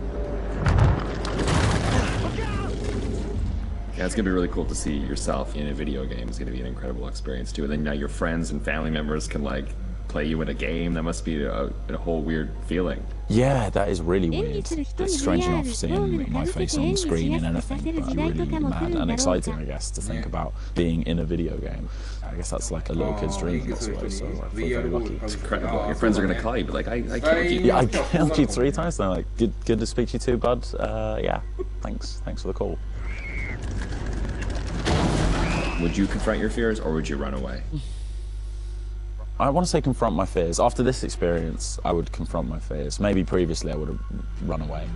Yeah, it's gonna be really cool to see yourself in a video game. It's gonna be an incredible experience too. And then now your friends and family members can like play you in a game. That must be a whole weird feeling. Yeah, that is really weird. It's strange enough seeing my face on the screen in anything, but really mad and exciting, I guess, to think about being in a video game. I guess that's like a little kid's dream in this way, so I feel very lucky. It's incredible. Your friends are gonna call you, but like, I killed you. Yeah, I killed you 3 times. They're like, good to speak to you too, bud. Yeah, thanks for the call. Would you confront your fears, or would you run away? I want to say confront my fears. After this experience, I would confront my fears. Maybe previously I would have run away.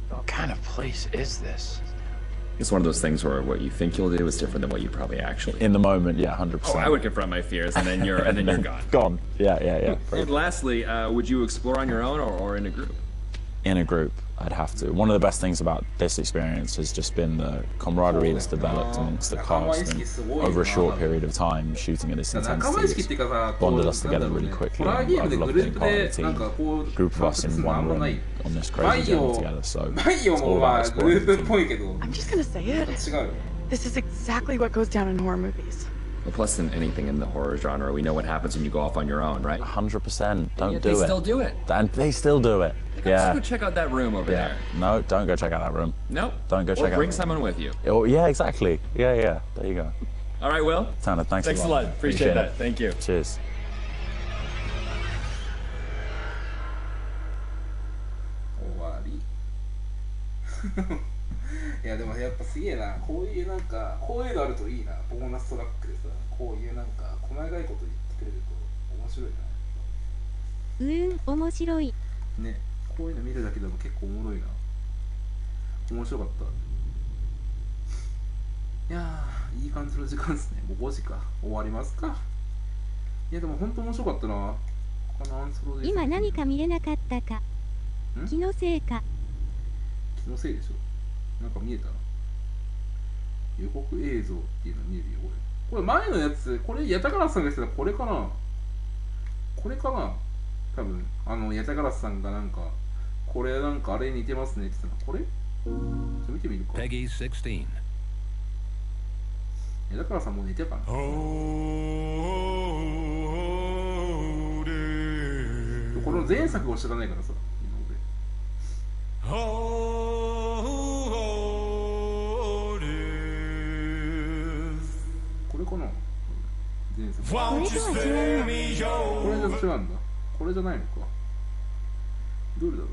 What kind of place is this? It's one of those things where what you think you'll do is different than what you probably actually. In the moment, yeah, 100%. Oh, I would confront my fears, and then you're gone. Gone. Yeah. And lastly, would you explore on your own or in a group? In a group, I'd have to. One of the best things about this experience has just been the camaraderie that's developed amongst the cast, and over a short period of time, shooting at this intensity, it's bonded us together really quickly. I've loved being part of the team, a group of us in one room on this crazy journey together, so it's all about exploring the team. I'm just gonna say it. This is exactly what goes down in horror movies. Well, plus than anything in the horror genre, we know what happens when you go off on your own, right? 100%. Don't do it. They still do it. And they still do it. Yeah. Let's go check out that room over there. No, don't go check out that room. Nope. Don't go check out. Or bring someone with you. Oh, yeah, exactly. Yeah. There you go. All right, Will. Tanner, thanks a lot. Appreciate that. Thank you. Cheers. いやでもやっぱすげえな、こういうのあるといいな。ボーナストラックでさ、こういう細かいこと言ってくれると面白いな。面白いね、こういうの見るだけでも結構おもろいな。面白かった。いやー、いい感じの時間ですね。もう5時か。終わりますか。いやでも本当面白かったな。今何か見れなかったか。気のせいか。気のせいでしょ。なんか見えたな。予告映像っていうの見えるよ、これ前のやつ、これ、ヤタガラスさんが言ってたこれかな多分、ヤタガラスさんがこれあれ似てますねって言ってたの。これちょっと見てみるか。Peggy 16。ヤタガラスさんもう似てるかな。この前作を知らないからさ、これかな前作。これじゃ違うんだ。これじゃないのか。どれだろう。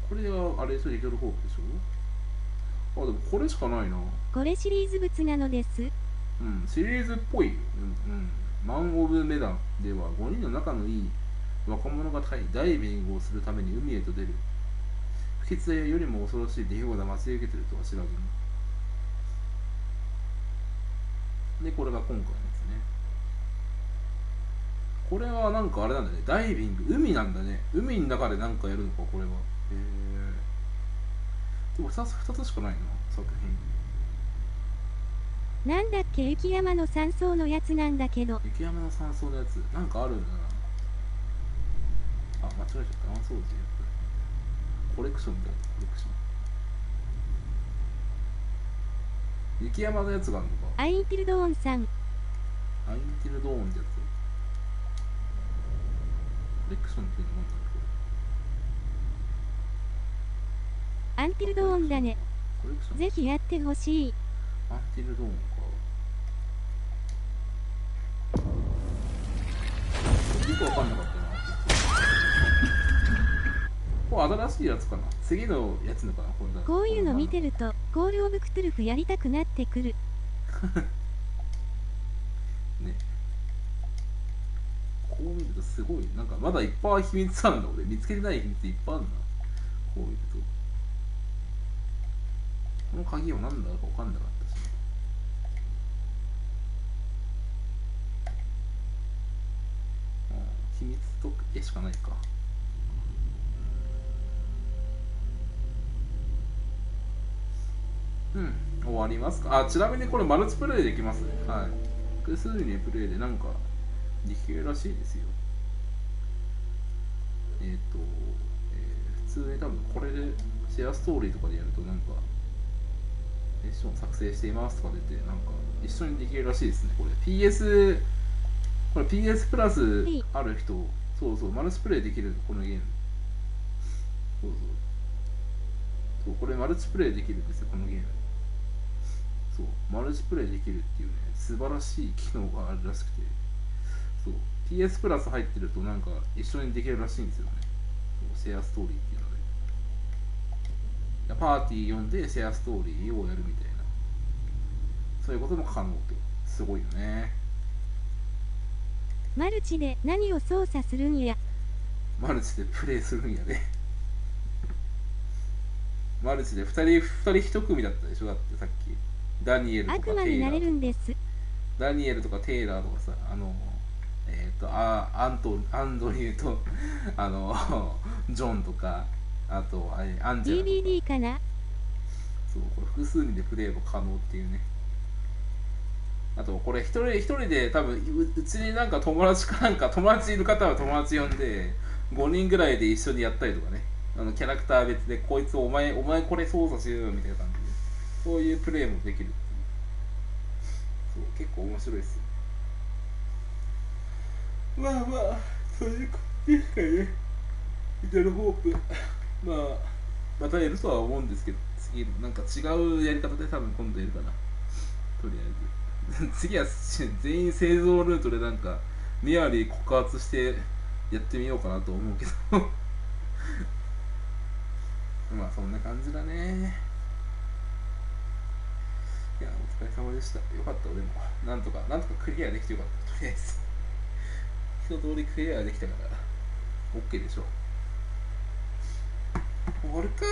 これはあれでしょ、リトルホープでしょ。あ、でもこれしかないな。これシリーズ物なのです。うん、シリーズっぽいよ。マン・オブ・メダンでは5人の仲のいい若者がダイビングをするために海へと出る。不吉やよりも恐ろしい出来事が待ち受けてるとは知らずに。で、これが今回のやつね。これはあれなんだね。ダイビング、海なんだね。海の中でやるのか、これは。でも2つしかないな、作品。なんだっけ、雪山の山荘のやつなんだけど。雪山の山荘のやつ、なんかあるんだな。あ、間違えちゃった。あ、そうですよ。コレクションみたいな、コレクション。雪山のやつがあるのか。アインティルドーンさん。アインティルドーンってやつ。コレクションっていうのなんだろう。アンティルドーンだね。ぜひやってほしい。アンティルドーンか。よくわかんなかったな。これ新しいやつかな。次のやつのかな。こういうの見てるとコールオブクトゥルフやりたくなってくる。ね。こう見るとすごい、なんかまだいっぱい秘密あるんだ。俺見つけてない秘密いっぱいあるな。こう見ると。この鍵は何だか分かんなかったし、秘密と絵しかないか。終わりますか。あ、ちなみにこれマルチプレイできますね。はい。複数人プレイでなんかできるらしいですよ。普通に多分これでシェアストーリーとかでやるとなんかミッション作成していますとか出て、なんか一緒にできるらしいですね。これ PS プラスある人、そうそう、マルチプレイできる、このゲーム。そうそう。これマルチプレイできるんですよ、このゲーム。そう、マルチプレイできるっていうね、素晴らしい機能があるらしくて、そう、PS プラス入ってるとなんか一緒にできるらしいんですよね。シェアストーリーっていうので。パーティー呼んでシェアストーリーをやるみたいな。そういうことも可能と。すごいよね。マルチで何を操作するんや。マルチでプレイするんやね。マルチで2人1組だったでしょ。だってさっきダニエルとかテイラーとか。悪魔になれるんです。ダニエルとかテイラーとかさ、アンドリューとジョンとか、あとアンジェラ DVD かな。そう、これ複数人でプレイも可能っていうね。あとこれ一人で多分うちになんか友達いる方は友達呼んで5人ぐらいで一緒にやったりとかね。キャラクター別でこいつお前これ操作しようみたいな感じで、そういうプレイもできるっていう。そう、結構面白いですよ。まあまあ、そういう感じですかね。リトルホープ。まあ、またやるとは思うんですけど、次、なんか違うやり方で多分今度やるかな。とりあえず。次は全員製造ルートでなんか、メアリー告発してやってみようかなと思うけど。まあ、そんな感じだね。いや、お疲れ様でした。よかった、でも。なんとかクリアできてよかった。とりあえず。一通りクリアできたから、OK でしょ。終わるか。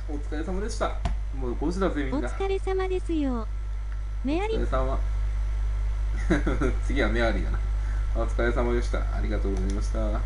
お疲れ様でした。もう5時だぜ、みんな。お疲れ様ですよ。メアリー。お疲れ様。次はメアリーだな。お疲れ様でした。ありがとうございました。